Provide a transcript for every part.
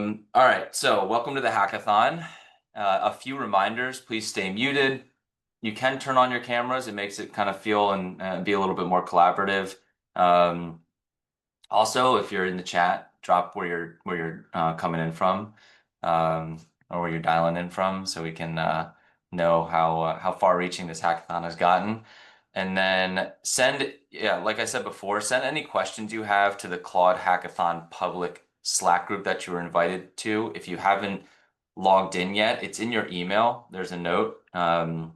All right, so welcome to the hackathon. A few reminders, please stay muted. You can turn on your cameras. It makes it kind of feel and be a little bit more collaborative. Um, Also, if you're in the chat, drop where you're coming in from, um, or where you're dialing in from, so we can know how far-reaching this hackathon has gotten. And then send, yeah, like I said before, send any questions you have to the Claude Hackathon public Slack group that you were invited to. If you haven't logged in yet, it's in your email. There's a note. Or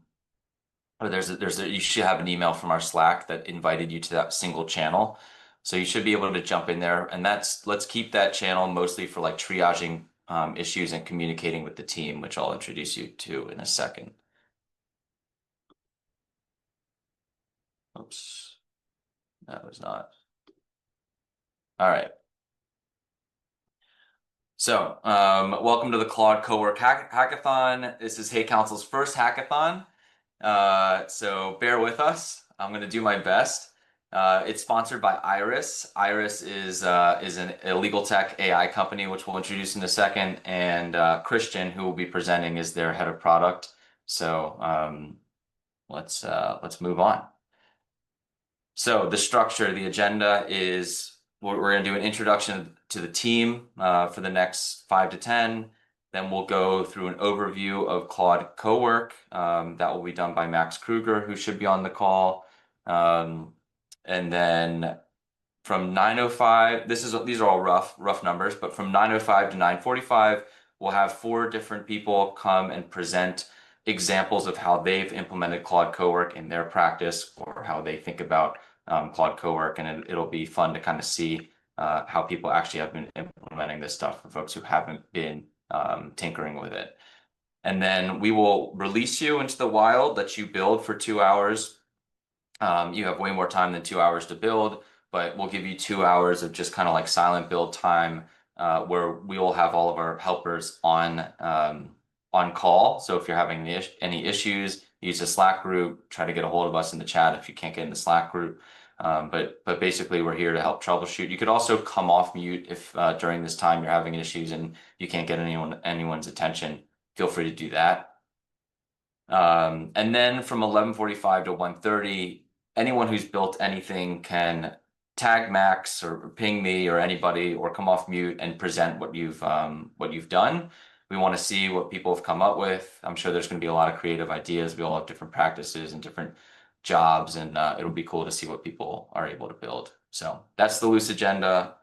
you should have an email from our Slack that invited you to that single channel. So you should be able to jump in there, and let's keep that channel mostly for like triaging issues and communicating with the team, which I'll introduce you to in a second. Oops, that was not. All right. So, welcome to the Claude Cowork Hackathon. This is HeyCounsel's first hackathon. So bear with us. I'm going to do my best. It's sponsored by Iris. Iris is a legal tech AI company, which we'll introduce in a second. And Christian, who will be presenting, is their head of product. So let's move on. So the structure, the agenda is we're going to do an introduction to the team for the next 5 to 10. Then we'll go through an overview of Claude Cowork. That will be done by Max Kruger, who should be on the call. And then from 9:05, these are all rough numbers, but from 9:05 to 9:45, we'll have 4 different people come and present examples of how they've implemented Claude Cowork in their practice or how they think about Claude Cowork, and it'll be fun to kind of see how people actually have been implementing this stuff for folks who haven't been tinkering with it. And then we will release you into the wild, let you build for 2 hours. You have way more time than 2 hours to build, but we'll give you 2 hours of just kind of like silent build time where we will have all of our helpers on call. So if you're having any issues, use the Slack group, try to get a hold of us in the chat if you can't get in the Slack group. But basically we're here to help troubleshoot. You could also come off mute if during this time you're having issues and you can't get anyone's attention. Feel free to do that. And then from 11:45 to 1:30, anyone who's built anything can tag Max or ping me or anybody or come off mute and present what you've done. We want to see what people have come up with. I'm sure there's going to be a lot of creative ideas. We all have different practices and different jobs, and it'll be cool to see what people are able to build. So that's the loose agenda.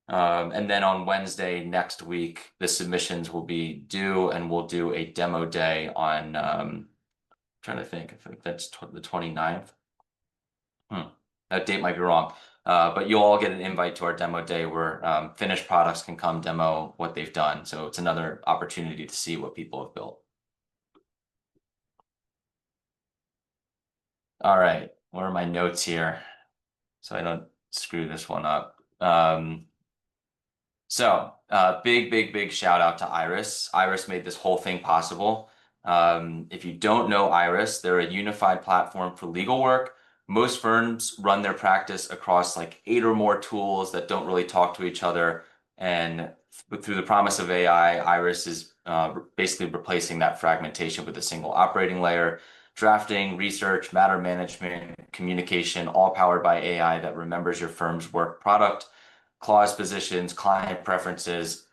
And then on Wednesday next week, the submissions will be due, and we'll do a demo day on, trying to think, I think that's the 29th. That date might be wrong. But you'll all get an invite to our demo day where finished products can come demo what they've done. So it's another opportunity to see what people have built. All right, what are my notes here? So I don't screw this one up. Big shout out to Iris. Iris made this whole thing possible. If you don't know Iris, they're a unified platform for legal work. Most firms run their practice across like 8 or more tools that don't really talk to each other. And through the promise of AI, Iris is basically replacing that fragmentation with a single operating layer. Drafting, research, matter management, communication, all powered by AI that remembers your firm's work product, clause positions, client preferences,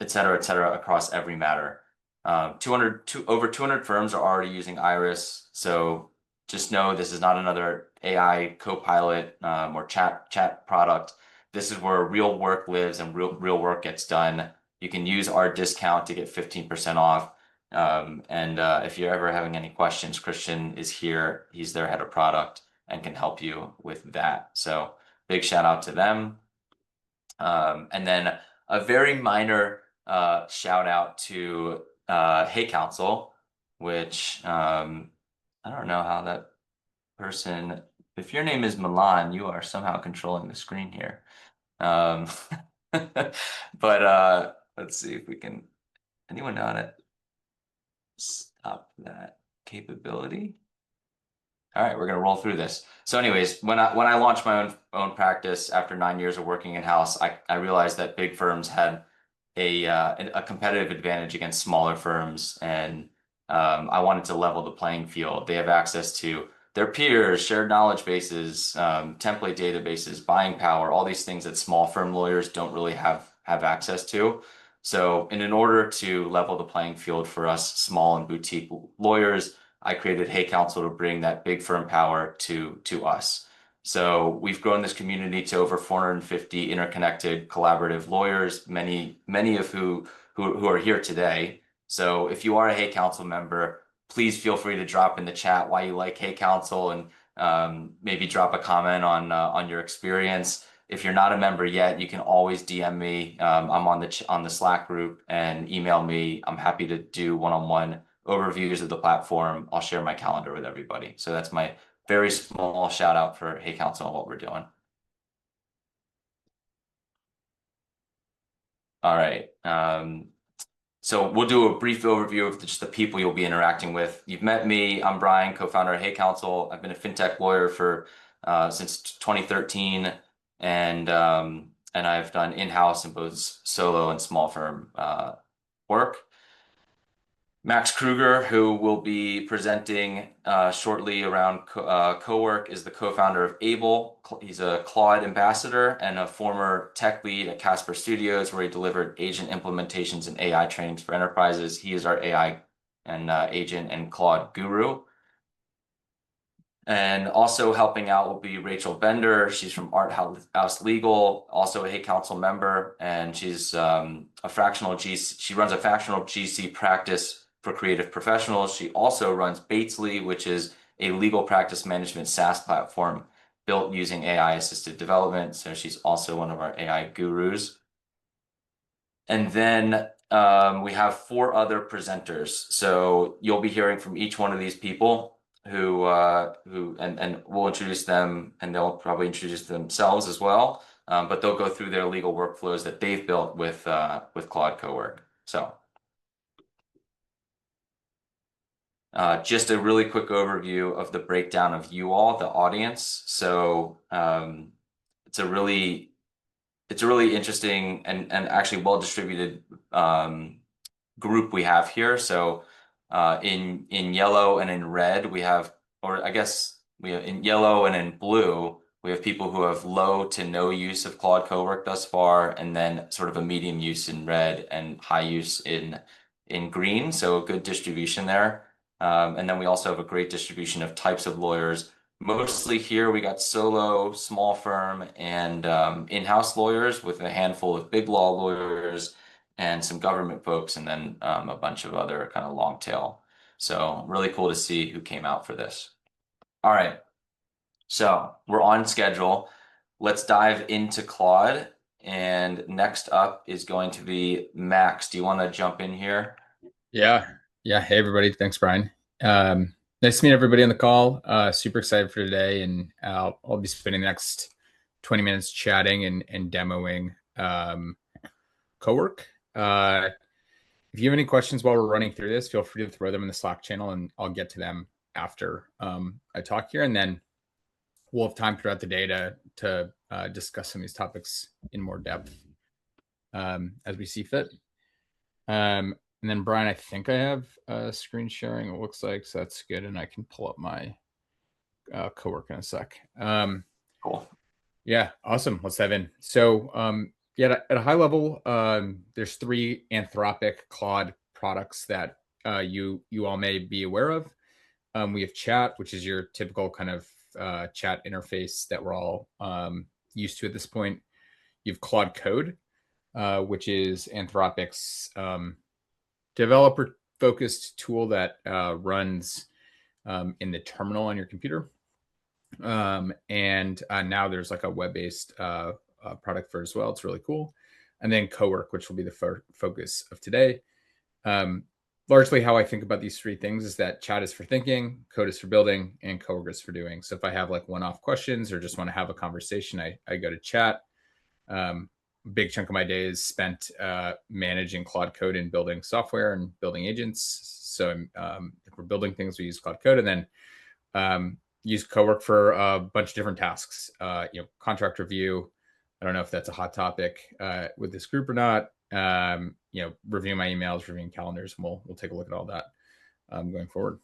et cetera, across every matter. Over 200 firms are already using Iris, so just know this is not another AI co-pilot or chat product. This is where real work lives and real work gets done. You can use our discount to get 15% off. If you're ever having any questions, Christian is here. He's their head of product and can help you with that. So big shout out to them. And then a very minor shout out to HeyCounsel, which I don't know how that person, if your name is Milan, you are somehow controlling the screen here. Um, but let's see if we can, anyone know how to stop that capability? All right, we're gonna roll through this. So anyways, when I launched my own practice after 9 years of working in-house, I realized that big firms had a competitive advantage against smaller firms, and I wanted to level the playing field. They have access to their peers, shared knowledge bases, template databases, buying power, all these things that small firm lawyers don't really have access to. So, in order to level the playing field for us small and boutique lawyers, I created Hey Counsel to bring that big firm power to us. So we've grown this community to over 450 interconnected collaborative lawyers, many of who are here today. So if you are a Hey Counsel member, please feel free to drop in the chat why you like Hey Counsel, and maybe drop a comment on your experience. If you're not a member yet, you can always DM me. I'm on the Slack group, and email me. I'm happy to do one-on-one overviews of the platform. I'll share my calendar with everybody. So that's my very small shout out for Hey Counsel and what we're doing. All right. So we'll do a brief overview of just the people you'll be interacting with. You've met me. I'm Brian, co-founder of Hey Counsel. I've been a fintech lawyer for since 2013, and I've done in-house and both solo and small firm work. Max Kruger, who will be presenting shortly around Cowork, is the co-founder of Able. He's a Claude ambassador and a former tech lead at Casper Studios, where he delivered agent implementations and AI trainings for enterprises. He is our AI and agent and Claude guru. And also helping out will be Rachel Bender. She's from Art House Legal, also a Hey Counsel member, and she's a fractional GC. She runs a fractional GC practice for creative professionals. She also runs Batesley, which is a legal practice management SaaS platform built using AI assisted development. So she's also one of our AI gurus. And then we have 4 other presenters. So you'll be hearing from each one of these people and we'll introduce them, and they'll probably introduce themselves as well. But they'll go through their legal workflows that they've built with Claude Cowork. So just a really quick overview of the breakdown of you all, the audience. So it's a really interesting and actually well distributed group we have here. So in yellow and in red, we have, or I guess we have in yellow and in blue, we have people who have low to no use of Claude Cowork thus far, and then sort of a medium use in red and high use in green. So a good distribution there. And then we also have a great distribution of types of lawyers. Mostly here, we got solo, small firm, and in-house lawyers, with a handful of big law lawyers and some government folks, and then a bunch of other kind of long tail. So really cool to see who came out for this. All right, so we're on schedule. Let's dive into Claude. And next up is going to be Max. Do you want to jump in here? Yeah. Hey, everybody. Thanks, Brian. Nice to meet everybody on the call. Super excited for today, and I'll be spending the next 20 minutes chatting and demoing Cowork. If you have any questions while we're running through this, feel free to throw them in the Slack channel, and I'll get to them after I talk here. And then we'll have time throughout the day to discuss some of these topics in more depth as we see fit. And then Brian, I think I have screen sharing, it looks like, so that's good. And I can pull up my Cowork in a sec. Cool. Yeah, awesome. Let's dive in. So yeah, at a high level, there's 3 Anthropic Claude products that you all may be aware of. We have Chat, which is your typical kind of chat interface that we're all used to at this point. You have Claude Code, which is Anthropic's developer-focused tool that runs in the terminal on your computer. And now there's like a web-based product for it as well. It's really cool. And then Cowork, which will be the focus of today. Largely how I think about these 3 things is that Chat is for thinking, Code is for building, and Cowork is for doing. So if I have like one-off questions or just want to have a conversation, I go to Chat. Big chunk of my day is spent managing Claude Code and building software and building agents. So if we're building things, we use Claude Code, and then use Cowork for a bunch of different tasks. Contract review. I don't know if that's a hot topic with this group or not. reviewing my emails, reviewing calendars, and we'll take a look at all that going forward.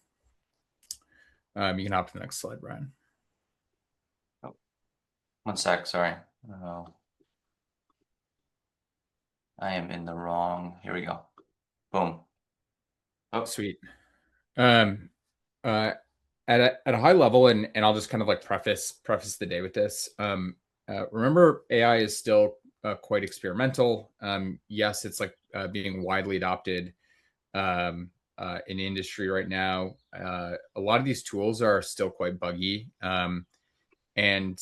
You can hop to the next slide, Brian. Oh, 1 sec, sorry. I am in the wrong. Here we go. Boom. Oh, sweet. At a high level, and I'll just kind of like preface the day with this. Remember, AI is still quite experimental. Yes, it's like being widely adopted in industry right now. A lot of these tools are still quite buggy, and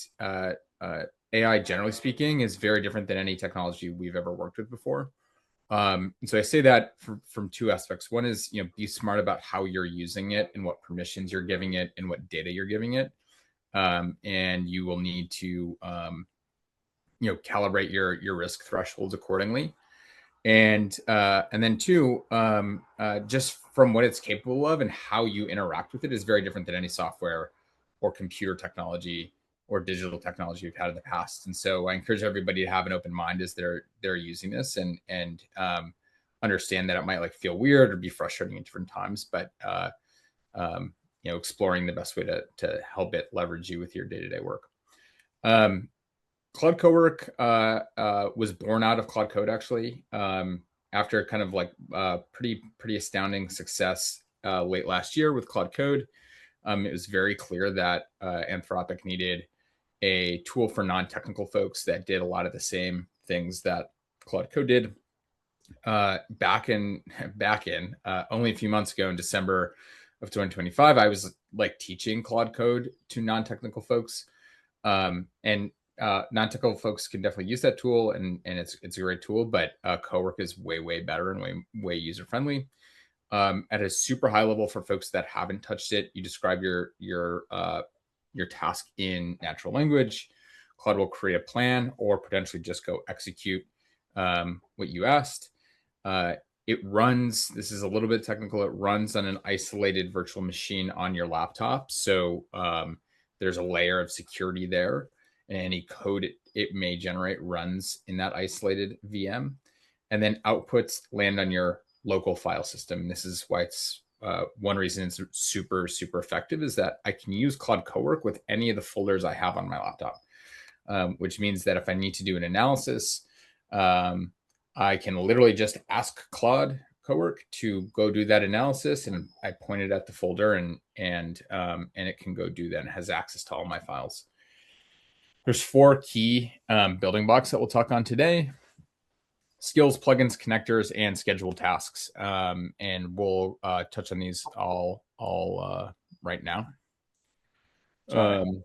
AI, generally speaking, is very different than any technology we've ever worked with before. And so I say that from two aspects. One is, be smart about how you're using it and what permissions you're giving it and what data you're giving it. And you will need to, calibrate your risk thresholds accordingly. And then two, just from what it's capable of and how you interact with it is very different than any software or computer technology or digital technology we've had in the past. And so I encourage everybody to have an open mind as they're using this, and understand that it might like feel weird or be frustrating at different times, but exploring the best way to help it leverage you with your day-to-day work. Claude Cowork was born out of Claude Code, actually, after kind of like pretty astounding success late last year with Claude Code. It was very clear that Anthropic needed a tool for non-technical folks that did a lot of the same things that Claude Code did. Back in only a few months ago, in December of 2025, I was like teaching Claude Code to non-technical folks, and non-technical folks can definitely use that tool, and it's a great tool, but Cowork is way better and way user friendly. At a super high level, for folks that haven't touched it, you describe your task in natural language. Claude will create a plan or potentially just go execute what you asked. It runs, this is a little bit technical, it runs on an isolated virtual machine on your laptop. So there's a layer of security there, and any code it may generate runs in that isolated VM. And then outputs land on your local file system. This is why it's one reason it's super effective, is that I can use Claude Cowork with any of the folders I have on my laptop, which means that if I need to do an analysis, I can literally just ask Claude Cowork to go do that analysis, and I point it at the folder, and it can go do that, and has access to all my files. There's 4 key building blocks that we'll talk on today: skills, plugins, connectors, and scheduled tasks. And we'll touch on these all right now. Sorry.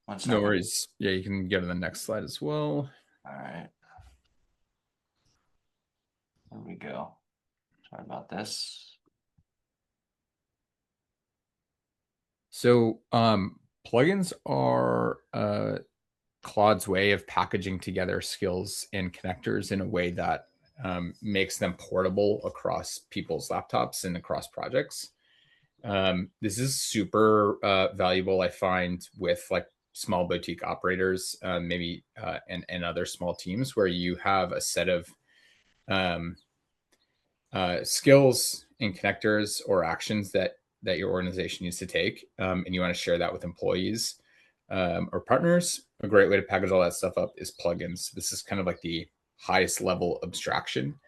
1 second. No worries. Yeah, you can go to the next slide as well. All right. There we go. Sorry about this. So plugins are Claude's way of packaging together skills and connectors in a way that makes them portable across people's laptops and across projects. This is super valuable, I find, with like small boutique operators, maybe and other small teams, where you have a set of skills and connectors or actions that your organization needs to take, and you want to share that with employees or partners. A great way to package all that stuff up is plugins. This is kind of like the highest level abstraction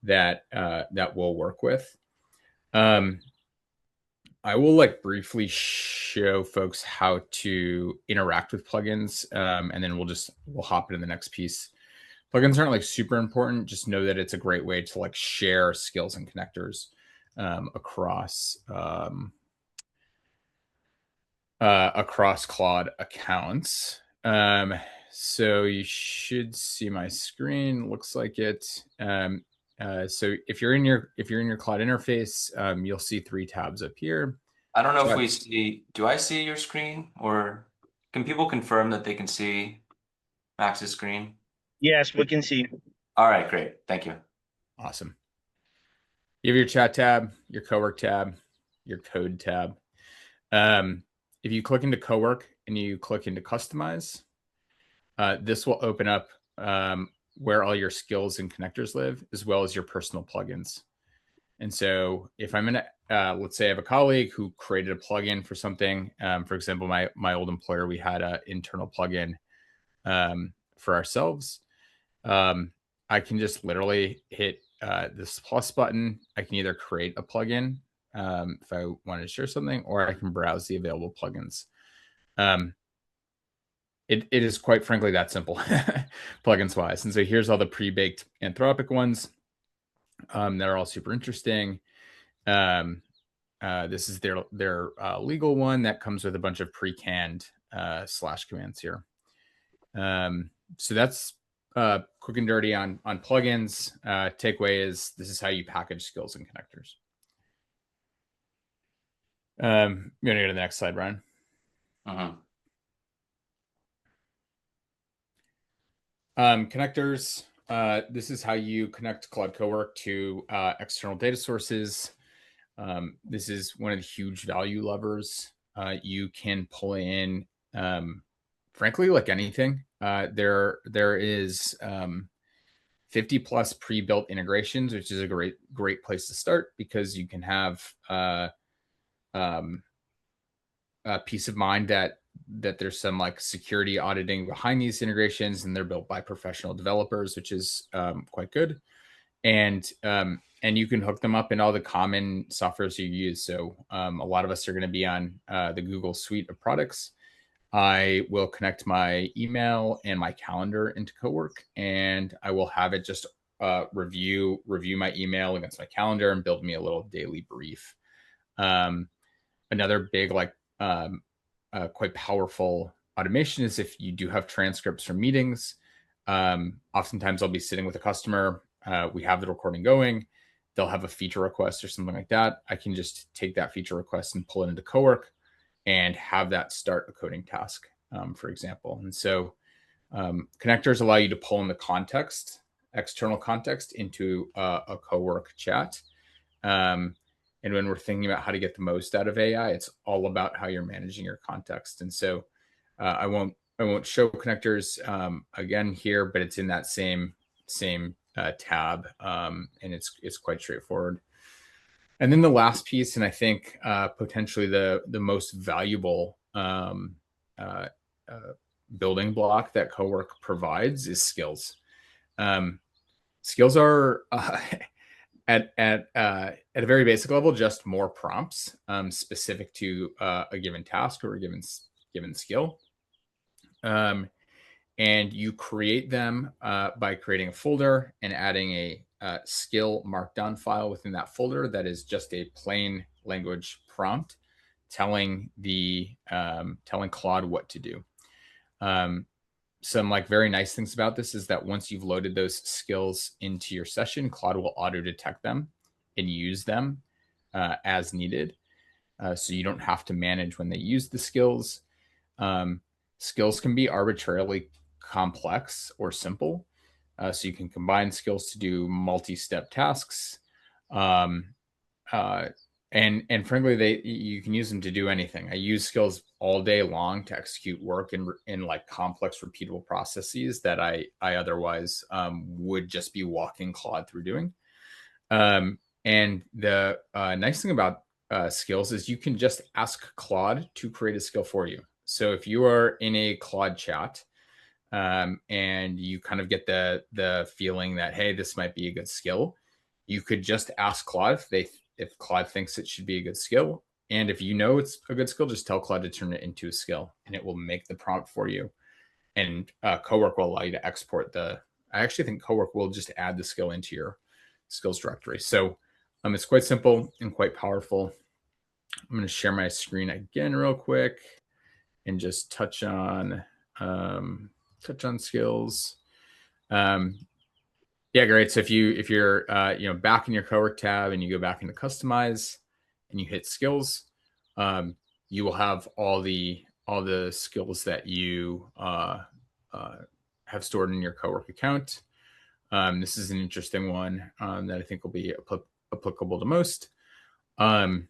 that we'll work with. I will like briefly show folks how to interact with plugins, and then we'll hop into the next piece. Plugins aren't like super important. Just know that it's a great way to like share skills and connectors across Claude accounts. So you should see my screen. Looks like it. So if you're in your Claude interface, you'll see 3 tabs up here. I don't know if we see, do I see your screen, or can people confirm that they can see Max's screen? Yes, we can see. All right, great. Thank you. Awesome. You have your chat tab, your Cowork tab, your code tab. If you click into Cowork and you click into customize, this will open up where all your skills and connectors live, as well as your personal plugins. And so if I'm in let's say I have a colleague who created a plugin for something. For example, my old employer, we had an internal plugin for ourselves. I can just literally hit this plus button. I can either create a plugin if I wanted to share something, or I can browse the available plugins. It is quite frankly that simple, plugins wise. And so here's all the pre-baked Anthropic ones that are all super interesting. This is their legal one that comes with a bunch of pre-canned slash commands here. So that's quick and dirty on plugins. Takeaway is this is how you package skills and connectors. I'm gonna go to the next slide, Ryan. Connectors. This is how you connect Claude Cowork to external data sources. This is one of the huge value levers. You can pull in, frankly, like anything. There is 50 plus pre-built integrations, which is a great place to start because you can have peace of mind that there's some like security auditing behind these integrations, and they're built by professional developers, which is quite good. And you can hook them up in all the common softwares you use. So a lot of us are going to be on the Google suite of products. I will connect my email and my calendar into Cowork, and I will have it just review my email against my calendar and build me a little daily brief. Another big quite powerful automation is if you do have transcripts from meetings. Oftentimes I'll be sitting with a customer. We have the recording going. They'll have a feature request or something like that. I can just take that feature request and pull it into Cowork and have that start a coding task, for example. And so connectors allow you to pull in the context, external context into a Cowork chat. And when we're thinking about how to get the most out of AI, it's all about how you're managing your context. And so I won't show connectors again here, but it's in that same tab, and it's quite straightforward. And then the last piece, and I think potentially the most valuable building block that Cowork provides is skills. Skills are at a very basic level just more prompts specific to a given task or a given skill. And you create them by creating a folder and adding a skill markdown file within that folder that is just a plain language prompt telling Claude what to do. Some like very nice things about this is that once you've loaded those skills into your session, Claude will auto detect them and use them as needed. So you don't have to manage when they use the skills. Skills can be arbitrarily complex or simple. So you can combine skills to do multi-step tasks. And frankly, you can use them to do anything. I use skills all day long to execute work in like complex, repeatable processes that I otherwise would just be walking Claude through doing. And the nice thing about skills is you can just ask Claude to create a skill for you. So if you are in a Claude chat and you kind of get the feeling that, hey, this might be a good skill, you could just ask Claude if Claude thinks it should be a good skill. And if you know it's a good skill, just tell Claude to turn it into a skill and it will make the prompt for you. And Cowork will allow you to export I actually think Cowork will just add the skill into your skills directory. So it's quite simple and quite powerful. I'm going to share my screen again real quick and just touch on skills. Yeah, great. So if you're back in your Cowork tab and you go back into customize and you hit skills, you will have all the skills that you have stored in your Cowork account. This is an interesting one that I think will be applicable to most. You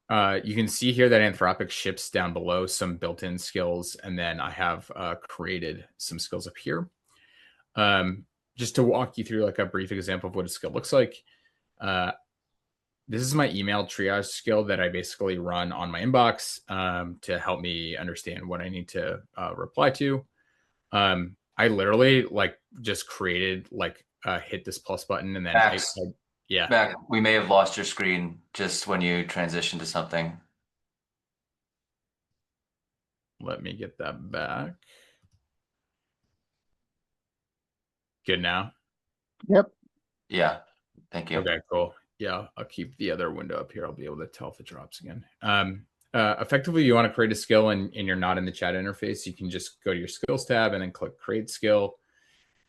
can see here that Anthropic ships down below some built-in skills, and then I have created some skills up here. Just to walk you through like a brief example of what a skill looks like. Uh, this is my email triage skill that I basically run on my inbox to help me understand what I need to reply to. I literally like just created like hit this plus button and then Max, yeah, we may have lost your screen just when you transitioned to something. let me get that back. Good now. Yep. Yeah, thank you. Okay, cool. Yeah, I'll keep the other window up here. I'll be able to tell if it drops again. Effectively, you want to create a skill and you're not in the chat interface. You can just go to your skills tab and then click create skill.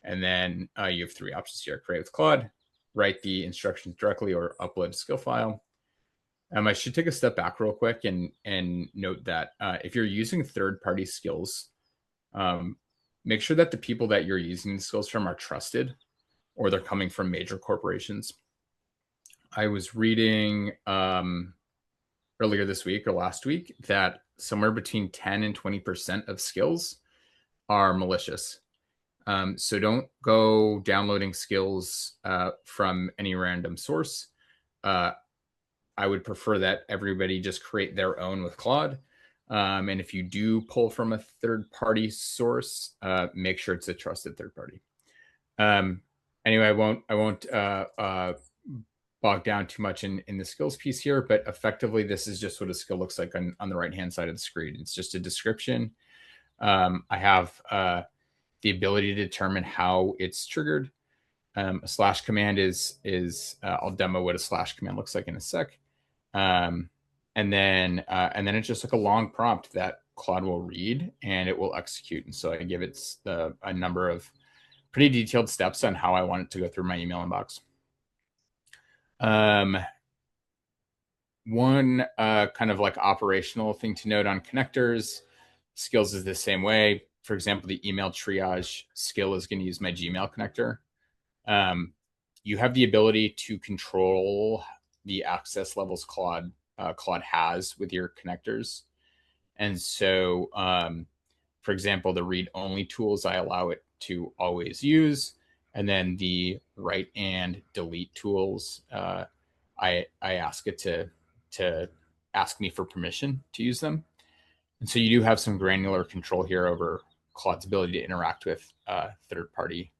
And then you have three options here: create with Claude, write the instructions directly, or upload a skill file. I should take a step back real quick and note that if you're using third-party skills, make sure that the people that you're using the skills from are trusted or they're coming from major corporations. I was reading earlier this week or last week that somewhere between 10 and 20% of skills are malicious. So don't go downloading skills from any random source. I would prefer that everybody just create their own with Claude. And if you do pull from a third-party source, make sure it's a trusted third party. Anyway, I won't bog down too much in the skills piece here, but effectively, this is just what a skill looks like on the right-hand side of the screen. It's just a description. I have the ability to determine how it's triggered. A slash command is I'll demo what a slash command looks like in a sec. And then it's just like a long prompt that Claude will read and it will execute. And so I give it a number of pretty detailed steps on how I want it to go through my email inbox. One kind of like operational thing to note on connectors, skills is the same way. For example, the email triage skill is going to use my Gmail connector. You have the ability to control the access levels Claude has with your connectors. And so, for example, the read-only tools, I allow it to always use. And then the write and delete tools, I ask it to ask me for permission to use them. And so you do have some granular control here over Claude's ability to interact with third-party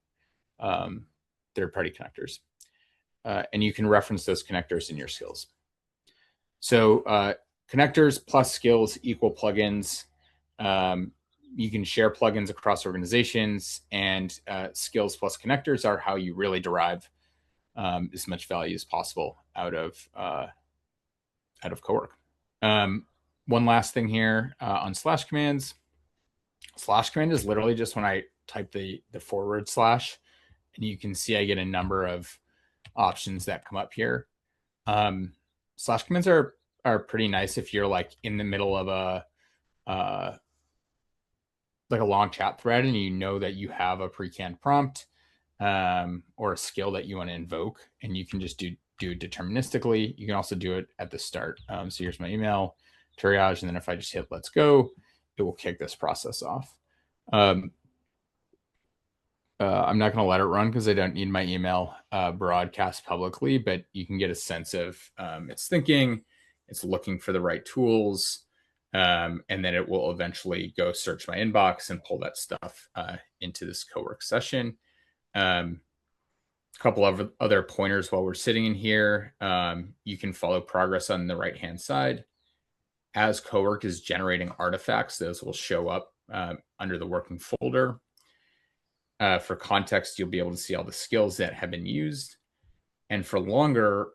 connectors. And you can reference those connectors in your skills. So connectors plus skills equal plugins. You can share plugins across organizations, and skills plus connectors are how you really derive as much value as possible out of Cowork. One last thing here on slash commands. Slash command is literally just when I type the forward slash, and you can see I get a number of options that come up here. Slash commands are pretty nice if you're like in the middle of a long chat thread and you know that you have a pre-canned prompt or a skill that you want to invoke, and you can just do it deterministically. You can also do it at the start. So here's my email triage, and then if I just hit let's go, it will kick this process off. I'm not going to let it run because I don't need my email broadcast publicly, but you can get a sense of its thinking, it's looking for the right tools, and then it will eventually go search my inbox and pull that stuff into this Cowork session. A couple of other pointers while we're sitting in here. You can follow progress on the right-hand side. As Cowork is generating artifacts, those will show up under the working folder. For context, you'll be able to see all the skills that have been used. And for longer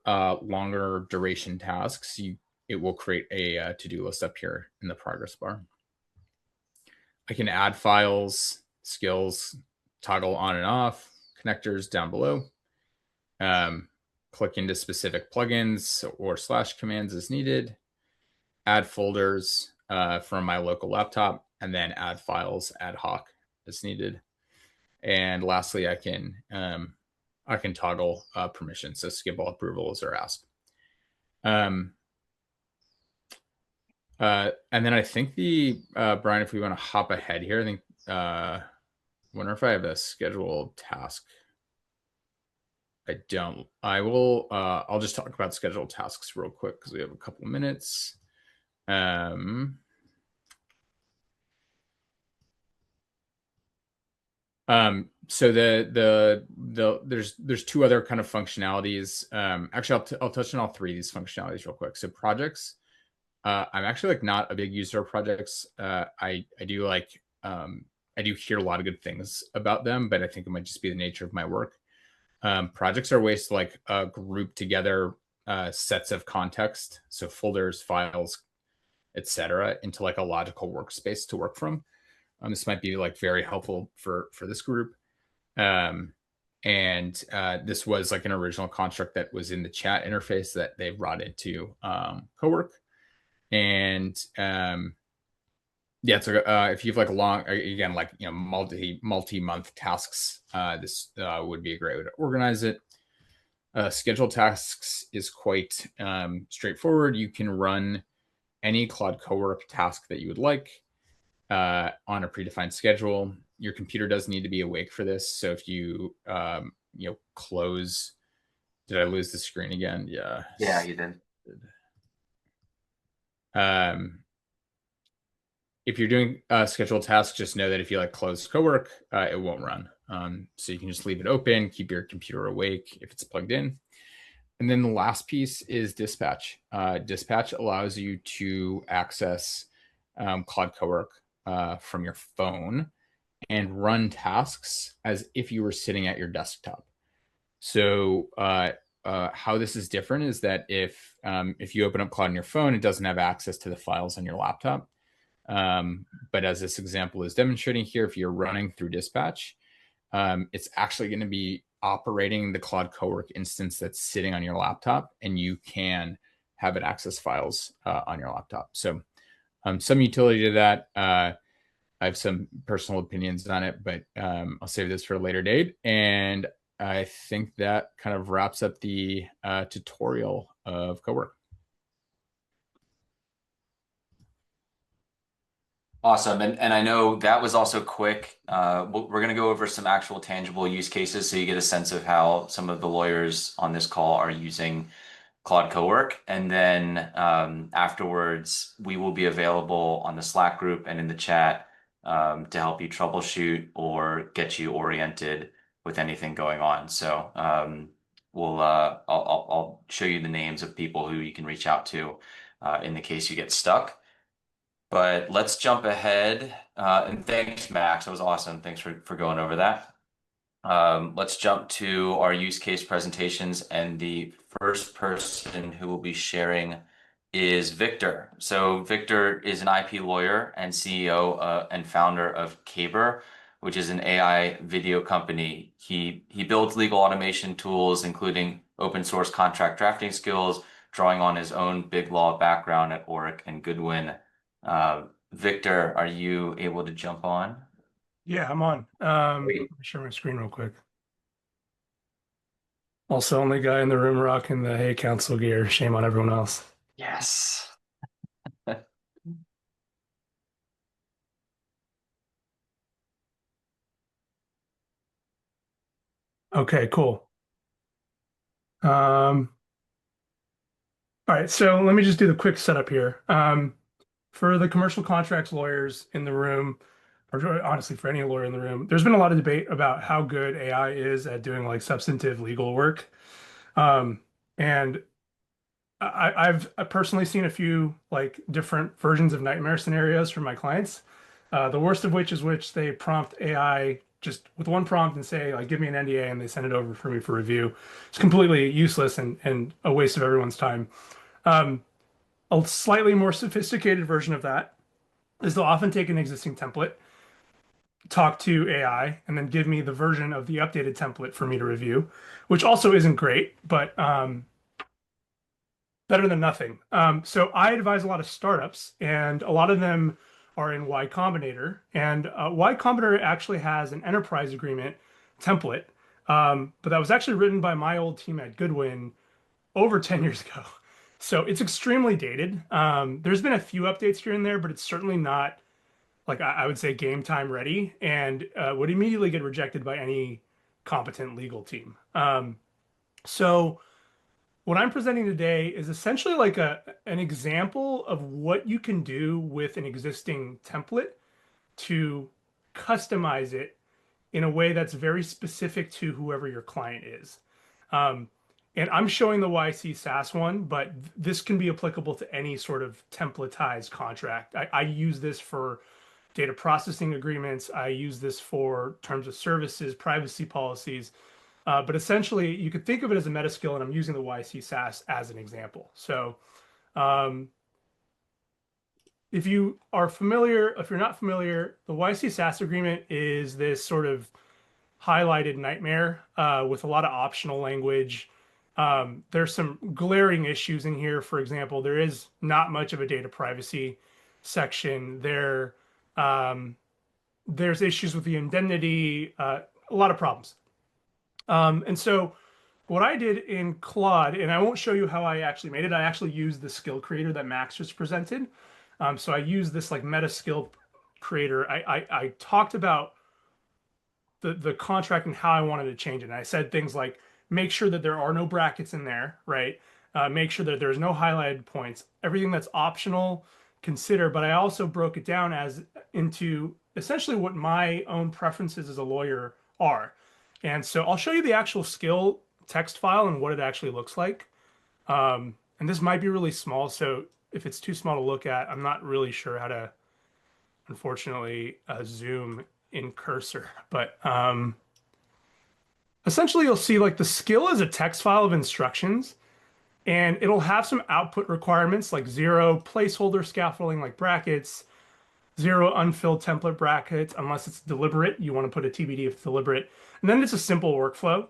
duration tasks, it will create a to-do list up here in the progress bar. I can add files, skills, toggle on and off, connectors down below. Click into specific plugins or slash commands as needed. Add folders from my local laptop, and then add files ad hoc as needed. And lastly, I can toggle permissions, so skip all approvals or ask. And then I think Brian, if we want to hop ahead here, I think wonder if I have a scheduled task. I don't. I will. I'll just talk about scheduled tasks real quick because we have a couple of minutes. Um, so there's two other kind of functionalities. Actually, I'll touch on all three of these functionalities real quick. So projects. I'm actually like not a big user of projects. I do like I do hear a lot of good things about them, but I think it might just be the nature of my work. Projects are ways to like group together sets of context, so folders, files, etc., into like a logical workspace to work from. This might be like very helpful for this group. Um, and this was like an original construct that was in the chat interface that they brought into Cowork. And yeah, so if you have like a long, again, like multi-month tasks, this would be a great way to organize it. Schedule tasks is quite straightforward. You can run any Claude Cowork task that you would like on a predefined schedule. Your computer does need to be awake for this. So if you close, did I lose the screen again? Yeah. Yeah, you did. If you're doing scheduled tasks, just know that if you like close Cowork, it won't run. So you can just leave it open, keep your computer awake if it's plugged in. And then the last piece is Dispatch. Dispatch allows you to access Claude Cowork from your phone and run tasks as if you were sitting at your desktop. So how this is different is that if you open up Claude on your phone, it doesn't have access to the files on your laptop. But as this example is demonstrating here, if you're running through Dispatch, it's actually going to be operating the Claude Cowork instance that's sitting on your laptop, and you can have it access files on your laptop. So some utility to that. I have some personal opinions on it, but I'll save this for a later date. And I think that kind of wraps up the tutorial of Cowork. Awesome. And I know that was also quick. We're going to go over some actual tangible use cases so you get a sense of how some of the lawyers on this call are using Claude Cowork. And then afterwards, we will be available on the Slack group and in the chat to help you troubleshoot or get you oriented with anything going on. So I'll show you the names of people who you can reach out to in the case you get stuck. But let's jump ahead. And thanks, Max. That was awesome. Thanks for going over that. Let's jump to our use case presentations. And the first person who will be sharing is Victor. So Victor is an IP lawyer and CEO and founder of Caber, which is an AI video company. He builds legal automation tools, including open source contract drafting skills, drawing on his own big law background at Orrick and Goodwin. Victor, are you able to jump on? Yeah, I'm on. Let me share my screen real quick. Also, only guy in the room rocking the Hey Counsel gear. Shame on everyone else. Yes. Okay, cool. All right, so let me just do the quick setup here. For the commercial contracts lawyers in the room, or honestly for any lawyer in the room, there's been a lot of debate about how good AI is at doing like substantive legal work. And I've personally seen a few like different versions of nightmare scenarios from my clients. The worst of which they prompt AI just with one prompt and say like, give me an NDA, and they send it over for me for review. It's completely useless and a waste of everyone's time. A slightly more sophisticated version of that is they'll often take an existing template, talk to AI, and then give me the version of the updated template for me to review, which also isn't great, but better than nothing. So I advise a lot of startups, and a lot of them are in Y Combinator. And Y Combinator actually has an enterprise agreement template, but that was actually written by my old team at Goodwin over 10 years ago. So it's extremely dated. There's been a few updates here and there, but it's certainly not like I would say game time ready, and would immediately get rejected by any competent legal team. So what I'm presenting today is essentially like an example of what you can do with an existing template to customize it in a way that's very specific to whoever your client is. Um, and I'm showing the YC SaaS one, but this can be applicable to any sort of templatized contract. I use this for data processing agreements. I use this for terms of services, privacy policies. But essentially, you could think of it as a meta skill, and I'm using the YC SaaS as an example. So um, if you are familiar, if you're not familiar, the YC SaaS agreement is this sort of highlighted nightmare with a lot of optional language. There's some glaring issues in here. For example, there is not much of a data privacy section. There's issues with the indemnity, a lot of problems. And so what I did in Claude, and I won't show you how I actually made it. I actually used the skill creator that Max just presented. So I used this like meta skill creator. I talked about the contract and how I wanted to change it. And I said things like, make sure that there are no brackets in there, right? Make sure that there's no highlighted points. Everything that's optional, consider. But I also broke it down as into essentially what my own preferences as a lawyer are. And so I'll show you the actual skill text file and what it actually looks like. And this might be really small, so if it's too small to look at, I'm not really sure how to, unfortunately, zoom in cursor. But essentially, you'll see like the skill is a text file of instructions, and it'll have some output requirements like 0 placeholder scaffolding like brackets, 0 unfilled template brackets, unless it's deliberate. You want to put a TBD if it's deliberate. And then it's a simple workflow.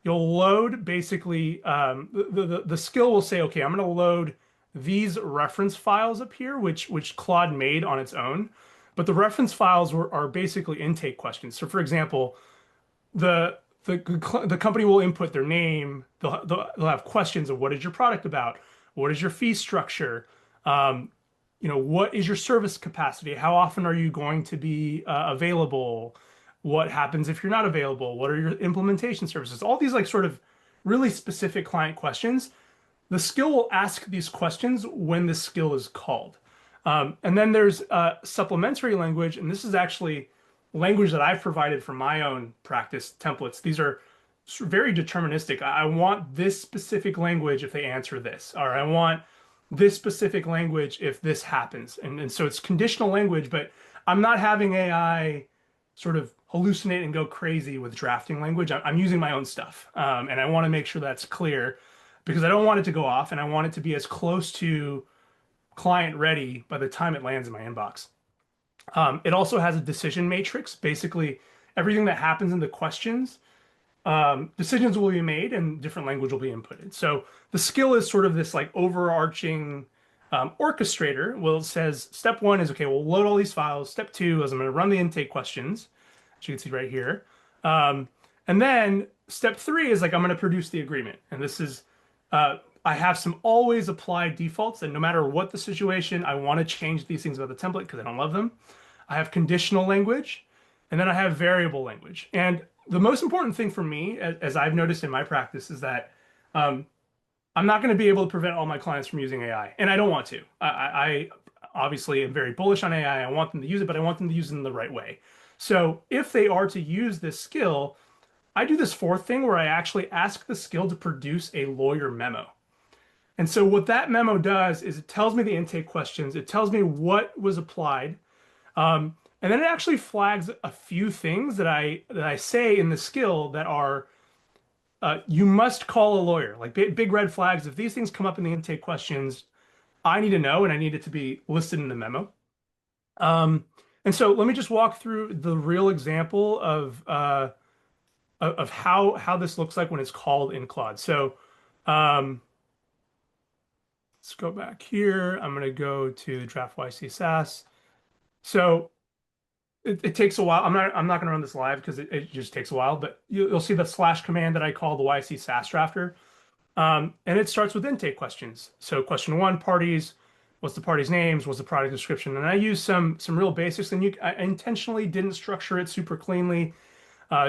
You'll load basically, the skill will say, okay, I'm going to load these reference files up here, which Claude made on its own. But the reference files are basically intake questions. So for example, the company will input their name. They'll have questions of what is your product about? What is your fee structure? What is your service capacity? How often are you going to be available? What happens if you're not available? What are your implementation services? All these like sort of really specific client questions. The skill will ask these questions when the skill is called. And then there's supplementary language, and this is actually language that I've provided for my own practice templates. These are very deterministic. I want this specific language if they answer this, or I want this specific language if this happens. And so it's conditional language, but I'm not having AI sort of hallucinate and go crazy with drafting language. I'm using my own stuff. And I want to make sure that's clear because I don't want it to go off and I want it to be as close to client ready by the time it lands in my inbox. It also has a decision matrix. Basically, everything that happens in the questions, decisions will be made and different language will be inputted. So the skill is sort of this like overarching orchestrator. Well, it says step 1 is, okay, we'll load all these files. Step 2 is I'm going to run the intake questions, as you can see right here. And then step 3 is like, I'm going to produce the agreement. And this is, I have some always apply defaults that no matter what the situation, I want to change these things about the template because I don't love them. I have conditional language, and then I have variable language. And the most important thing for me, as I've noticed in my practice, is that I'm not going to be able to prevent all my clients from using AI, and I don't want to. I obviously am very bullish on AI. I want them to use it, but I want them to use it in the right way. So if they are to use this skill, I do this 4th thing where I actually ask the skill to produce a lawyer memo. And so what that memo does is it tells me the intake questions. It tells me what was applied. And then it actually flags a few things that I say in the skill that are, you must call a lawyer, like big red flags. If these things come up in the intake questions, I need to know, and I need it to be listed in the memo. And so let me just walk through the real example of how this looks like when it's called in Claude. So let's go back here. I'm going to go to the draft YC SaaS. So it takes a while. I'm not going to run this live because it just takes a while, but you'll see the / command that I call the YC SaaS drafter. And it starts with intake questions. So question 1, parties, what's the party's names, what's the product description, and I use some real basics. And I intentionally didn't structure it super cleanly,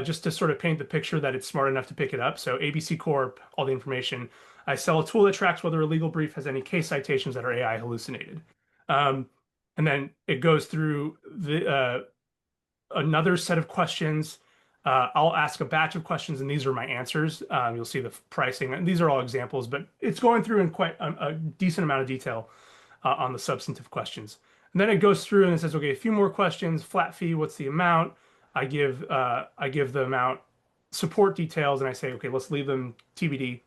just to sort of paint the picture that it's smart enough to pick it up. So ABC Corp, all the information. I sell a tool that tracks whether a legal brief has any case citations that are AI hallucinated. Um, and then it goes through another set of questions. I'll ask a batch of questions, and these are my answers. You'll see the pricing. And these are all examples, but it's going through in quite a decent amount of detail on the substantive questions. And then it goes through and it says, okay, a few more questions. Flat fee, what's the amount? I give the amount, support details, and I say, okay, let's leave them TBD.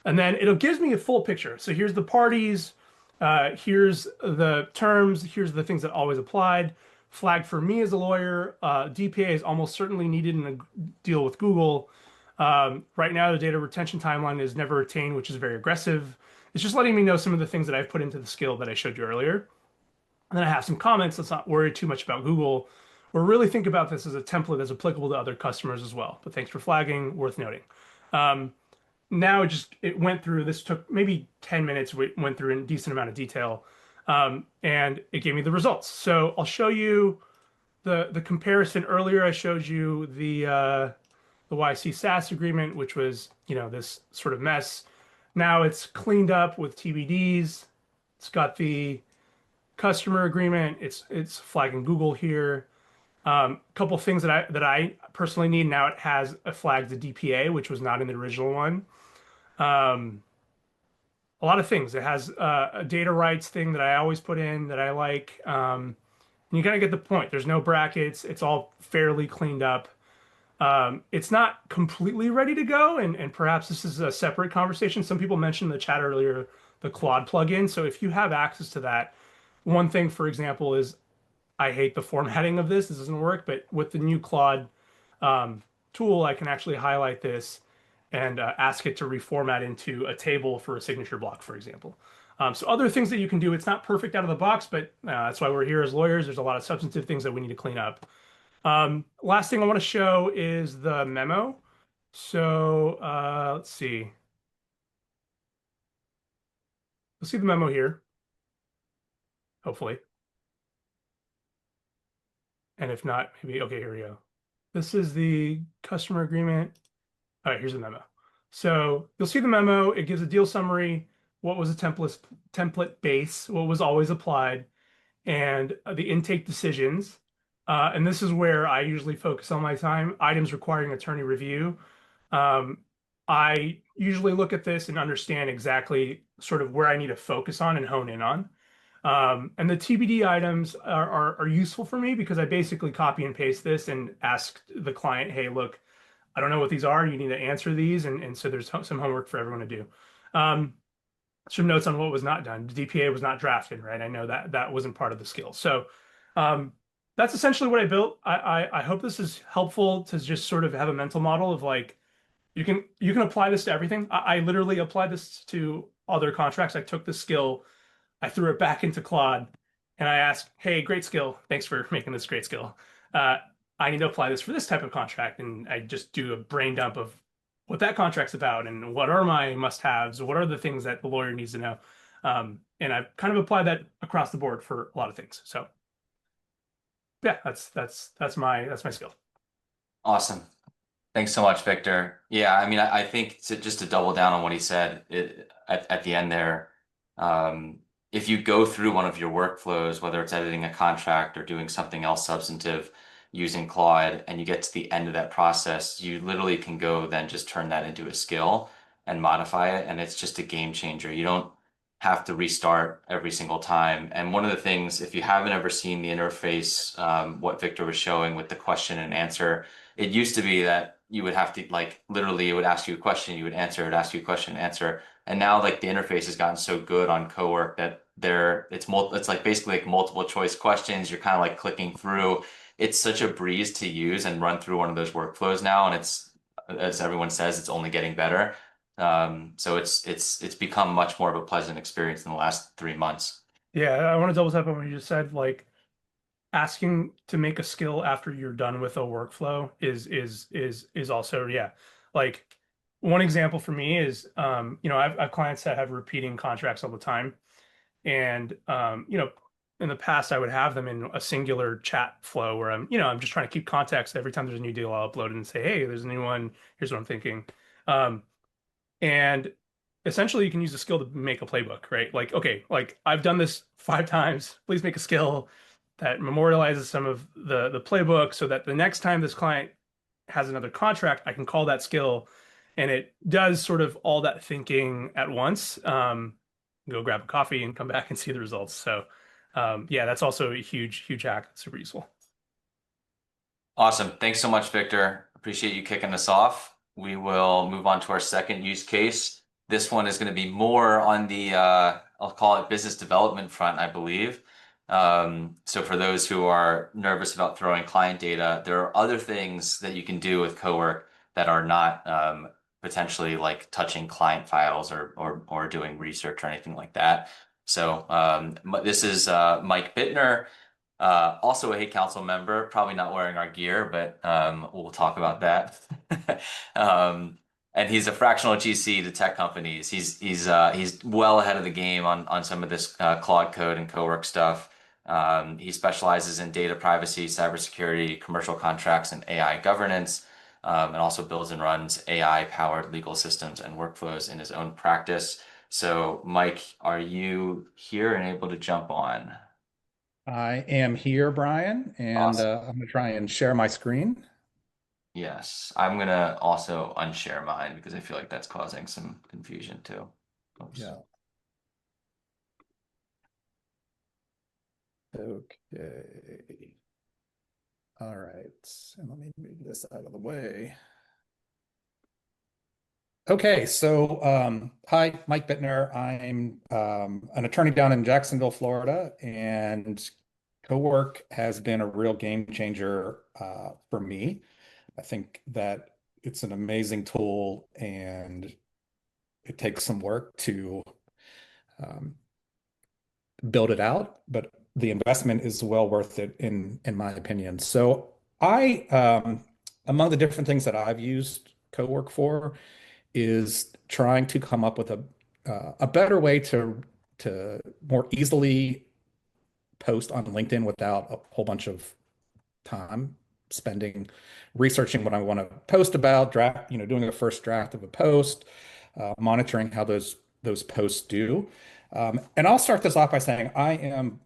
And then it gives me a full picture. So here's the parties, here's the terms, here's the things that always applied. Flag for me as a lawyer, DPA is almost certainly needed in a deal with Google. Right now, the data retention timeline is never attained, which is very aggressive. It's just letting me know some of the things that I've put into the skill that I showed you earlier. And then I have some comments. Let's not worry too much about Google, or really think about this as a template that's applicable to other customers as well. But thanks for flagging, worth noting. Now it went through, this took maybe 10 minutes, went through in a decent amount of detail, and it gave me the results. So I'll show you the comparison. Earlier I showed you the YC SaaS agreement, which was, this sort of mess. Now it's cleaned up with TBDs. It's got the customer agreement. It's flagging Google here. A couple things that I personally need now. It has flagged the DPA, which was not in the original one. A lot of things. It has a data rights thing that I always put in that I like. And you kind of get the point. There's no brackets. It's all fairly cleaned up. It's not completely ready to go, and perhaps this is a separate conversation. Some people mentioned in the chat earlier the Claude plugin. So if you have access to that, one thing, for example, is I hate the formatting of this. This doesn't work, but with the new Claude tool, I can actually highlight this and ask it to reformat into a table for a signature block, for example. So other things that you can do. It's not perfect out of the box, but that's why we're here as lawyers. There's a lot of substantive things that we need to clean up. Last thing I want to show is the memo. So let's see. Let's see the memo here, hopefully. And if not, maybe, okay, here we go. This is the customer agreement. All right, here's the memo. So you'll see the memo. It gives a deal summary, what was a template base, what was always applied, and the intake decisions. And this is where I usually focus on my time, items requiring attorney review. I usually look at this and understand exactly sort of where I need to focus on and hone in on. And the TBD items are useful for me because I basically copy and paste this and ask the client, hey, look, I don't know what these are. You need to answer these. And so there's some homework for everyone to do. Some notes on what was not done. The DPA was not drafted, right? I know that wasn't part of the skill. So that's essentially what I built. I hope this is helpful to just sort of have a mental model of like, you can apply this to everything. I literally applied this to other contracts. I took the skill, I threw it back into Claude, and I asked, hey, great skill. Thanks for making this great skill. I need to apply this for this type of contract. And I just do a brain dump of what that contract's about and what are my must-haves, what are the things that the lawyer needs to know. And I've kind of applied that across the board for a lot of things. So yeah, that's my skill. Awesome. Thanks so much, Victor. Yeah, I mean, I think just to double down on what he said at the end there, if you go through one of your workflows, whether it's editing a contract or doing something else substantive using Claude, and you get to the end of that process, you literally can go then just turn that into a skill and modify it, and it's just a game changer. You don't have to restart every single time. And one of the things, if you haven't ever seen the interface, what Victor was showing with the question and answer, it used to be that you would have to like literally it would ask you a question, you would answer it, ask you a question, answer. And now like the interface has gotten so good on Cowork that it's like basically like multiple choice questions. You're kind of like clicking through. It's such a breeze to use and run through one of those workflows now. And it's, as everyone says, it's only getting better. So it's become much more of a pleasant experience in the last 3 months. Yeah, I want to double tap on what you just said. Like asking to make a skill after you're done with a workflow is also, yeah. Like one example for me is I've clients that have repeating contracts all the time. And in the past, I would have them in a singular chat flow where I'm just trying to keep context. Every time there's a new deal, I'll upload it and say, hey, there's a new one. Here's what I'm thinking. Um, and essentially you can use a skill to make a playbook, right? Like, okay, like I've done this 5 times. Please make a skill that memorializes some of the playbook so that the next time this client has another contract, I can call that skill and it does sort of all that thinking at once. Go grab a coffee and come back and see the results. So yeah, that's also a huge, huge hack. Super useful. Awesome. Thanks so much, Victor. Appreciate you kicking us off. We will move on to our second use case. This one is going to be more on the, I'll call it business development front, I believe. So for those who are nervous about throwing client data, there are other things that you can do with Cowork that are not potentially like touching client files or doing research or anything like that. So this is Mike Bittner. Also a Hey Council member, probably not wearing our gear, but we'll talk about that. And he's a fractional GC to tech companies. He's well ahead of the game on some of this Claude code and Cowork stuff. He specializes in data privacy, cybersecurity, commercial contracts, and AI governance, and also builds and runs AI-powered legal systems and workflows in his own practice. So, Mike, are you here and able to jump on? I am here, Brian, and Awesome. I'm going to try and share my screen. Yes, I'm gonna also unshare mine because I feel like that's causing some confusion too. Oops. Yeah. Okay. All right. And let me move this out of the way. Okay, so hi, Mike Bittner. I'm an attorney down in Jacksonville, Florida, and Cowork has been a real game changer for me. I think that it's an amazing tool, and it takes some work to um, build it out, but the investment is well worth it in my opinion. So I among the different things that I've used Cowork for is trying to come up with a better way to more easily post on LinkedIn without a whole bunch of time spending researching what I want to post about, draft, doing a first draft of a post, monitoring how those posts do. And I'll start this off by saying I am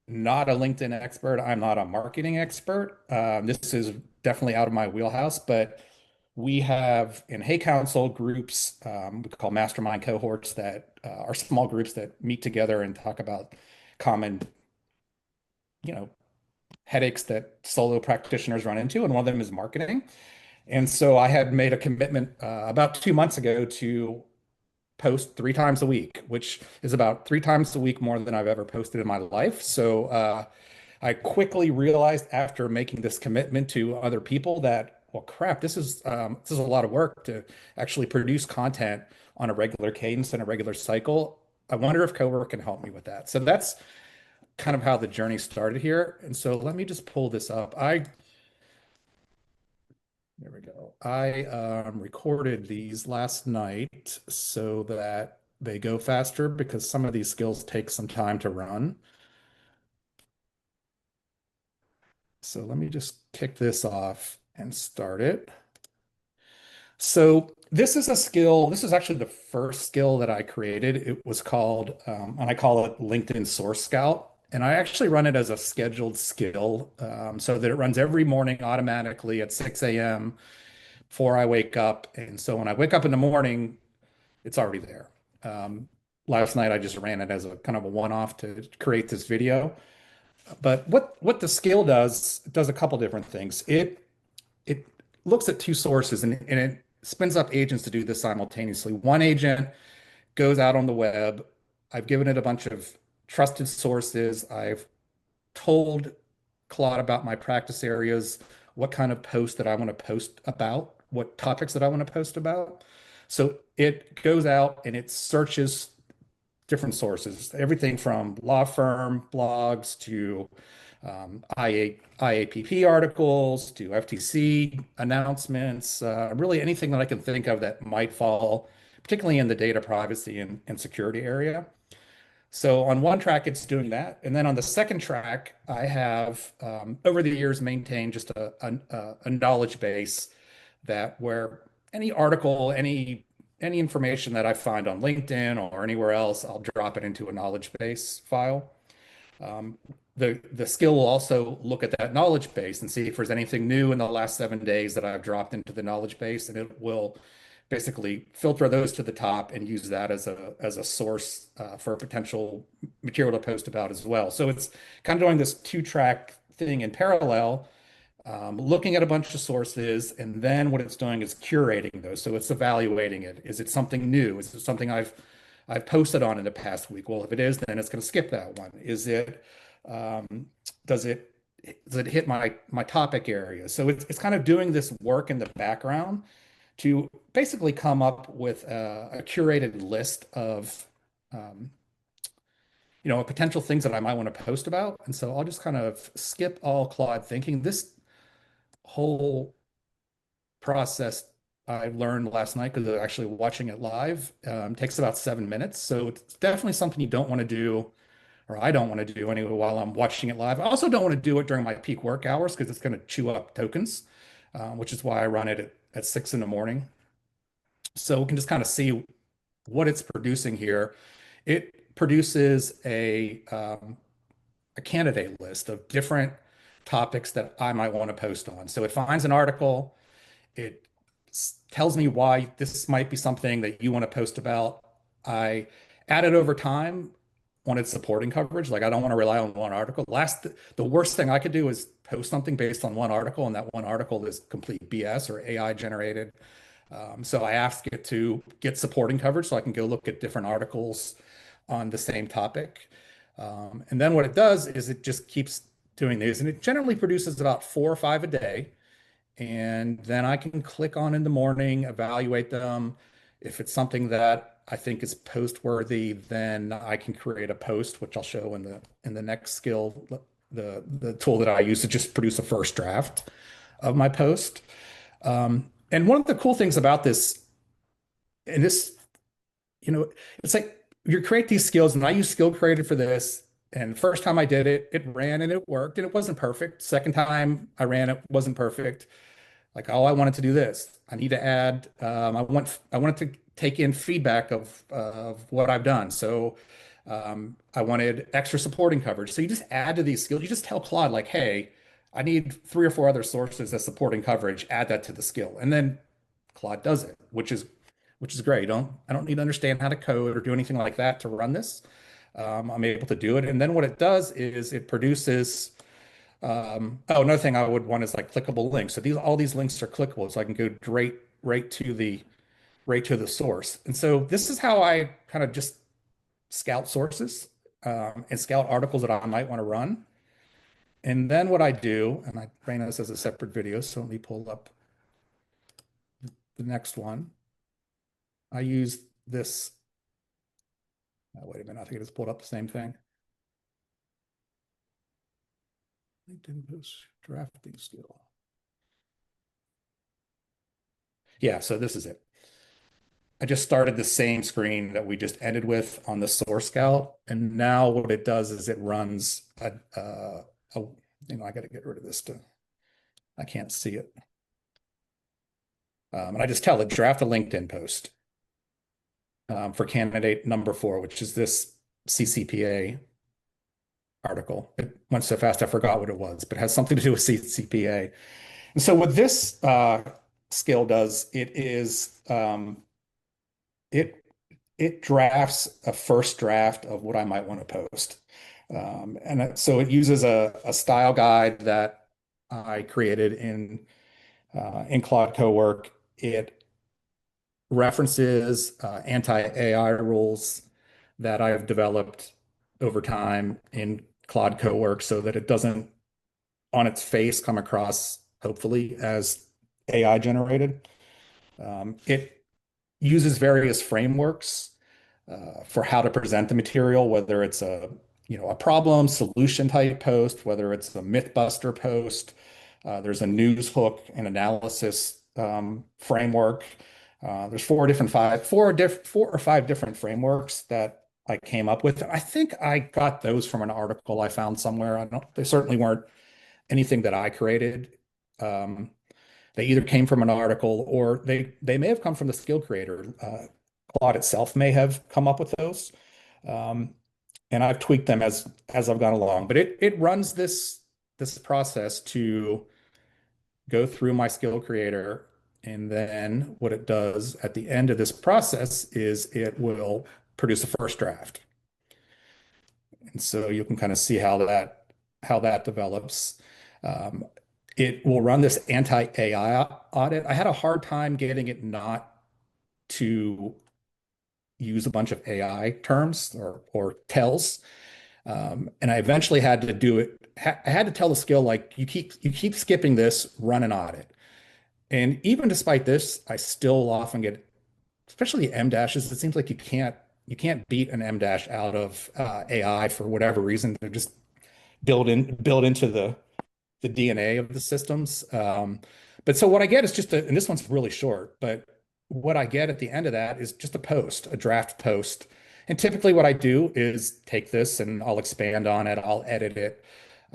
not a LinkedIn expert. I'm not a marketing expert. This is definitely out of my wheelhouse, but we have in Hey Counsel groups we call mastermind cohorts that are small groups that meet together and talk about common, you know, headaches that solo practitioners run into, and one of them is marketing. And so I had made a commitment about 2 months ago to post 3 times a week, which is about 3 times a week more than I've ever posted in my life. So I quickly realized after making this commitment to other people that, well, crap, this is a lot of work to actually produce content on a regular cadence and a regular cycle. I wonder if Cowork can help me with that. So that's kind of how the journey started here. And so let me just pull this up. There we go. I recorded these last night so that they go faster because some of these skills take some time to run. So let me just kick this off and start it. So this is a skill. This is actually the first skill that I created. It was called, and I call it LinkedIn Source Scout. And I actually run it as a scheduled skill so that it runs every morning automatically at 6 a.m. before I wake up. And so when I wake up in the morning, it's already there. Um, Last night I just ran it as a kind of a one-off to create this video. But what the skill does, it does a couple different things. It looks at two sources and it spins up agents to do this simultaneously. One agent goes out on the web. I've given it a bunch of trusted sources. I've told Claude about my practice areas, what kind of post that I want to post about, what topics that I want to post about. So it goes out and it searches different sources, everything from law firm blogs to IAPP articles to FTC announcements, really anything that I can think of that might fall, particularly in the data privacy and security area. So on one track, it's doing that. And then on the second track, I have over the years maintained just a knowledge base that where any article, any information that I find on LinkedIn or anywhere else, I'll drop it into a knowledge base file. Um, the skill will also look at that knowledge base and see if there's anything new in the last 7 days that I've dropped into the knowledge base, and it will basically filter those to the top and use that as a source for a potential material to post about as well. So it's kind of doing this two-track thing in parallel, looking at a bunch of sources, and then what it's doing is curating those. So it's evaluating it. Is it something new? Is it something I've posted on in the past week? Well, if it is, then it's going to skip that one. Is it does it hit my topic area? So it's kind of doing this work in the background to basically come up with a curated list of potential things that I might want to post about. And so I'll just kind of skip all Claude thinking. This whole process I learned last night because actually watching it live takes about 7 minutes. So it's definitely something you don't want to do, or I don't want to do anyway while I'm watching it live. I also don't want to do it during my peak work hours because it's going to chew up tokens, which is why I run it at 6 in the morning. So we can just kind of see what it's producing here. It produces a candidate list of different topics that I might want to post on. So it finds an article, it tells me why this might be something that you want to post about. I add it over time on its supporting coverage. Like I don't want to rely on one article. The worst thing I could do is post something based on one article, and that one article is complete BS or AI generated. So I ask it to get supporting coverage so I can go look at different articles on the same topic. And then what it does is it just keeps doing these, and it generally produces about 4 or 5 a day. And then I can click on in the morning, evaluate them. If it's something that I think is post worthy, then I can create a post, which I'll show in the next skill, the tool that I use to just produce a first draft of my post. And one of the cool things about this, and this, it's like you create these skills, and I use Skill Creator for this. And the first time I did it, it ran and it worked, and it wasn't perfect. Second time I ran, it wasn't perfect. Like, oh, I wanted to do this. I need to add. I wanted to take in feedback of what I've done. So I wanted extra supporting coverage. So you just add to these skills. You just tell Claude like, hey, I need 3 or 4 other sources as supporting coverage. Add that to the skill, and then Claude does it, which is great. I don't need to understand how to code or do anything like that to run this. I'm able to do it, and then what it does is it produces. Another thing I would want is like clickable links. So all these links are clickable, so I can go right to the source. And so this is how I kind of just scout sources and scout articles that I might want to run. And then what I do, and I ran this as a separate video, so let me pull up the next one. I use this. Oh, wait a minute, I think I just pulled up the same thing. LinkedIn post drafting skill. Yeah, so this is it. I just started the same screen that we just ended with on the source scout. And now what it does is it runs I got to get rid of this I can't see it. And I just tell it draft a LinkedIn post for candidate number 4, which is this CCPA article. It went so fast I forgot what it was, but it has something to do with CCPA. And so what this skill does, it drafts a first draft of what I might want to post. So it uses a style guide that I created in Claude Cowork. It references anti-AI rules that I have developed over time in Claude Cowork so that it doesn't, on its face, come across, hopefully, as AI generated. It uses various frameworks for how to present the material, whether it's a problem solution type post, whether it's a mythbuster post. There's a news hook and analysis framework. There's 4 or 5 different frameworks that I came up with. I think I got those from an article I found somewhere. I don't, they certainly weren't anything that I created. Um, they either came from an article or they may have come from the skill creator. Claude itself may have come up with those. Um, and I've tweaked them as I've gone along. But it runs this process to go through my skill creator. And then what it does at the end of this process is it will produce a first draft. And so you can kind of see how that develops. Um, it will run this anti-AI audit. I had a hard time getting it not to use a bunch of AI terms or tells. And I eventually had to do it. I had to tell the skill like you keep skipping this, run an audit. And even despite this, I still often get, especially M dashes. It seems like you can't beat an M dash out of AI for whatever reason. They're just built into the DNA of the systems. But so what I get is just and this one's really short, but what I get at the end of that is just a post, a draft post. And typically what I do is take this and I'll expand on it. I'll edit it.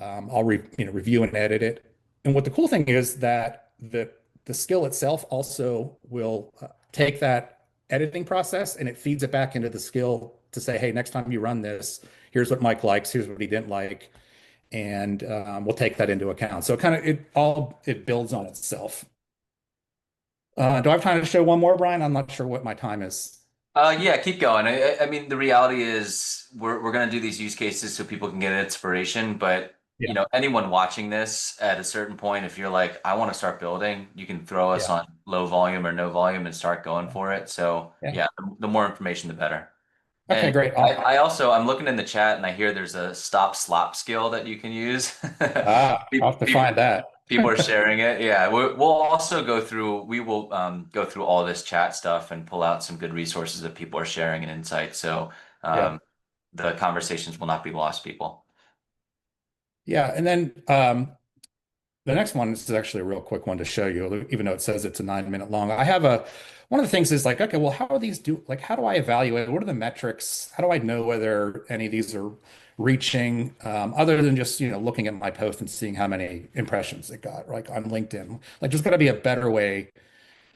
I'll review and edit it. And what the cool thing is that the skill itself also will take that editing process and it feeds it back into the skill to say, hey, next time you run this, here's what Mike likes, here's what he didn't like, and we'll take that into account. So it builds on itself. Do I have time to show one more, Brian? I'm not sure what my time is. Yeah, keep going. I mean, the reality is we're gonna do these use cases so people can get inspiration, but Yeah, anyone watching this at a certain point, if you're like, I want to start building, you can throw us yeah, on low volume or no volume and start going for it. So yeah. yeah, the more information, the better. Okay, And great. I also I'm looking in the chat and I hear there's a stop slop skill that you can use. I'll have to People, find that. people are sharing it. Yeah, we'll also we will go through all this chat stuff and pull out some good resources that people are sharing and insights. So Yeah, the conversations will not be lost, people. yeah. And then the next one is actually a real quick one to show you, even though it says it's a 9 minute long. I have one of the things is like, okay, well, how are these like, how do I evaluate? What are the metrics? How do I know whether any of these are reaching, other than just, looking at my post and seeing how many impressions it got, like on LinkedIn? Like, there's got to be a better way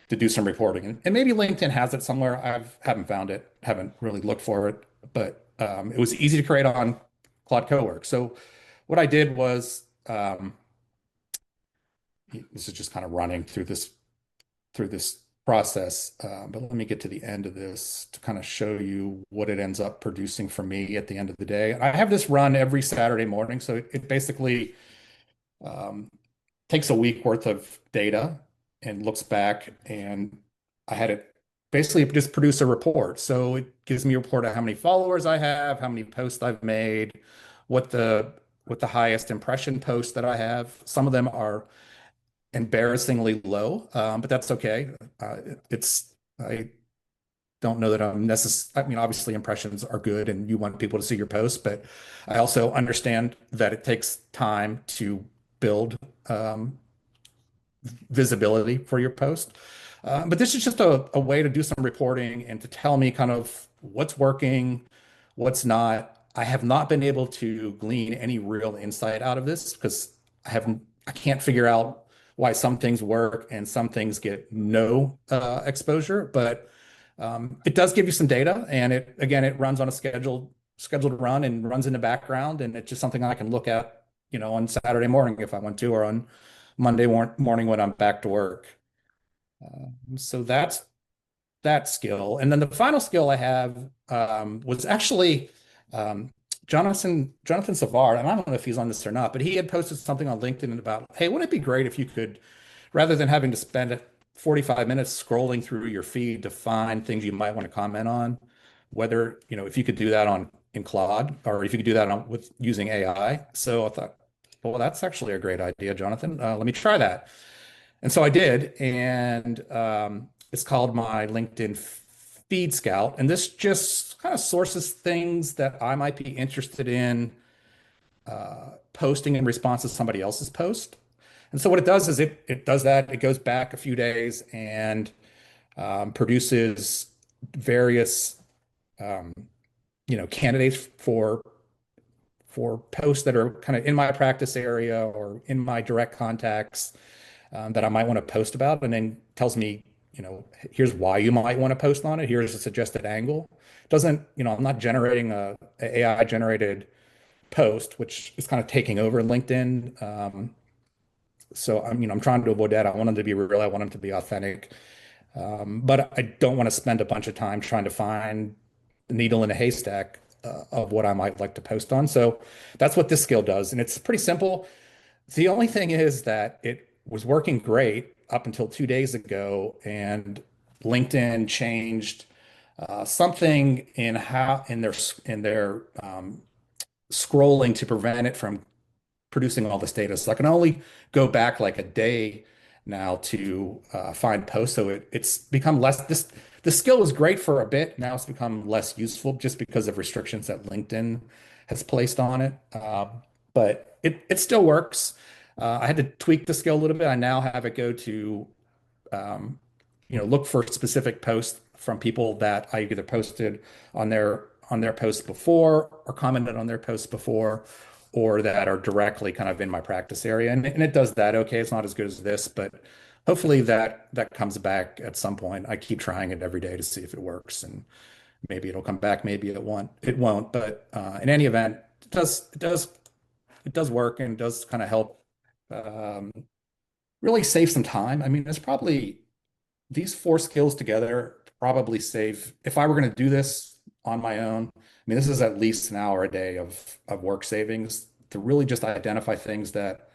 to do some reporting. And maybe LinkedIn has it somewhere. Haven't found it, haven't really looked for it, but it was easy to create on Claude Cowork. So what I did was, this is just kind of running through this process. But let me get to the end of this to kind of show you what it ends up producing for me at the end of the day. And I have this run every Saturday morning. So it basically um, takes a week worth of data and looks back, and I had it basically just produce a report. So it gives me a report of how many followers I have, how many posts I've made, what the highest impression posts that I have. Some of them are embarrassingly low, but that's okay. I don't know that I'm necessarily, I mean, obviously impressions are good and you want people to see your posts, but I also understand that it takes time to build visibility for your post. But this is just a way to do some reporting and to tell me kind of what's working, what's not. I have not been able to glean any real insight out of this because I can't figure out why some things work and some things get no exposure. But it does give you some data, and it runs on a scheduled run and runs in the background, and it's just something I can look at, on Saturday morning if I want to, or on Monday morning when I'm back to work. So that's that skill. And then the final skill I have was actually um, Jonathan Savard, and I don't know if he's on this or not, but he had posted something on LinkedIn about, hey, wouldn't it be great if you could, rather than having to spend 45 minutes scrolling through your feed to find things you might want to comment on, whether, if you could do that in Claude, or if you could do that with using AI. So I thought, well, that's actually a great idea, Jonathan. Let me try that. And so I did, and it's called my LinkedIn Feed Scout. And this just kind of sources things that I might be interested in posting in response to somebody else's post. And so what it does is it does that. It goes back a few days and produces various candidates for posts that are kind of in my practice area or in my direct contacts that I might want to post about, and then tells me, here's why you might want to post on it. Here's a suggested angle. Doesn't, I'm not generating a AI generated post, which is kind of taking over LinkedIn. So I'm trying to avoid that. I want them to be real. I want them to be authentic. But I don't want to spend a bunch of time trying to find the needle in a haystack of what I might like to post on. So that's what this skill does. And it's pretty simple. The only thing is that it was working great up until 2 days ago, and LinkedIn changed something in their scrolling to prevent it from producing all this data. So I can only go back like a day now to find posts. So it's become less. The skill was great for a bit. Now it's become less useful just because of restrictions that LinkedIn has placed on it. But it still works. I had to tweak the skill a little bit. I now have it go to look for specific posts from people that I either posted on their posts before or commented on their posts before, or that are directly kind of in my practice area. And it does that. Okay, it's not as good as this, but hopefully that comes back at some point. I keep trying it every day to see if it works, and maybe it'll come back, maybe it won't. But in any event, it does work, and it does kind of help really save some time. I mean, it's probably these four skills together probably save, if I were going to do this on my own, I mean, this is at least an hour a day of work savings to really just identify things that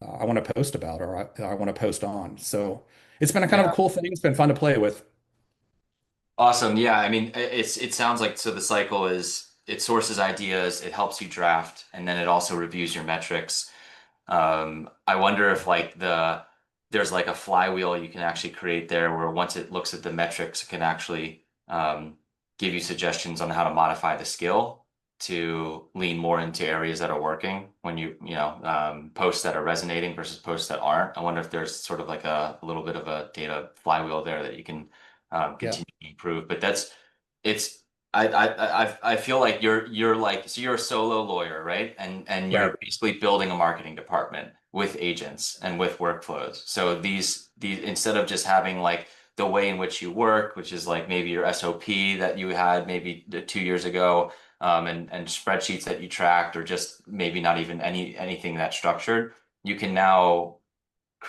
I want to post about, or I want to post on. So it's been a kind of a cool thing. It's been fun to play with. Awesome. Yeah. I mean, it sounds like, so the cycle is it sources ideas, it helps you draft, and then it also reviews your metrics. I wonder if there's like a flywheel you can actually create there where once it looks at the metrics, it can actually give you suggestions on how to modify the skill to lean more into areas that are working when posts that are resonating versus posts that aren't. I wonder if there's sort of like a little bit of a data flywheel there that you can continue to improve. But it's I feel like you're like, so you're a solo lawyer, right? And you're Right. basically building a marketing department with agents and with workflows. So these instead of just having like the way in which you work, which is like maybe your SOP that you had maybe 2 years ago, and spreadsheets that you tracked, or just maybe not even anything that structured, you can now,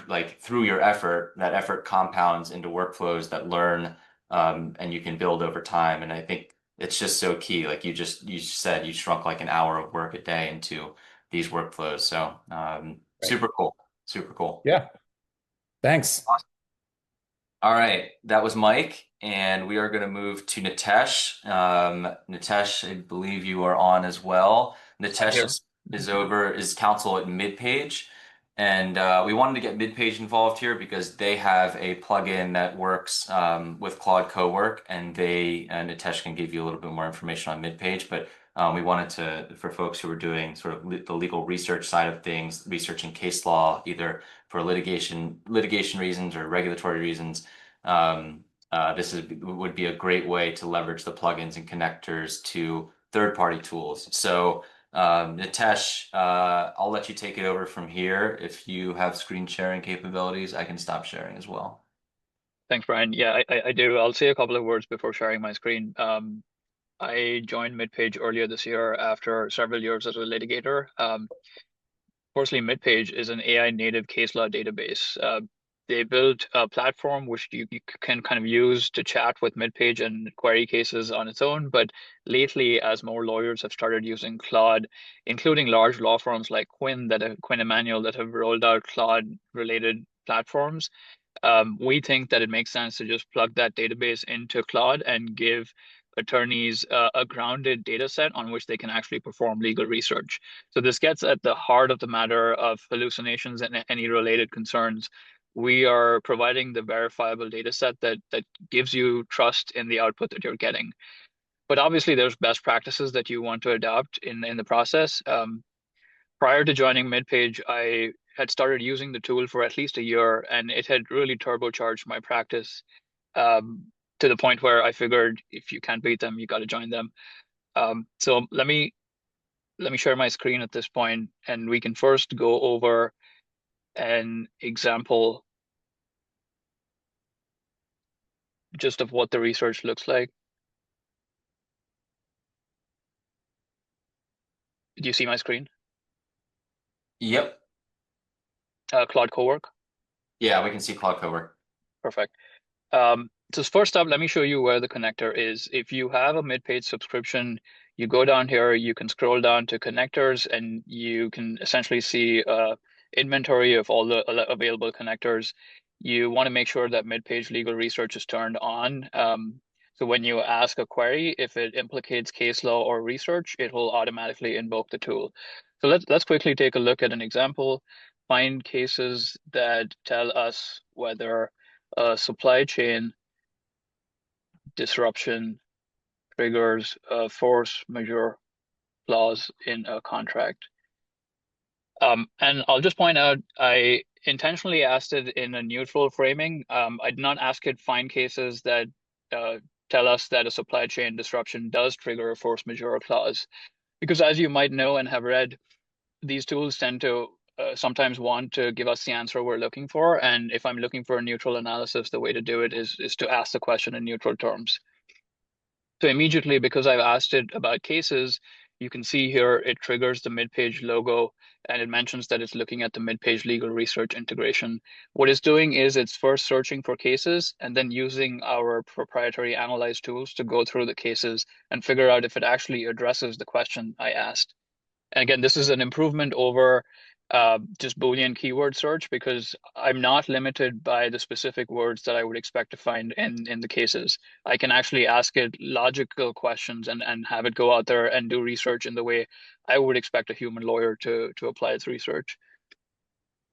like, through your effort, that effort compounds into workflows that learn, and you can build over time. And I think it's just so key. Like you said, you shrunk like an hour of work a day into these workflows. So Right. super cool. Super cool. Yeah. Thanks. Awesome. All right, that was Mike, and we are going to move to Nitesh. Nitesh, I believe you are on as well. Nitesh Here. is counsel at MidPage, and we wanted to get MidPage involved here because they have a plugin that works with Claude Cowork, and Nitesh can give you a little bit more information on MidPage, but we wanted for folks who are doing sort of the legal research side of things, researching case law, either for litigation reasons or regulatory reasons. This would be a great way to leverage the plugins and connectors to third-party tools. So Nitesh, I'll let you take it over from here. If you have screen sharing capabilities, I can stop sharing as well. Thanks, Brian. Yeah, I do. I'll say a couple of words before sharing my screen. I joined MidPage earlier this year after several years as a litigator. Firstly, MidPage is an AI native case law database. They built a platform which you can kind of use to chat with MidPage and query cases on its own. But lately, as more lawyers have started using Claude, including large law firms like Quinn Emanuel that have rolled out Claude-related platforms, we think that it makes sense to just plug that database into Claude and give attorneys a grounded data set on which they can actually perform legal research. So this gets at the heart of the matter of hallucinations and any related concerns. We are providing the verifiable data set that gives you trust in the output that you're getting. But obviously there's best practices that you want to adopt in the process. Prior to joining MidPage, I had started using the tool for at least a year, and it had really turbocharged my practice to the point where I figured if you can't beat them, you got to join them. So let me share my screen at this point, and we can first go over an example just of what the research looks like. Do you see my screen? Yep. Claude Cowork. Yeah, we can see Claude Cowork. Perfect. So first up, let me show you where the connector is. If you have a mid-page subscription, you go down here, you can scroll down to connectors, and you can essentially see inventory of all the available connectors. You want to make sure that mid-page legal research is turned on. So when you ask a query, if it implicates case law or research, it will automatically invoke the tool. So let's quickly take a look at an example. Find cases that tell us whether a supply chain disruption triggers a force majeure clause in a contract. And I'll just point out, I intentionally asked it in a neutral framing. I did not ask it find cases that tell us that a supply chain disruption does trigger a force majeure clause. Because as you might know and have read, these tools tend to sometimes want to give us the answer we're looking for. And if I'm looking for a neutral analysis, the way to do it is to ask the question in neutral terms. So immediately, because I've asked it about cases, you can see here it triggers the mid-page logo, and it mentions that it's looking at the mid-page legal research integration. What it's doing is it's first searching for cases and then using our proprietary analyze tools to go through the cases and figure out if it actually addresses the question I asked. And again, this is an improvement over just Boolean keyword search, because I'm not limited by the specific words that I would expect to find in the cases. I can actually ask it logical questions and have it go out there and do research in the way I would expect a human lawyer to apply its research.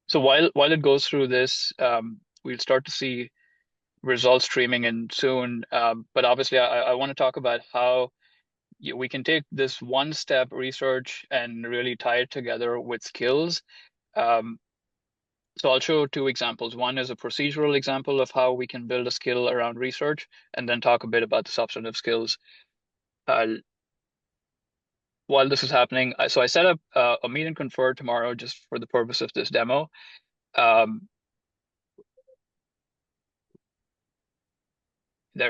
So while it goes through this, we'll start to see results streaming in soon. But obviously, I want to talk about how we can take this one-step research and really tie it together with skills. So I'll show two examples. One is a procedural example of how we can build a skill around research, and then talk a bit about the substantive skills. While this is happening, so I set up a meet and confer tomorrow just for the purpose of this demo. There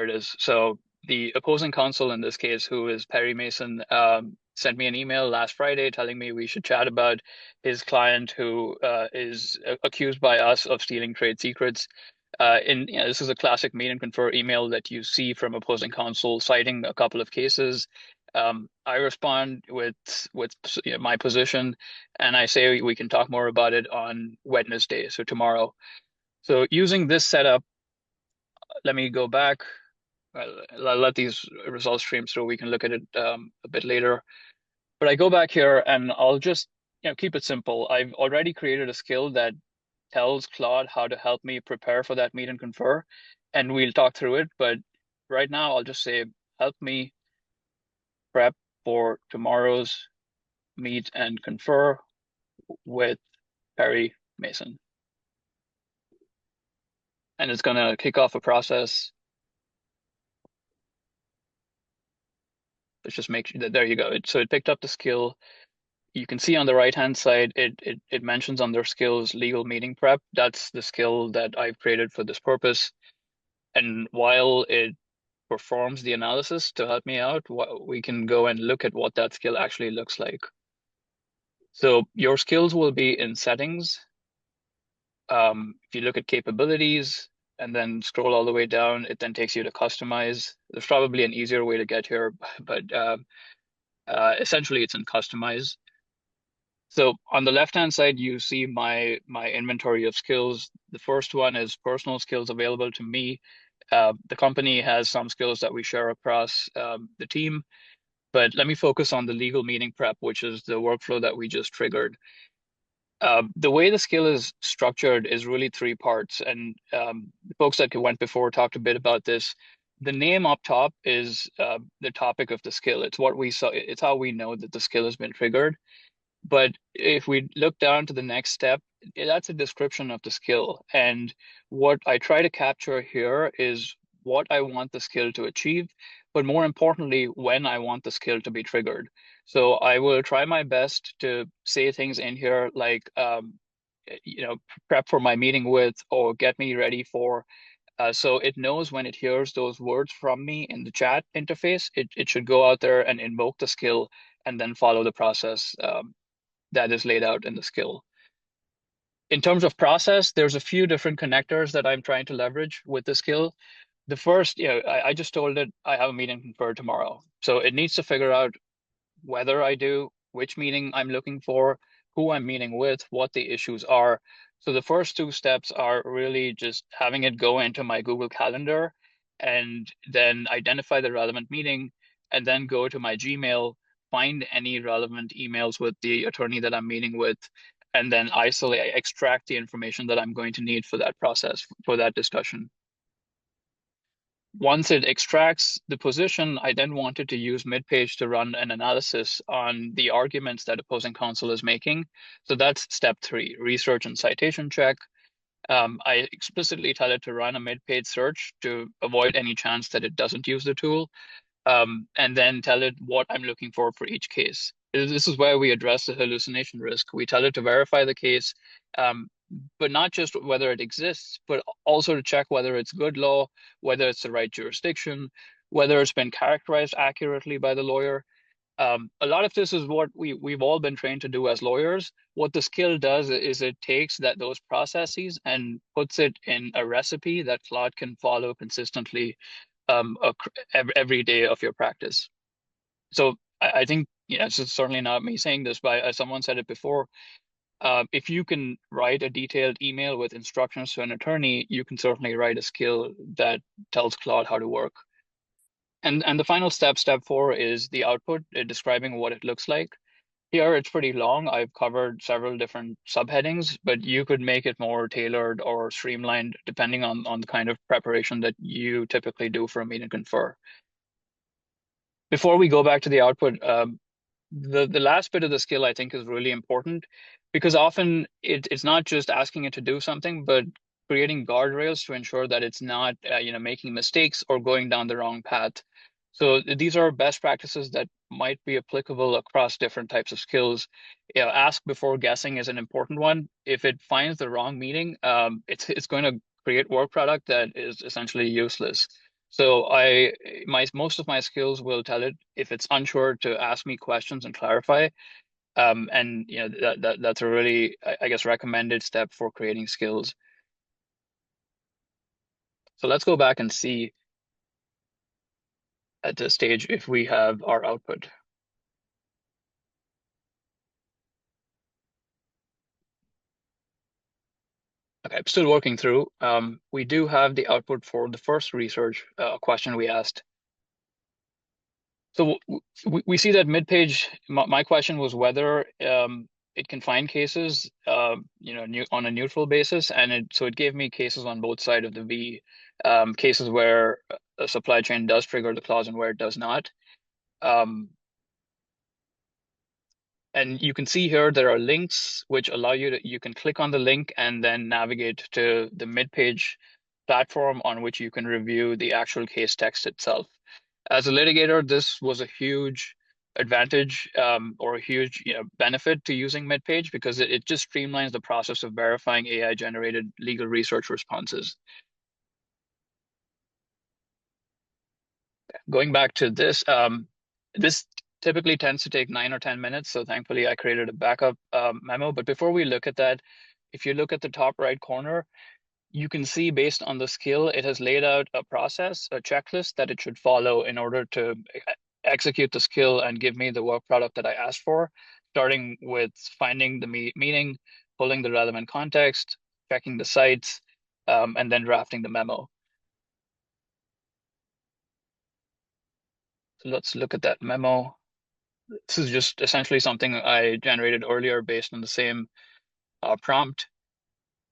it is. So the opposing counsel in this case, who is Perry Mason, sent me an email last Friday telling me we should chat about his client who is accused by us of stealing trade secrets. This is a classic meet and confer email that you see from opposing counsel citing a couple of cases. I respond with my position, and I say we can talk more about it on Wednesday, so tomorrow. So using this setup, let me go back. I'll let these results stream through. We can look at it a bit later. But I go back here and I'll just keep it simple. I've already created a skill that tells Claude how to help me prepare for that meet and confer, and we'll talk through it. But right now, I'll just say, help me prep for tomorrow's meet and confer with Perry Mason. And it's going to kick off a process. Let's just make sure that there you go. So it picked up the skill. You can see on the right-hand side, it mentions under skills legal meeting prep. That's the skill that I've created for this purpose. And while it performs the analysis to help me out, we can go and look at what that skill actually looks like. So your skills will be in settings. If you look at capabilities and then scroll all the way down, it then takes you to customize. There's probably an easier way to get here, but essentially it's in customize. So on the left-hand side, you see my inventory of skills. The first one is personal skills available to me. The company has some skills that we share across the team, but let me focus on the legal meeting prep, which is the workflow that we just triggered. The way the skill is structured is really three parts, and the folks that went before talked a bit about this. The name up top is the topic of the skill. It's what we saw. It's how we know that the skill has been triggered. But if we look down to the next step, that's a description of the skill. And what I try to capture here is what I want the skill to achieve, but more importantly, when I want the skill to be triggered. So I will try my best to say things in here like, prep for my meeting with, or get me ready for. So it knows when it hears those words from me in the chat interface, it should go out there and invoke the skill and then follow the process that is laid out in the skill. In terms of process, there's a few different connectors that I'm trying to leverage with the skill. The first, I just told it I have a meeting for tomorrow. So it needs to figure out whether I do, which meeting I'm looking for, who I'm meeting with, what the issues are. So the first two steps are really just having it go into my Google Calendar and then identify the relevant meeting and then go to my Gmail, find any relevant emails with the attorney that I'm meeting with, and then extract the information that I'm going to need for that process, for that discussion. Once it extracts the position, I then wanted to use mid-page to run an analysis on the arguments that opposing counsel is making. So that's step 3, research and citation check. I explicitly tell it to run a mid-page search to avoid any chance that it doesn't use the tool, and then tell it what I'm looking for each case. This is where we address the hallucination risk. We tell it to verify the case, but not just whether it exists, but also to check whether it's good law, whether it's the right jurisdiction, whether it's been characterized accurately by the lawyer. A lot of this is what we've all been trained to do as lawyers. What the skill does is it takes those processes and puts it in a recipe that Claude can follow consistently every day of your practice. So I think, it's certainly not me saying this, but as someone said it before, if you can write a detailed email with instructions to an attorney, you can certainly write a skill that tells Claude how to work. And the final step 4, is the output, describing what it looks like. Here it's pretty long. I've covered several different subheadings, but you could make it more tailored or streamlined depending on the kind of preparation that you typically do for a meet and confer. Before we go back to the output, the last bit of the skill I think is really important, because often it's not just asking it to do something, but creating guardrails to ensure that it's not making mistakes or going down the wrong path. So these are best practices that might be applicable across different types of skills. Ask before guessing is an important one. If it finds the wrong meaning, it's going to create work product that is essentially useless. So most of my skills will tell it if it's unsure to ask me questions and clarify. And that's a really, I guess, recommended step for creating skills. So let's go back and see at this stage if we have our output. Okay, I'm still working through. We do have the output for the first research question we asked. So we see that mid-page, my question was whether it can find cases, on a neutral basis, and so it gave me cases on both sides of the V, cases where a supply chain does trigger the clause and where it does not. And you can see here there are links which allow you can click on the link and then navigate to the mid-page platform on which you can review the actual case text itself. As a litigator, this was a huge advantage or a huge benefit to using mid-page, because it just streamlines the process of verifying AI-generated legal research responses. Going back to this, this typically tends to take 9 or 10 minutes. So thankfully, I created a backup memo. But before we look at that, if you look at the top right corner, you can see based on the skill, it has laid out a process, a checklist that it should follow in order to execute the skill and give me the work product that I asked for, starting with finding the meaning, pulling the relevant context, checking the sites, and then drafting the memo. So let's look at that memo. This is just essentially something I generated earlier based on the same prompt.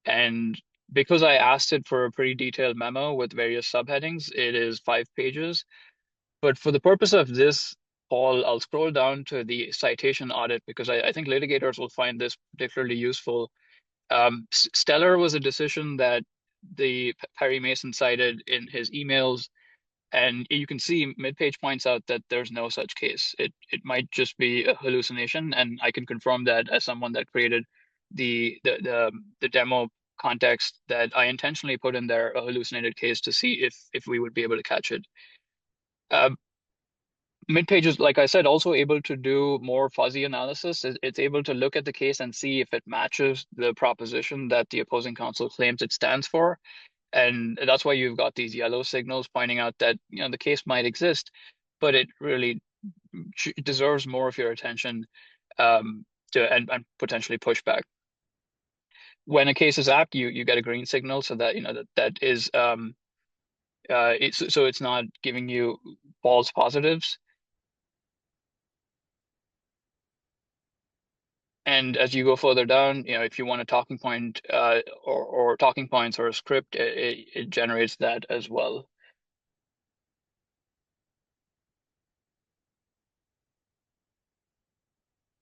And because I asked it for a pretty detailed memo with various subheadings, it is 5 pages. But for the purpose of this call, I'll scroll down to the citation audit, because I think litigators will find this particularly useful. Stellar was a decision that the Perry Mason cited in his emails. And you can see mid-page points out that there's no such case. It might just be a hallucination, and I can confirm that as someone that created the demo context that I intentionally put in there a hallucinated case to see if we would be able to catch it. Mid-page is, like I said, also able to do more fuzzy analysis. It's able to look at the case and see if it matches the proposition that the opposing counsel claims it stands for. And that's why you've got these yellow signals pointing out that, the case might exist, but it really deserves more of your attention, and potentially pushback. When a case is apt, you get a green signal, so that that is it's not giving you false positives. And as you go further down, if you want a talking point, or talking points or a script, it generates that as well.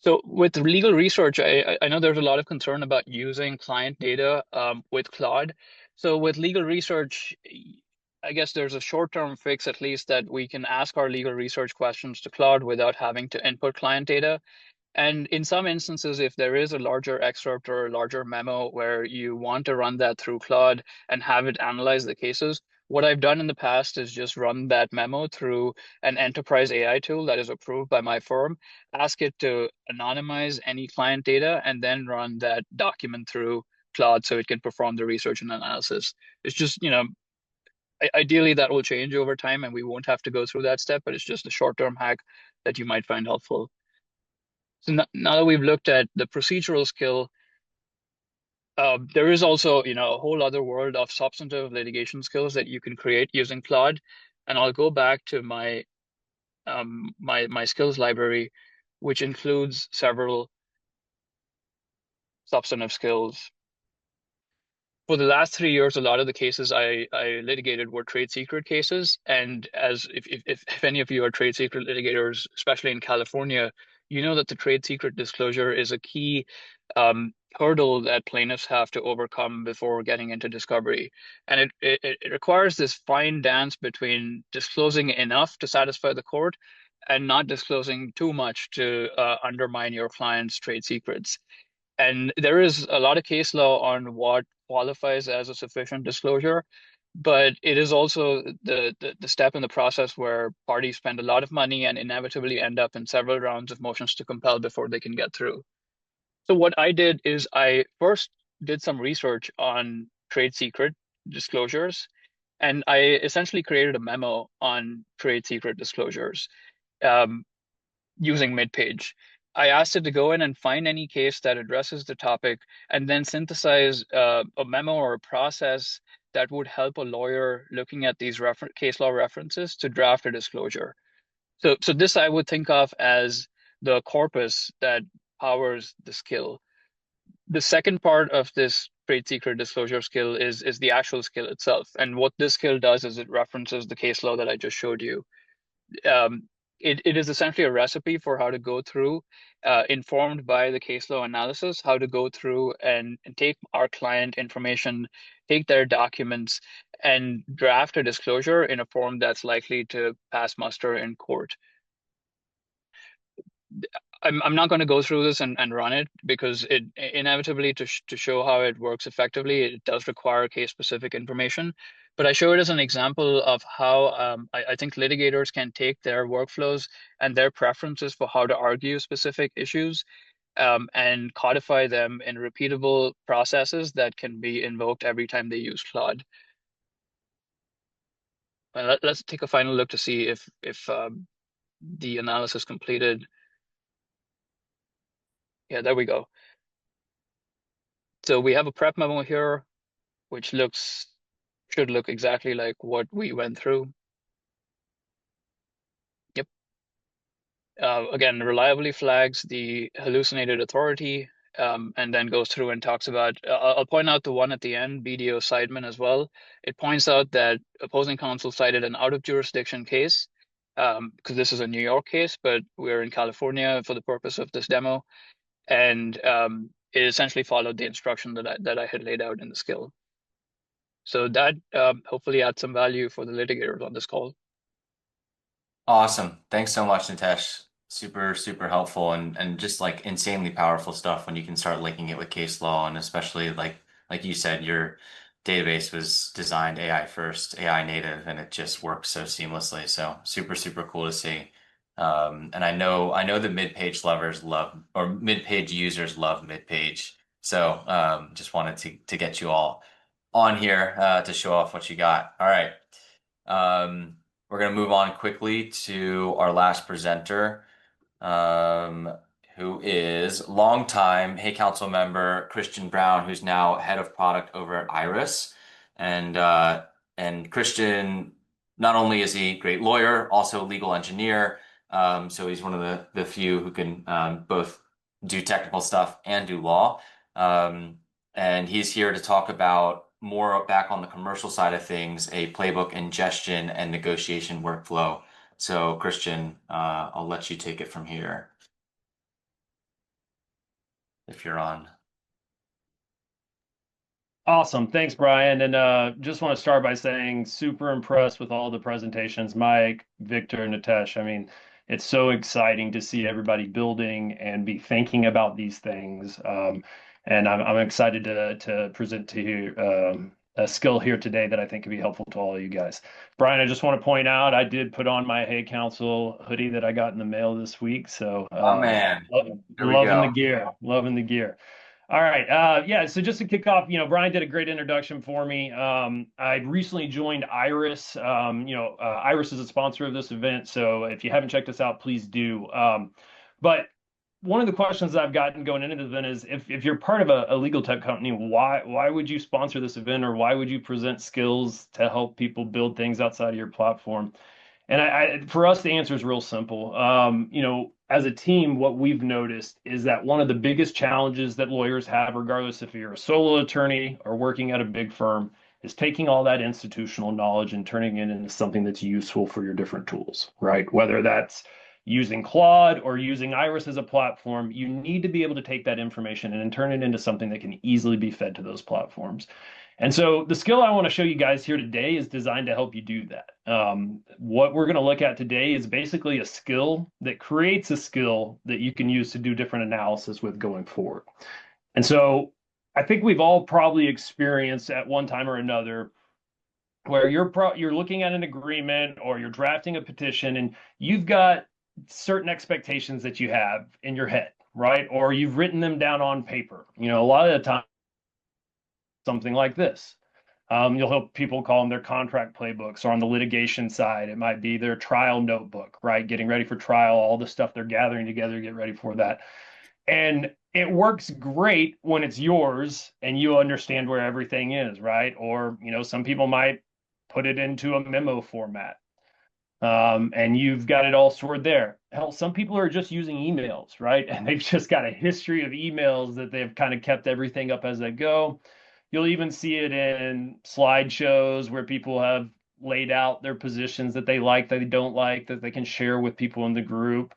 So with legal research, I know there's a lot of concern about using client data with Claude. So with legal research, I guess there's a short-term fix, at least, that we can ask our legal research questions to Claude without having to input client data. And in some instances, if there is a larger excerpt or a larger memo where you want to run that through Claude and have it analyze the cases, what I've done in the past is just run that memo through an enterprise AI tool that is approved by my firm, ask it to anonymize any client data, and then run that document through Claude so it can perform the research and analysis. It's just, ideally that will change over time and we won't have to go through that step, but it's just a short-term hack that you might find helpful. So now that we've looked at the procedural skill, there is also, a whole other world of substantive litigation skills that you can create using Claude. And I'll go back to my my skills library, which includes several substantive skills. For the last 3 years, a lot of the cases I litigated were trade secret cases. And as if any of you are trade secret litigators, especially in California, you know that the trade secret disclosure is a key hurdle that plaintiffs have to overcome before getting into discovery. And it requires this fine dance between disclosing enough to satisfy the court and not disclosing too much to undermine your client's trade secrets. And there is a lot of case law on what qualifies as a sufficient disclosure, but it is also the step in the process where parties spend a lot of money and inevitably end up in several rounds of motions to compel before they can get through. So what I did is I first did some research on trade secret disclosures, and I essentially created a memo on trade secret disclosures. Using mid-page. I asked it to go in and find any case that addresses the topic and then synthesize a memo or a process that would help a lawyer looking at these case law references to draft a disclosure. So this I would think of as the corpus that powers the skill. The second part of this trade secret disclosure skill is the actual skill itself. And what this skill does is it references the case law that I just showed you. It is essentially a recipe for how to go through, informed by the case law analysis, how to go through and take our client information, take their documents, and draft a disclosure in a form that's likely to pass muster in court. I'm not going to go through this and run it because it inevitably to show how it works effectively, it does require case-specific information. But I show it as an example of how I think litigators can take their workflows and their preferences for how to argue specific issues and codify them in repeatable processes that can be invoked every time they use Claude. Let's take a final look to see if the analysis completed. Yeah, there we go. So we have a prep memo here, which should look exactly like what we went through. Yep. Again, reliably flags the hallucinated authority, and then goes through and talks about, I'll point out the one at the end, BDO Seidman as well. It points out that opposing counsel cited an out of jurisdiction case, because this is a New York case, but we're in California for the purpose of this demo. And it essentially followed the instruction that I had laid out in the skill. So that hopefully adds some value for the litigators on this call. Awesome. Thanks so much, Nitesh. Super, super helpful and just like insanely powerful stuff when you can start linking it with case law, and especially like you said, your database was designed AI first, AI native, and it just works so seamlessly. So super, super cool to see. And I know the mid-page lovers love, or mid-page users love mid-page. So just wanted to get you all on here to show off what you got. All right. We're going to move on quickly to our last presenter, um, who is longtime Hey Council member Christian Brown, who's now head of product over at Iris. And and Christian, not only is he a great lawyer, also a legal engineer. So he's one of the few who can both do technical stuff and do law. Um, and he's here to talk about more back on the commercial side of things, a playbook ingestion and negotiation workflow. So, Christian, I'll let you take it from here if you're on. Awesome. Thanks, Brian. And just want to start by saying super impressed with all the presentations, Mike, Victor, Nitesh. I mean, it's so exciting to see everybody building and be thinking about these things. And I'm excited to present to you a skill here today that I think can be helpful to all of you guys. Brian, I just want to point out I did put on my Hey Council hoodie that I got in the mail this week. So Oh man, there we loving the go. gear, loving the gear. All right. Yeah. So just to kick off, Brian did a great introduction for me. I recently joined Iris. Iris is a sponsor of this event. So if you haven't checked us out, please do. But one of the questions that I've gotten going into the event is if you're part of a legal tech company, why would you sponsor this event, or why would you present skills to help people build things outside of your platform? And for us, the answer is real simple. As a team, what we've noticed is that one of the biggest challenges that lawyers have, regardless if you're a solo attorney or working at a big firm, is taking all that institutional knowledge and turning it into something that's useful for your different tools, right? Whether that's using Claude or using Iris as a platform, you need to be able to take that information and then turn it into something that can easily be fed to those platforms. And so the skill I want to show you guys here today is designed to help you do that. What we're going to look at today is basically a skill that creates a skill that you can use to do different analysis with going forward. And so I think we've all probably experienced at one time or another where you're looking at an agreement or you're drafting a petition and you've got certain expectations that you have in your head, right? Or you've written them down on paper. A lot of the time, something like this. You'll help people call them their contract playbooks, or on the litigation side, it might be their trial notebook, right? Getting ready for trial, all the stuff they're gathering together to get ready for that. And it works great when it's yours and you understand where everything is, right? Or, some people might put it into a memo format. And you've got it all stored there. Hell, some people are just using emails, right? And they've just got a history of emails that they've kind of kept everything up as they go. You'll even see it in slideshows where people have laid out their positions that they like, that they don't like, that they can share with people in the group.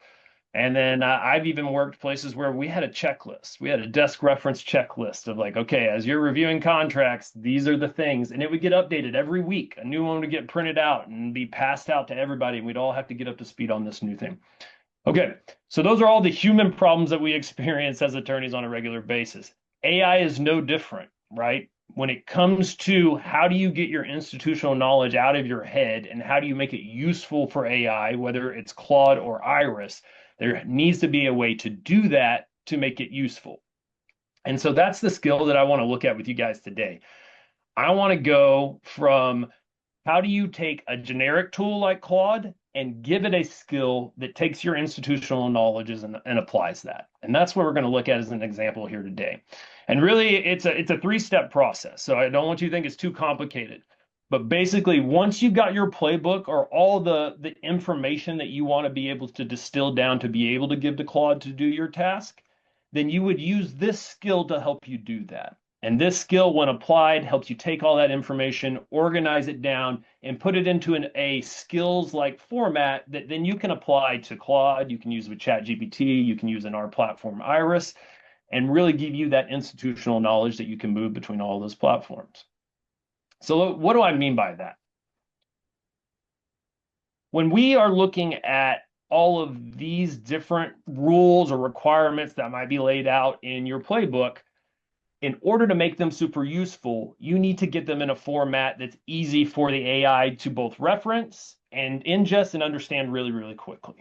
And then I've even worked places where we had a checklist. We had a desk reference checklist of like, okay, as you're reviewing contracts, these are the things. And it would get updated every week. A new one would get printed out and be passed out to everybody. We'd all have to get up to speed on this new thing. Okay, so those are all the human problems that we experience as attorneys on a regular basis. AI is no different, right? When it comes to how do you get your institutional knowledge out of your head and how do you make it useful for AI, whether it's Claude or Iris, there needs to be a way to do that to make it useful. And so that's the skill that I want to look at with you guys today. I want to go from how do you take a generic tool like Claude and give it a skill that takes your institutional knowledges and applies that. And that's what we're going to look at as an example here today. And really, it's a three-step process. So I don't want you to think it's too complicated. But basically, once you've got your playbook or all the information that you want to be able to distill down to be able to give to Claude to do your task, then you would use this skill to help you do that. And this skill, when applied, helps you take all that information, organize it down, and put it into a skills-like format that then you can apply to Claude, you can use with ChatGPT, you can use in our platform Iris, and really give you that institutional knowledge that you can move between all those platforms. So what do I mean by that? when we are looking at all of these different rules or requirements that might be laid out in your playbook, in order to make them super useful, you need to get them in a format that's easy for the AI to both reference and ingest and understand really, really quickly.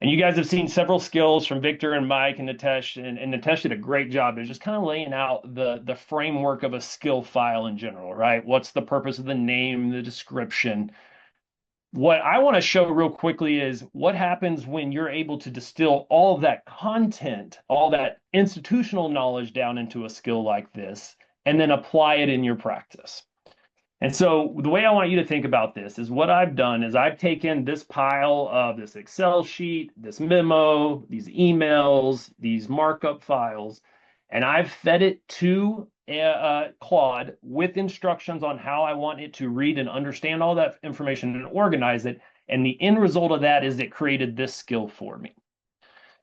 And you guys have seen several skills from Victor and Mike and Nitesh, and Nitesh did a great job. They're just kind of laying out the framework of a skill file in general, right? What's the purpose of the name, the description? What I want to show real quickly is what happens when you're able to distill all of that content, all that institutional knowledge down into a skill like this, and then apply it in your practice. And so the way I want you to think about this is what I've done is I've taken this pile of this Excel sheet, this memo, these emails, these markup files, and I've fed it to Claude with instructions on how I want it to read and understand all that information and organize it. And the end result of that is it created this skill for me.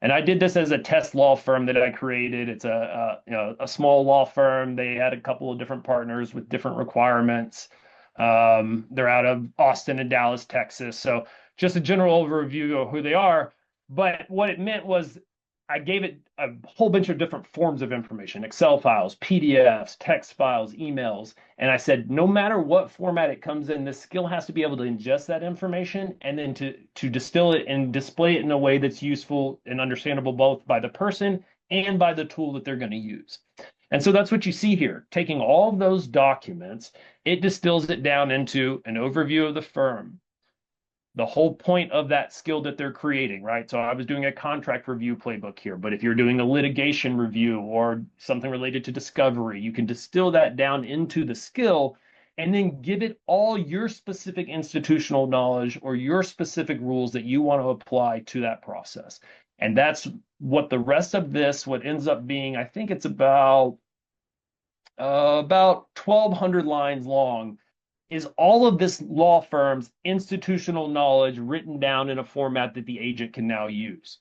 And I did this as a test law firm that I created. It's a small law firm. They had a couple of different partners with different requirements. They're out of Austin and Dallas, Texas. So just a general overview of who they are. But what it meant was I gave it a whole bunch of different forms of information, Excel files, PDFs, text files, emails. And I said, no matter what format it comes in, this skill has to be able to ingest that information and then to distill it and display it in a way that's useful and understandable both by the person and by the tool that they're going to use. And so that's what you see here. Taking all of those documents, it distills it down into an overview of the firm, the whole point of that skill that they're creating, right? So I was doing a contract review playbook here, but if you're doing a litigation review or something related to discovery, you can distill that down into the skill and then give it all your specific institutional knowledge or your specific rules that you want to apply to that process. And that's what the rest of this, what ends up being, I think it's about 1,200 lines long, is all of this law firm's institutional knowledge written down in a format that the agent can now use.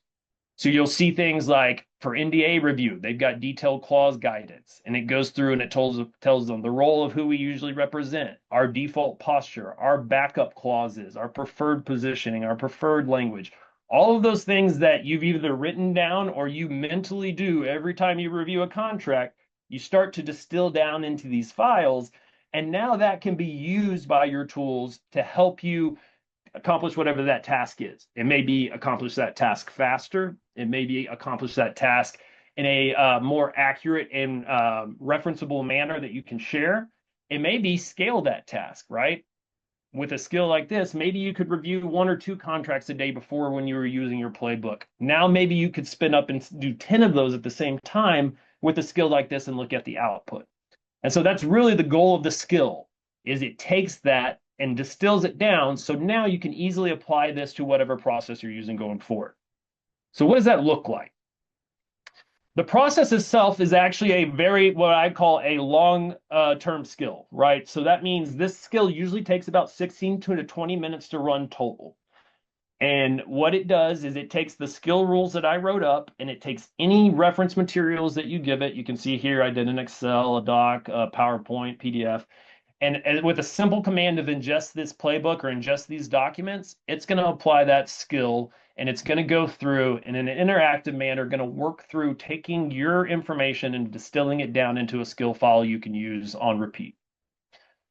So you'll see things like for NDA review, they've got detailed clause guidance, and it goes through and it tells them the role of who we usually represent, our default posture, our backup clauses, our preferred positioning, our preferred language, all of those things that you've either written down or you mentally do every time you review a contract, you start to distill down into these files. And now that can be used by your tools to help you accomplish whatever that task is. It may be accomplish that task faster. It may be accomplish that task in a more accurate and referenceable manner that you can share. It may be scale that task, right? With a skill like this, maybe you could review 1 or 2 contracts a day before when you were using your playbook. Now maybe you could spin up and do 10 of those at the same time with a skill like this and look at the output. And so that's really the goal of the skill, is it takes that and distills it down. So now you can easily apply this to whatever process you're using going forward. So what does that look like? The process itself is actually a very, what I call a long-term skill, right? So that means this skill usually takes about 16 to 20 minutes to run total. And what it does is it takes the skill rules that I wrote up and it takes any reference materials that you give it. You can see here I did an Excel, a doc, a PowerPoint, PDF. And with a simple command of ingest this playbook or ingest these documents, it's going to apply that skill and it's going to go through in an interactive manner, going to work through taking your information and distilling it down into a skill file you can use on repeat.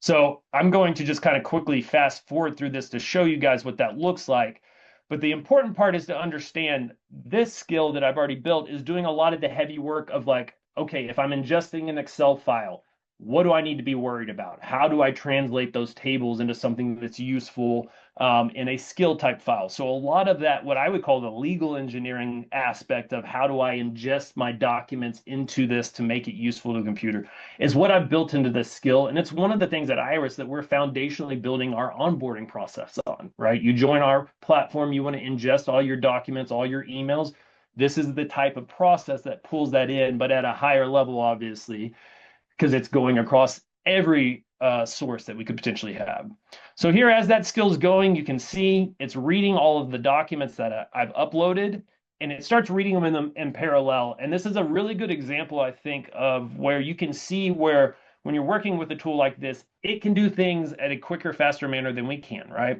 So I'm going to just kind of quickly fast forward through this to show you guys what that looks like. But the important part is to understand this skill that I've already built is doing a lot of the heavy work of like, okay, if I'm ingesting an Excel file, what do I need to be worried about? How do I translate those tables into something that's useful in a skill type file? So a lot of that, what I would call the legal engineering aspect of how do I ingest my documents into this to make it useful to the computer is what I've built into this skill. And it's one of the things at Iris that we're foundationally building our onboarding process on, right? You join our platform, you want to ingest all your documents, all your emails. This is the type of process that pulls that in, but at a higher level, obviously, because it's going across every source that we could potentially have. So here, as that skill's going, you can see it's reading all of the documents that I've uploaded, and it starts reading them in parallel. And this is a really good example, I think, of where you can see where when you're working with a tool like this, it can do things at a quicker, faster manner than we can, right?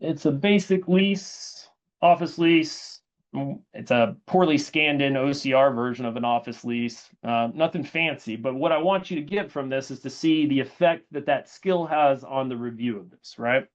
It's a basic lease, office lease. It's a poorly scanned in OCR version of an office lease. Nothing fancy, but what I want you to get from this is to see the effect that that skill has on the review of this, right?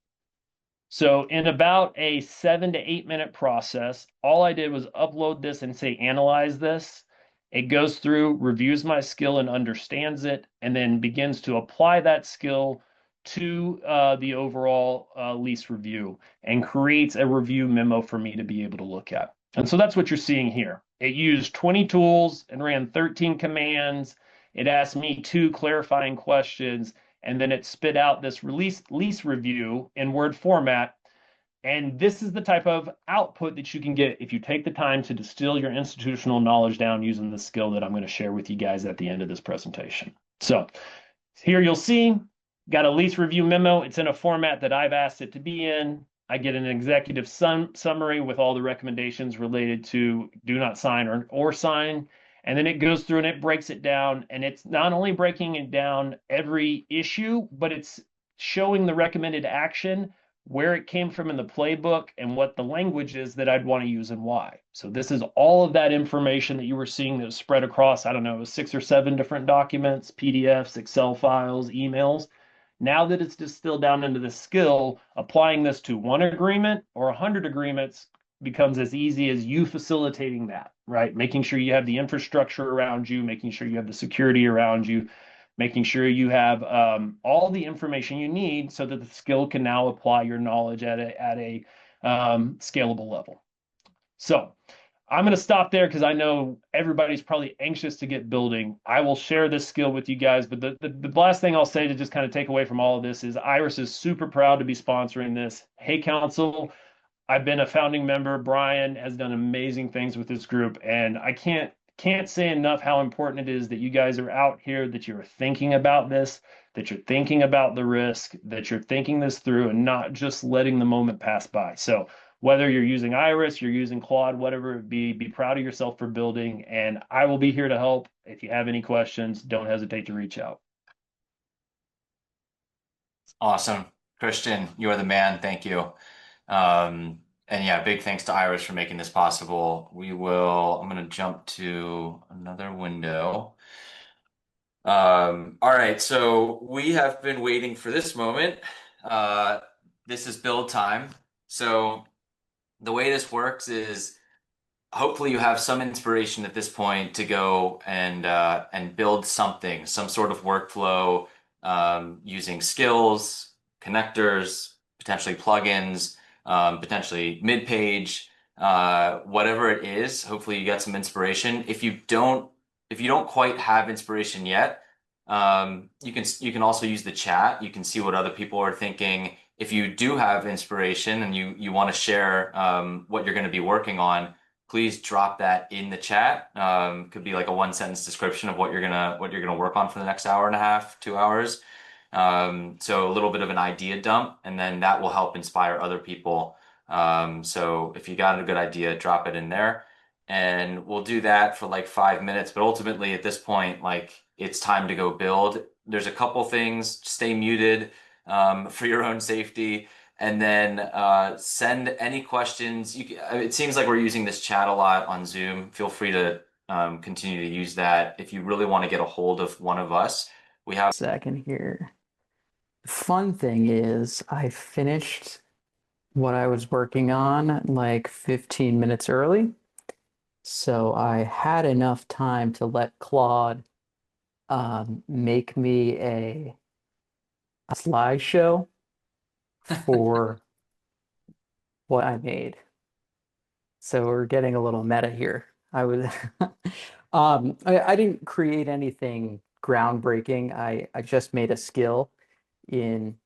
So in about a 7 to 8 minute process, all I did was upload this and say, analyze this. It goes through, reviews my skill and understands it, and then begins to apply that skill to the overall lease review and creates a review memo for me to be able to look at. And so that's what you're seeing here. It used 20 tools and ran 13 commands. It asked me 2 clarifying questions, and then it spit out this lease review in Word format. And this is the type of output that you can get if you take the time to distill your institutional knowledge down using the skill that I'm going to share with you guys at the end of this presentation. So here you'll see, got a lease review memo. It's in a format that I've asked it to be in. I get an executive summary with all the recommendations related to do not sign or sign. And then it goes through and it breaks it down. And it's not only breaking it down every issue, but it's showing the recommended action, where it came from in the playbook, and what the language is that I'd want to use and why. So this is all of that information that you were seeing that was spread across, I don't know, 6 or 7 different documents, PDFs, Excel files, emails. Now that it's distilled down into the skill, applying this to 1 agreement or 100 agreements becomes as easy as you facilitating that, right? Making sure you have the infrastructure around you, making sure you have the security around you, making sure you have all the information you need so that the skill can now apply your knowledge at a scalable level. So I'm going to stop there because I know everybody's probably anxious to get building. I will share this skill with you guys, but the last thing I'll say to just kind of take away from all of this is Iris is super proud to be sponsoring this. Hey Counsel, I've been a founding member. Brian has done amazing things with this group, and I can't say enough how important it is that you guys are out here, that you're thinking about this, that you're thinking about the risk, that you're thinking this through and not just letting the moment pass by. So whether you're using Iris, you're using Claude, whatever it be proud of yourself for building, and I will be here to help. If you have any questions, don't hesitate to reach out. Awesome. Christian, you are the man. Thank you. And yeah, big thanks to Iris for making this possible. I'm going to jump to another window. All right, so we have been waiting for this moment. This is build time. So the way this works is hopefully you have some inspiration at this point to go and build something, some sort of workflow using skills, connectors, potentially plugins, potentially mid-page, whatever it is. Hopefully you get some inspiration. If you don't quite have inspiration yet, you can also use the chat. You can see what other people are thinking. If you do have inspiration and you want to share what you're going to be working on, please drop that in the chat. Could be like a 1-sentence description of what you're gonna work on for the next hour and a half, 2 hours. So a little bit of an idea dump, and then that will help inspire other people. So if you got a good idea, drop it in there, and we'll do that for like 5 minutes. But ultimately, at this point, like it's time to go build. There's a couple things. Stay muted for your own safety. And then send any questions. It seems like we're using this chat a lot on Zoom. Feel free to continue to use that. If you really want to get a hold of one of us, we have. Second here. The fun thing is I finished what I was working on like 15 minutes early. So I had enough time to let Claude make me a slideshow for what I made. So we're getting a little meta here. I didn't create anything groundbreaking. I just made a skill in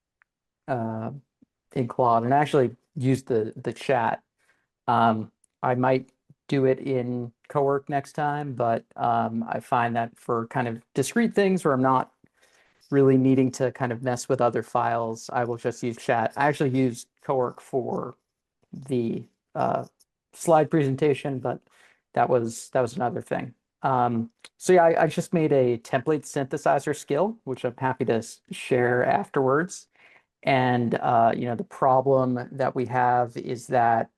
Claude and actually used the chat. I might do it in Cowork next time, but I find that for kind of discrete things where I'm not really needing to kind of mess with other files, I will just use chat. I actually used Cowork for the slide presentation, but that was another thing. So yeah, I just made a template synthesizer skill, which I'm happy to share afterwards. And the problem that we have is that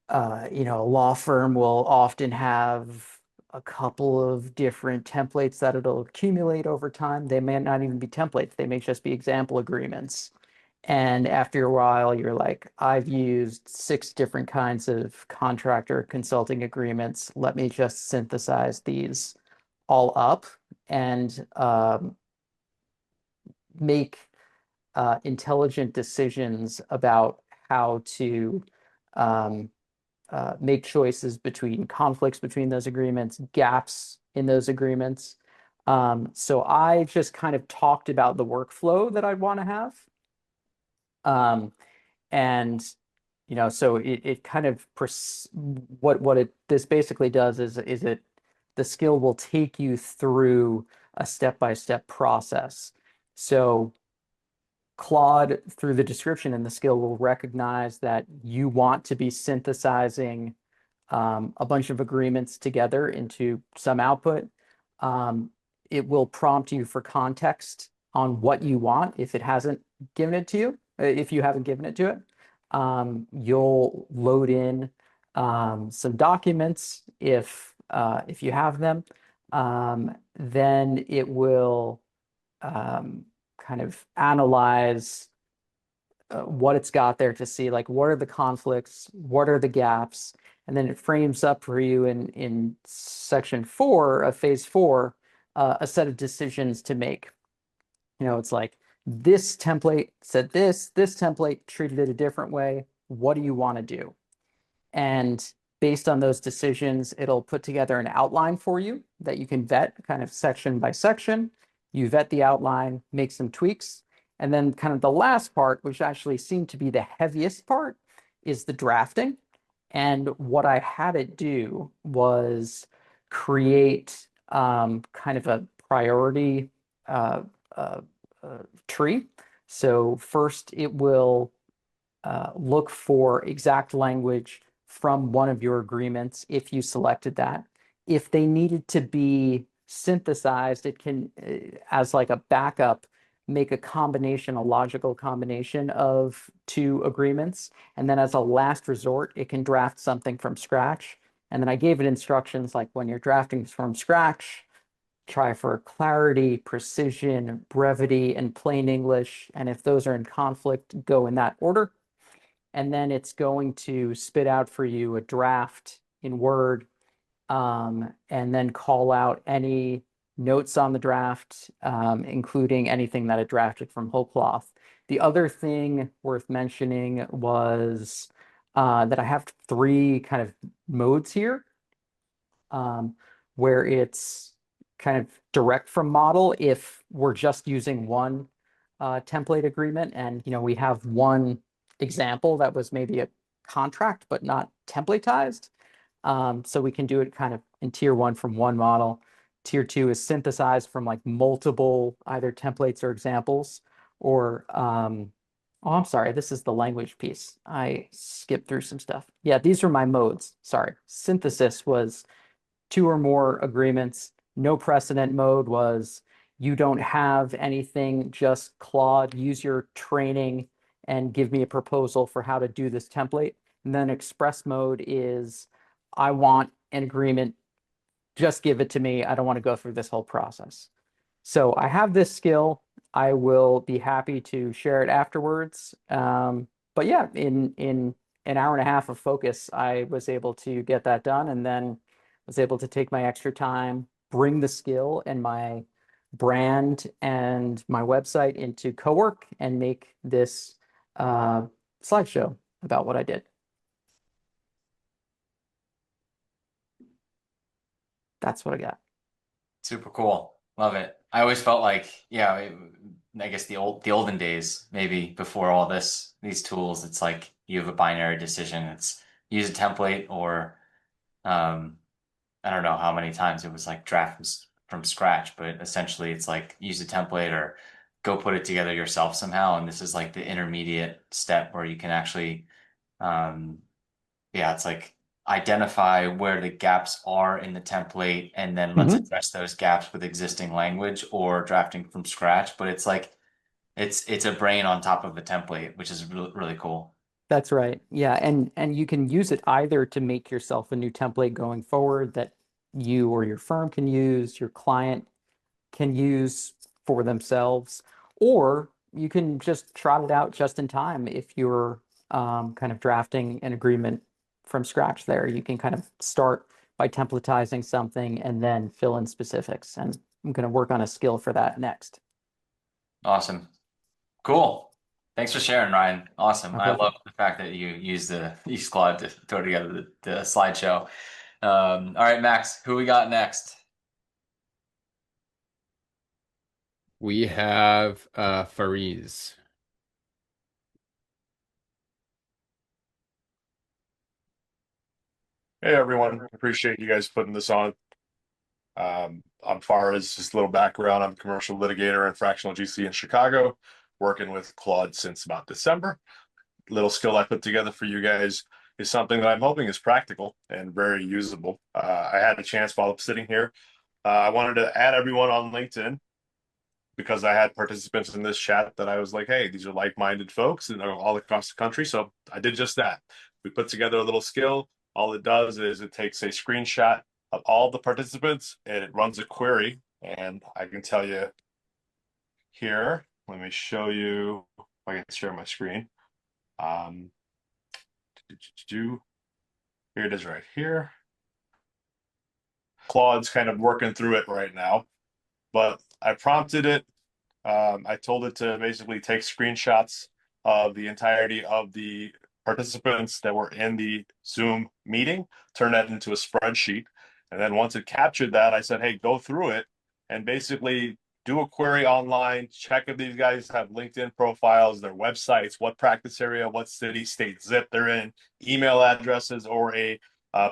a law firm will often have a couple of different templates that it'll accumulate over time. They may not even be templates. They may just be example agreements. And after a while, you're like, I've used 6 different kinds of contractor consulting agreements. Let me just synthesize these all up and make intelligent decisions about how to make choices between conflicts between those agreements, gaps in those agreements. So I just kind of talked about the workflow that I'd want to have. And so it kind of this basically does is the skill will take you through a step-by-step process. So Claude, through the description and the skill, will recognize that you want to be synthesizing a bunch of agreements together into some output. It will prompt you for context on what you want if it hasn't given it to you, if you haven't given it to it. You'll load in some documents if you have them. Then it will kind of analyze what it's got there to see, like, what are the conflicts, what are the gaps, and then it frames up for you in section 4 of phase 4 a set of decisions to make. It's like, this template said this template treated it a different way. What do you want to do? And based on those decisions, it'll put together an outline for you that you can vet kind of section by section. You vet the outline, make some tweaks. And then kind of the last part, which actually seemed to be the heaviest part, is the drafting. And what I had it do was create kind of a priority tree. So first it will look for exact language from one of your agreements if you selected that. If they needed to be synthesized, it can, as like a backup, make a logical combination of 2 agreements. And then as a last resort, it can draft something from scratch. And then I gave it instructions like, when you're drafting from scratch, try for clarity, precision, brevity, and plain English. And if those are in conflict, go in that order. And then it's going to spit out for you a draft in Word, and then call out any notes on the draft, including anything that it drafted from whole cloth. The other thing worth mentioning was that I have 3 kind of modes here, where it's kind of direct from model if we're just using one template agreement, and we have one example that was maybe a contract but not templatized. So we can do it kind of in tier 1 from one model. Tier 2 is synthesized from like multiple either templates or examples, or oh, I'm sorry, this is the language piece. I skipped through some stuff. Yeah, these are my modes. Sorry. Synthesis was 2 or more agreements. No precedent mode was you don't have anything, just Claude, use your training and give me a proposal for how to do this template. And then express mode is, I want an agreement, just give it to me. I don't want to go through this whole process. So I have this skill. I will be happy to share it afterwards. But yeah, in an hour and a half of focus, I was able to get that done, and then was able to take my extra time, bring the skill and my brand and my website into Cowork, and make this slideshow about what I did. That's what I got. Super cool. Love it. I always felt like, yeah, I guess the olden days, maybe before all these tools, it's like you have a binary decision. It's use a template, or I don't know how many times it was like draft from scratch, but essentially it's like use a template or go put it together yourself somehow. And this is like the intermediate step where you can actually, it's like identify where the gaps are in the template, and then let's address those gaps with existing language or drafting from scratch. But it's like It's a brain on top of a template, which is really, really cool. That's right. Yeah, and you can use it either to make yourself a new template going forward that you or your firm can use, your client can use for themselves, or you can just trot it out just in time if you're kind of drafting an agreement from scratch there. You can kind of start by templatizing something and then fill in specifics. And I'm going to work on a skill for that next. Awesome. Cool. Thanks for sharing, Ryan. Awesome. My I pleasure. love the fact that you use Claude to throw together the slideshow. All right, Max, who we got next? We have Fariz. Hey everyone, appreciate you guys putting this on. I'm Faraz, just a little background. I'm a commercial litigator and fractional GC in Chicago, working with Claude since about December. Little skill I put together for you guys is something that I'm hoping is practical and very usable. I had a chance while I'm sitting here. I wanted to add everyone on LinkedIn because I had participants in this chat that I was like, hey, these are like-minded folks and they're all across the country. So I did just that. We put together a little skill. All it does is it takes a screenshot of all the participants and it runs a query. And I can tell you here, let me show you if I can share my screen. Here it is right here. Claude's kind of working through it right now, but I prompted it. I told it to basically take screenshots of the entirety of the participants that were in the Zoom meeting, turn that into a spreadsheet. And then once it captured that, I said, hey, go through it and basically do a query online, check if these guys have LinkedIn profiles, their websites, what practice area, what city, state, zip they're in, email addresses, or a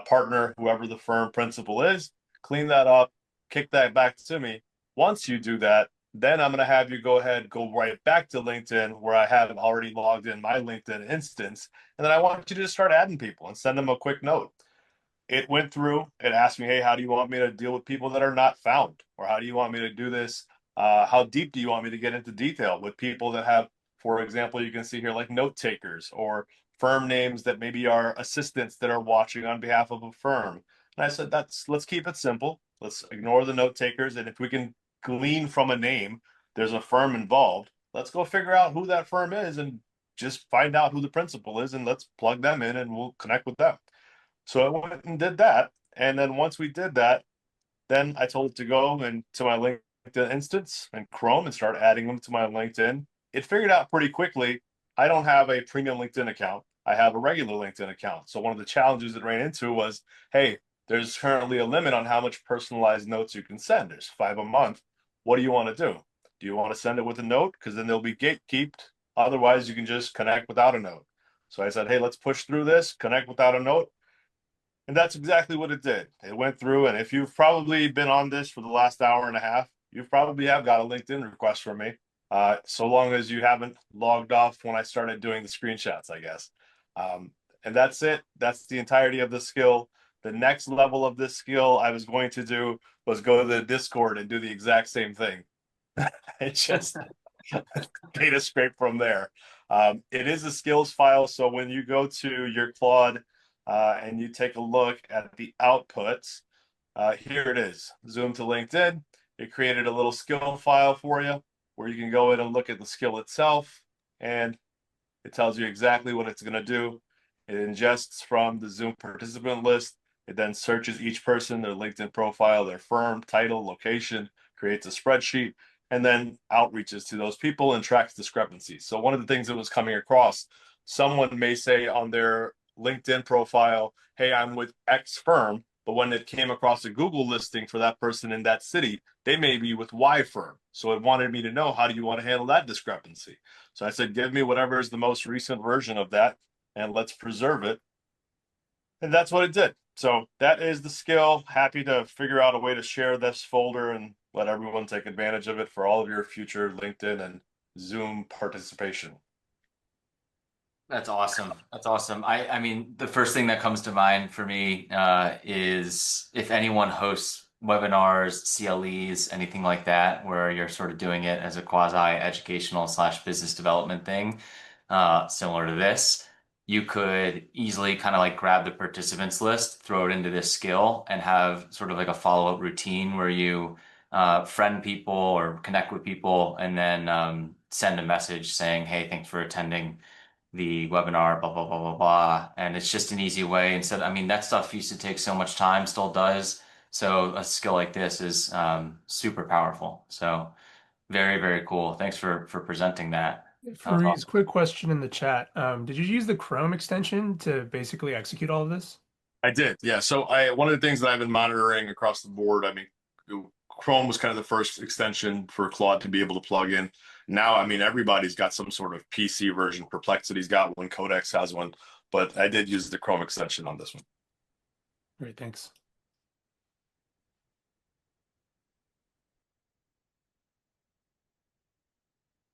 partner, whoever the firm principal is. Clean that up, kick that back to me. Once you do that, then I'm going to have you go ahead, go right back to LinkedIn where I have already logged in my LinkedIn instance. And then I want you to just start adding people and send them a quick note. It went through, it asked me, hey, how do you want me to deal with people that are not found? Or how do you want me to do this? How deep do you want me to get into detail with people that have, for example, you can see here like note takers or firm names that maybe are assistants that are watching on behalf of a firm. And I said, let's keep it simple. Let's ignore the note takers. And if we can glean from a name, there's a firm involved. Let's go figure out who that firm is and just find out who the principal is and let's plug them in and we'll connect with them. So I went and did that. And then once we did that, then I told it to go into my LinkedIn instance and Chrome and start adding them to my LinkedIn. It figured out pretty quickly. I don't have a premium LinkedIn account. I have a regular LinkedIn account. So one of the challenges it ran into was, hey, there's currently a limit on how much personalized notes you can send. There's 5 a month. What do you want to do? Do you want to send it with a note? Because then they'll be gatekeeped. Otherwise, you can just connect without a note. So I said, hey, let's push through this, connect without a note. And that's exactly what it did. It went through, and if you've probably been on this for the last hour and a half, you probably have got a LinkedIn request from me. So long as you haven't logged off when I started doing the screenshots, I guess. And that's it. That's the entirety of the skill. The next level of this skill I was going to do was go to the Discord and do the exact same thing. It just data scrape from there. It is a skills file. So when you go to your Claude and you take a look at the outputs, here it is. Zoom to LinkedIn. It created a little skill file for you where you can go in and look at the skill itself. And it tells you exactly what it's going to do. It ingests from the Zoom participant list. It then searches each person, their LinkedIn profile, their firm, title, location, creates a spreadsheet, and then outreaches to those people and tracks discrepancies. So one of the things that was coming across, someone may say on their LinkedIn profile, hey, I'm with X firm, but when it came across a Google listing for that person in that city, they may be with Y firm. So it wanted me to know, how do you want to handle that discrepancy? So I said, give me whatever is the most recent version of that and let's preserve it. And that's what it did. So that is the skill. Happy to figure out a way to share this folder and let everyone take advantage of it for all of your future LinkedIn and Zoom participation. That's awesome. That's awesome. I mean, the first thing that comes to mind for me is if anyone hosts webinars, CLEs, anything like that, where you're sort of doing it as a quasi educational / business development thing, similar to this, you could easily kind of like grab the participants list, throw it into this skill, and have sort of like a follow-up routine where you friend people or connect with people, and then send a message saying, "Hey, thanks for attending the webinar, blah, blah, blah, blah, blah." And it's just an easy way. Instead, I mean, that stuff used to take so much time, still does. So a skill like this is super powerful. So very, very cool. Thanks for presenting that. Fareeze, quick question in the chat. Did you use the Chrome extension to basically execute all of this? I did, yeah. So one of the things that I've been monitoring across the board, I mean, Chrome was kind of the first extension for Claude to be able to plug in. Now, I mean, everybody's got some sort of PC version. Perplexity's got one, Codex has one, but I did use the Chrome extension on this one. Great, thanks.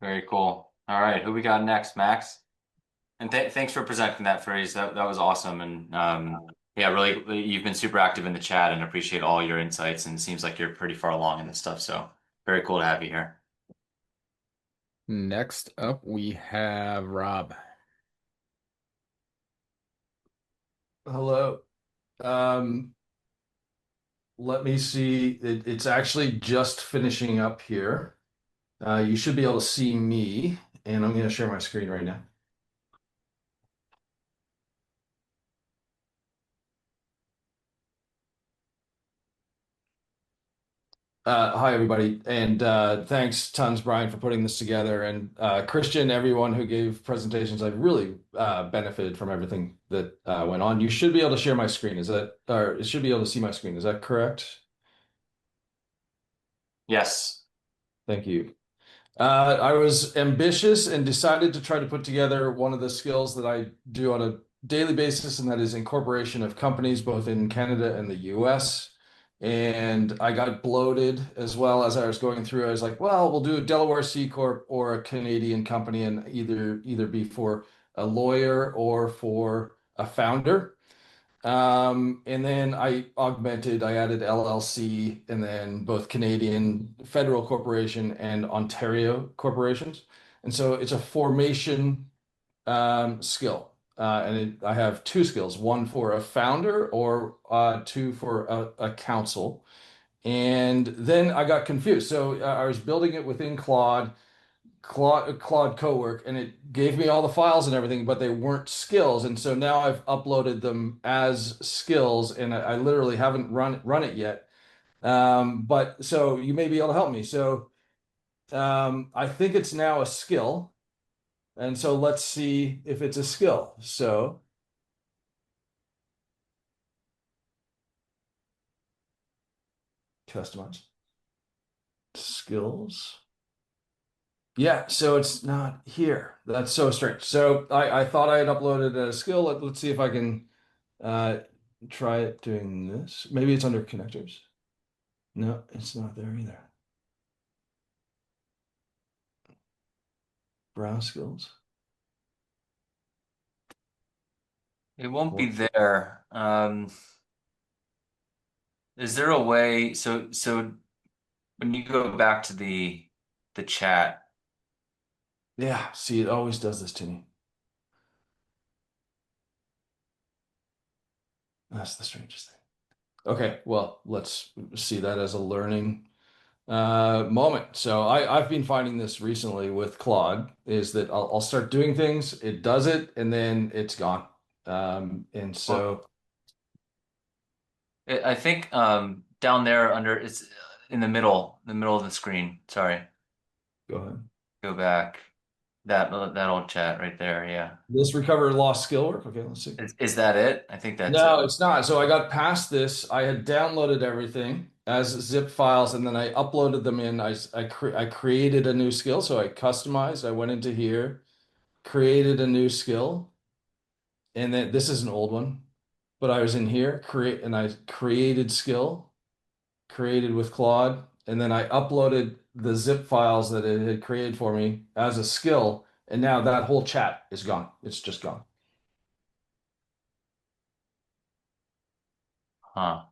Very cool. All right, who we got next, Max? And thanks for presenting that, Fareeze. That was awesome. And yeah, really, you've been super active in the chat, and appreciate all your insights. And it seems like you're pretty far along in this stuff. So very cool to have you here. Next up, we have Rob. Hello. Let me see. It's actually just finishing up here. You should be able to see me, and I'm going to share my screen right now. Hi, everybody, and thanks tons, Brian, for putting this together, and Christian, everyone who gave presentations. I've really benefited from everything that went on. You should be able to share my screen. Or it should be able to see my screen. Is that correct? Yes. Thank you. I was ambitious and decided to try to put together one of the skills that I do on a daily basis, and that is incorporation of companies both in Canada and the US. And I got bloated as well as I was going through. I was like, well, we'll do a Delaware C Corp or a Canadian company, and either be for a lawyer or for a founder. And then I added LLC, and then both Canadian federal corporation and Ontario corporations. And so it's a formation skill. I have two skills, one for a founder or two for a council. And then I got confused. So I was building it within Claude Cowork, and it gave me all the files and everything, but they weren't skills. And so now I've uploaded them as skills, and I literally haven't run it yet. But so you may be able to help me. So I think it's now a skill. And so let's see if it's a skill. So customize skills. Yeah, so it's not here. That's so strange. So I thought I had uploaded a skill. Let's see if I can try it doing this. Maybe it's under connectors. No, it's not there either. Browse skills. It won't be there. Is there a way? So when you go back to the chat. Yeah, see, it always does this to me. That's the strangest thing. Okay, well, let's see that as a learning moment. So I've been finding this recently with Claude, is that I'll start doing things, it does it, and then it's gone. And so I think down there under it's in the middle of the screen. Sorry. go ahead. Go back. That old chat right there. Yeah. This recover lost skill work. Okay, let's see. Is that it? I think that's No, it. it's not. So I got past this. I had downloaded everything as zip files, and then I uploaded them in. I created a new skill. So I customized. I went into here, created a new skill, and then this is an old one, but I was in here, I created skill, created with Claude, and then I uploaded the zip files that it had created for me as a skill, and now that whole chat is gone. It's just gone. Huh.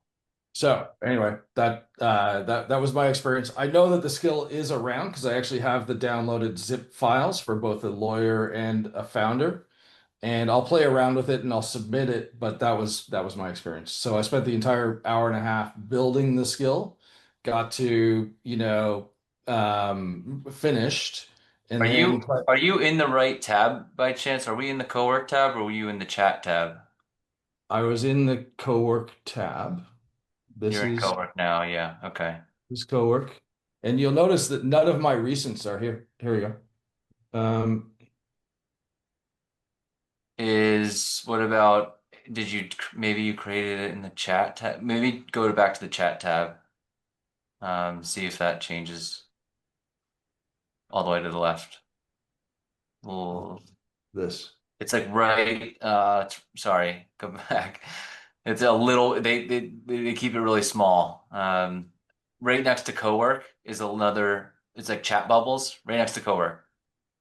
So anyway, that was my experience. I know that the skill is around because I actually have the downloaded zip files for both a lawyer and a founder, and I'll play around with it and I'll submit it. But that was my experience. So I spent the entire hour and a half building the skill, got to finished, and Are then you in the right tab by chance? Are we in the Cowork tab or were you in the chat tab? I was in the Cowork tab. This You're in is Cowork now, yeah. Okay. this Cowork, and you'll notice that none of my recents are here. Here we go. What about, maybe you created it in the chat tab? Maybe go back to the chat tab. See if that changes all the way to the left. Well, This. it's like right, sorry, go back. It's a little, they keep it really small. Right next to Cowork is another, it's like chat bubbles, right next to Cowork.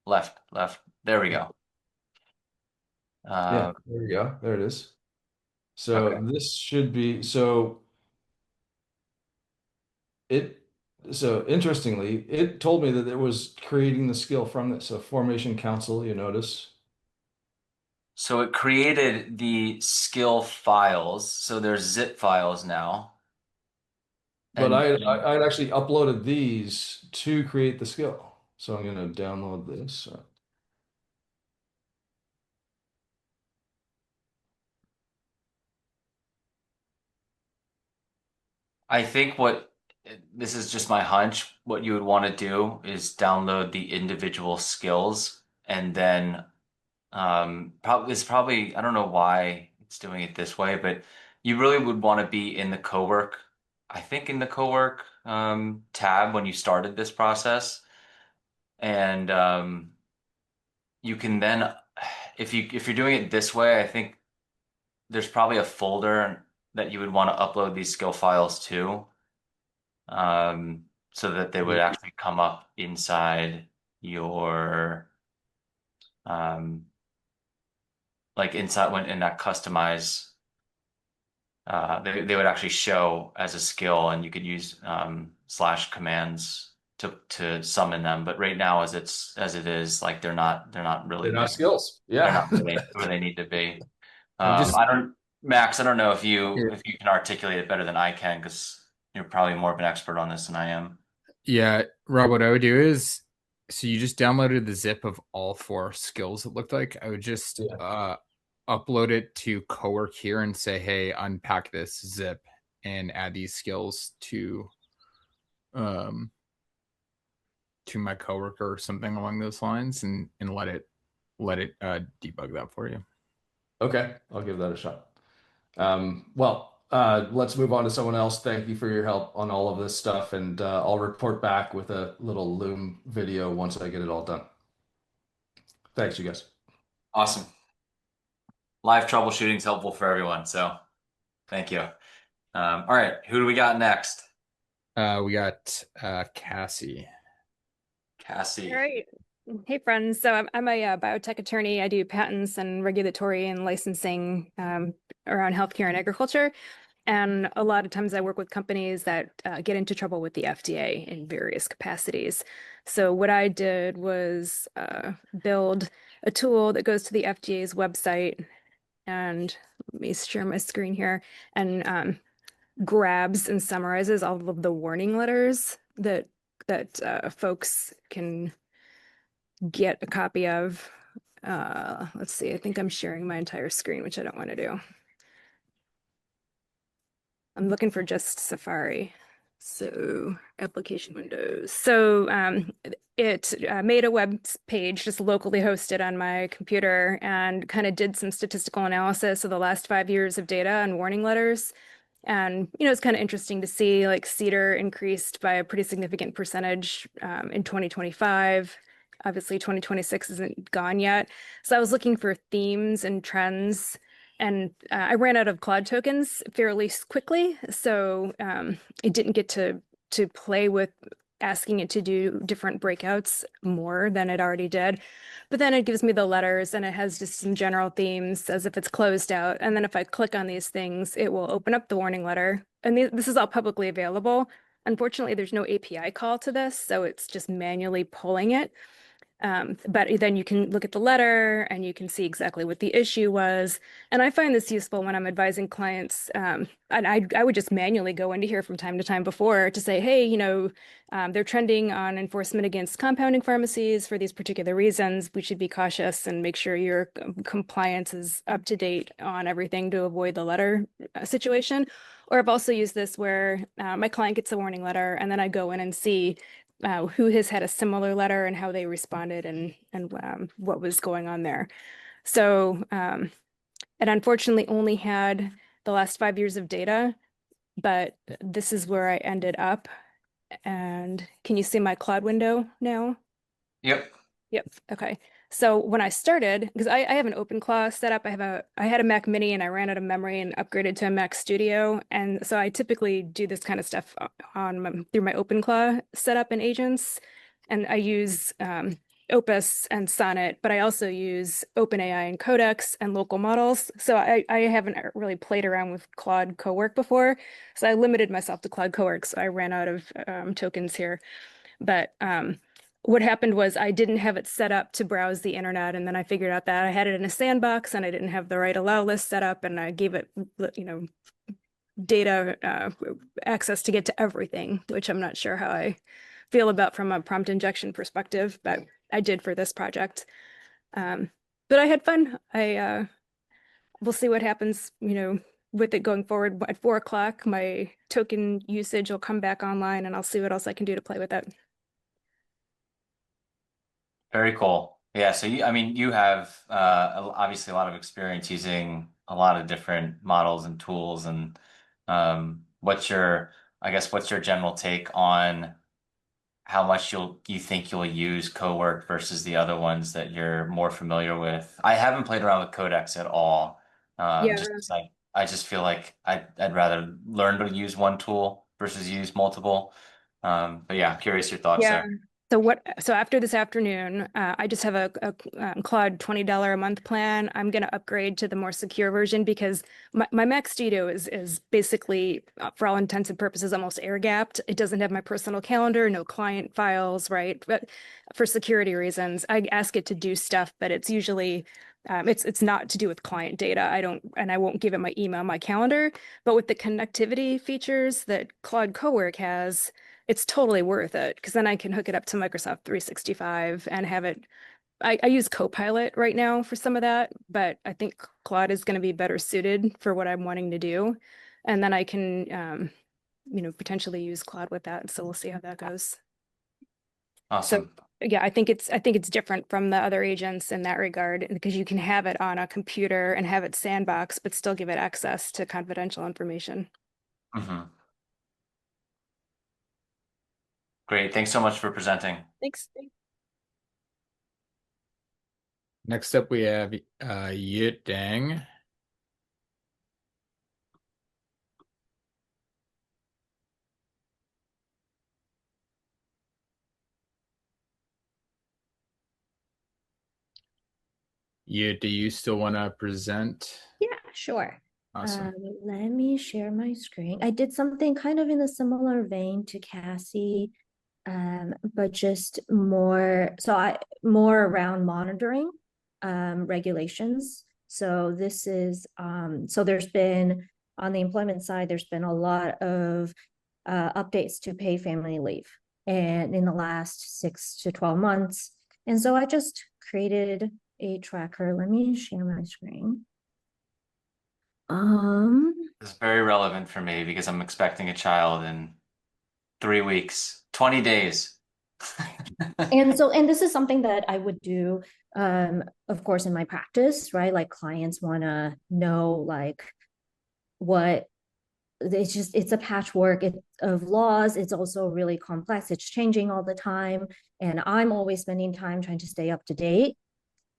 Left. There we go. Yeah, there we go. There it is. So Okay. this should be it. So interestingly, it told me that it was creating the skill from this. So Formation Council, you notice. So it created the skill files. So there's zip files now. But And I'd actually uploaded these to create the skill. So I'm going to download this. I think this is just my hunch. What you would want to do is download the individual skills and then probably I don't know why it's doing it this way, but you really would want to be in the Cowork, I think in the Cowork tab when you started this process. And you can then if you're doing it this way, I think there's probably a folder that you would want to upload these skill files to. So that they would actually come up inside your like inside when in that customize they would actually show as a skill and you could use slash commands to summon them. But right now as it is, like they're not really They're not there. skills. They're Yeah. not really where they need to be. I'm just Max, I don't know if you Yeah. if you can articulate it better than I can because you're probably more of an expert on this than I am. Yeah, Rob, what I would do is, so you just downloaded the zip of all 4 skills, it looked like. I would just upload it to Cowork here and say, hey, unpack this zip and add these skills to my coworker or something along those lines and let it debug that for you. Okay, I'll give that a shot. Let's move on to someone else. Thank you for your help on all of this stuff, and I'll report back with a little Loom video once I get it all done. Thanks, you guys. Awesome. Live troubleshooting is helpful for everyone, so thank you. All right, who do we got next? We got Cassie. Cassie. All right. Hey, friends. So I'm a biotech attorney. I do patents and regulatory and licensing around healthcare and agriculture. And a lot of times I work with companies that get into trouble with the FDA in various capacities. So what I did was build a tool that goes to the FDA's website, and let me share my screen here, and grabs and summarizes all of the warning letters that folks can get a copy of. Let's see, I think I'm sharing my entire screen, which I don't want to do. I'm looking for just Safari. So application windows. So it made a web page just locally hosted on my computer and kind of did some statistical analysis of the last 5 years of data on warning letters. And, it's kind of interesting to see like cedar increased by a pretty significant percentage in 2025. Obviously, 2026 isn't gone yet. So I was looking for themes and trends, and I ran out of Claude tokens fairly quickly. So it didn't get to play with asking it to do different breakouts more than it already did. But then it gives me the letters and it has just some general themes as if it's closed out. And then if I click on these things, it will open up the warning letter. And this is all publicly available. Unfortunately, there's no API call to this, so it's just manually pulling it. But then you can look at the letter and you can see exactly what the issue was. And I find this useful when I'm advising clients. And I would just manually go into here from time to time before to say, hey, they're trending on enforcement against compounding pharmacies for these particular reasons. We should be cautious and make sure your compliance is up to date on everything to avoid the letter situation. Or I've also used this where my client gets a warning letter and then I go in and see who has had a similar letter and how they responded and what was going on there. So it unfortunately only had the last 5 years of data, but this is where I ended up. And can you see my Claude window now? Yep. Yep. Okay. So when I started, because I have an OpenClaw setup, I had a Mac Mini and I ran out of memory and upgraded to a Mac Studio, and so I typically do this kind of stuff through my OpenClaw setup and agents, and I use Opus and Sonnet, but I also use OpenAI and Codex and local models. So I haven't really played around with Claude Cowork before, so I limited myself to Claude Cowork. So I ran out of tokens here, but what happened was I didn't have it set up to browse the internet, and then I figured out that I had it in a sandbox and I didn't have the right allow list set up, and I gave it, data access to get to everything, which I'm not sure how I feel about from a prompt injection perspective, but I did for this project. But I had fun. We'll see what happens, with it going forward. At 4 o'clock, my token usage will come back online, and I'll see what else I can do to play with it. Very cool. Yeah. So you have obviously a lot of experience using a lot of different models and tools. And what's your general take on how much you think you'll use Cowork versus the other ones that you're more familiar with? I haven't played around with Codex at all. Yeah. Just 'cause I just feel like I'd rather learn to use one tool versus use multiple. But yeah, I'm curious your thoughts Yeah. there. So after this afternoon, I just have a Claude $20 a month plan. I'm going to upgrade to the more secure version because my Mac Studio is basically, for all intents and purposes, almost air gapped. It doesn't have my personal calendar, no client files, right? But for security reasons, I ask it to do stuff, but it's usually it's not to do with client data. I won't give it my email, my calendar. But with the connectivity features that Claude Cowork has, it's totally worth it because then I can hook it up to Microsoft 365 and have it. I use Copilot right now for some of that, but I think Claude is going to be better suited for what I'm wanting to do. And then I can, potentially use Claude with that. So we'll see how that goes. Awesome. So yeah, I think it's different from the other agents in that regard because you can have it on a computer and have it sandbox, but still give it access to confidential information. Mm-hmm. Great. Thanks so much for presenting. Thanks. Next up, we have Yit Dang. Yit, do you still want to present? Yeah, sure. Awesome. Let me share my screen. I did something kind of in a similar vein to Cassie, but just more around monitoring regulations. So this is so there's been on the employment side, there's been a lot of updates to paid family leave, and in the last 6 to 12 months. And so I just created a tracker. Let me share my screen. It's very relevant for me because I'm expecting a child in 3 weeks, 20 days. And this is something that I would do, of course, in my practice, right? Like clients want to know like what it's a patchwork of laws. It's also really complex. It's changing all the time. And I'm always spending time trying to stay up to date.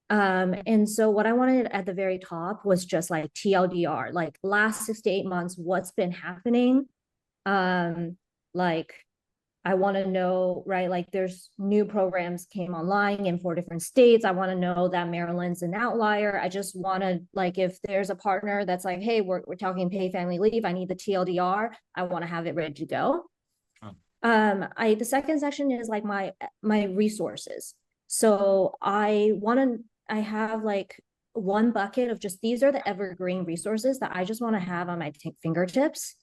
And so what I wanted at the very top was just like TLDR, like last 6 to 8 months, what's been happening. Like I want to know, right? Like there's new programs came online in 4 different states. I want to know that Maryland's an outlier. I just want to, like, if there's a partner that's like, hey, we're talking paid family leave, I need the TLDR, I want to have it ready to go. The second section is like my resources. So I have like one bucket of just, these are the evergreen resources that I just want to have on my fingertips.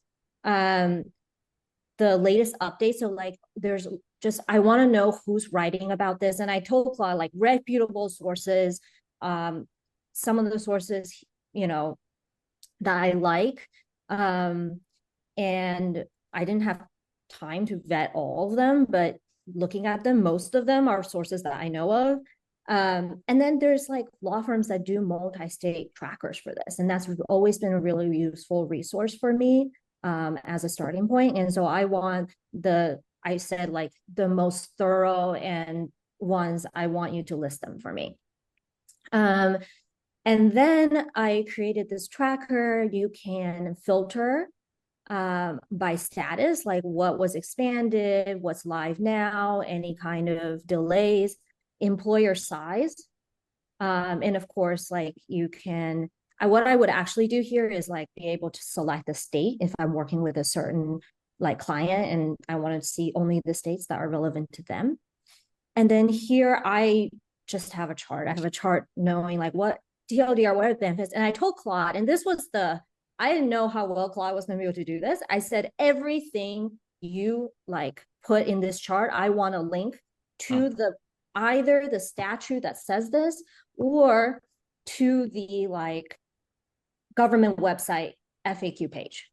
The latest updates. So like there's just, I want to know who's writing about this. And I told Claude, like, reputable sources, some of the sources, you know, that I like. And I didn't have time to vet all of them, but looking at them, most of them are sources that I know of. And then there's like law firms that do multi-state trackers for this. And that's always been a really useful resource for me as a starting point. And so I said like the most thorough and ones, I want you to list them for me. And then I created this tracker. You can filter by status, like what was expanded, what's live now, any kind of delays, employer size. And of course, like you can, what I would actually do here is like be able to select the state if I'm working with a certain like client and I want to see only the states that are relevant to them. And then here I just have a chart. I have a chart knowing like what TLDR, what are the benefits. And I told Claude, and this was I didn't know how well Claude was going to be able to do this. I said, everything you like put in this chart, I want to link to either the statute that says this or to the like government website FAQ page.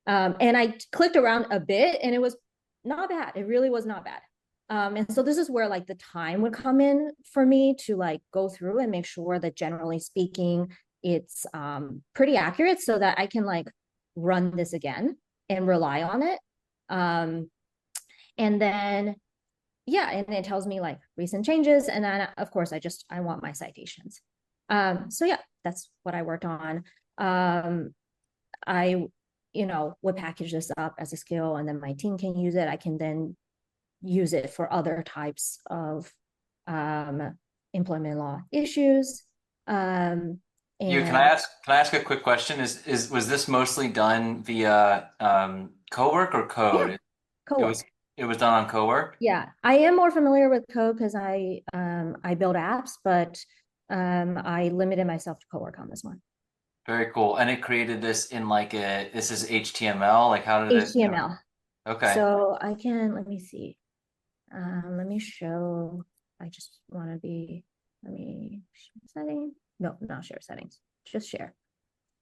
And I clicked around a bit and it was not bad. It really was not bad. And so this is where like the time would come in for me to like go through and make sure that generally speaking, it's pretty accurate so that I can like run this again and rely on it. And then, yeah, and it tells me like recent changes. And then of course, I want my citations. So yeah, that's what I worked on. I, would package this up as a skill and then my team can use it. I can then use it for other types of employment law issues. And can I ask a quick question? Was this mostly done via Cowork or Code? Yeah, Cowork. It was done on Cowork? Yeah, I am more familiar with Code because I build apps, but I limited myself to Cowork on this one. Very cool. And it created this in like this is HTML? Like how did HTML. Okay. So I can, let me see. Let me show, I just want to be, let me share settings. No, not share settings, just share.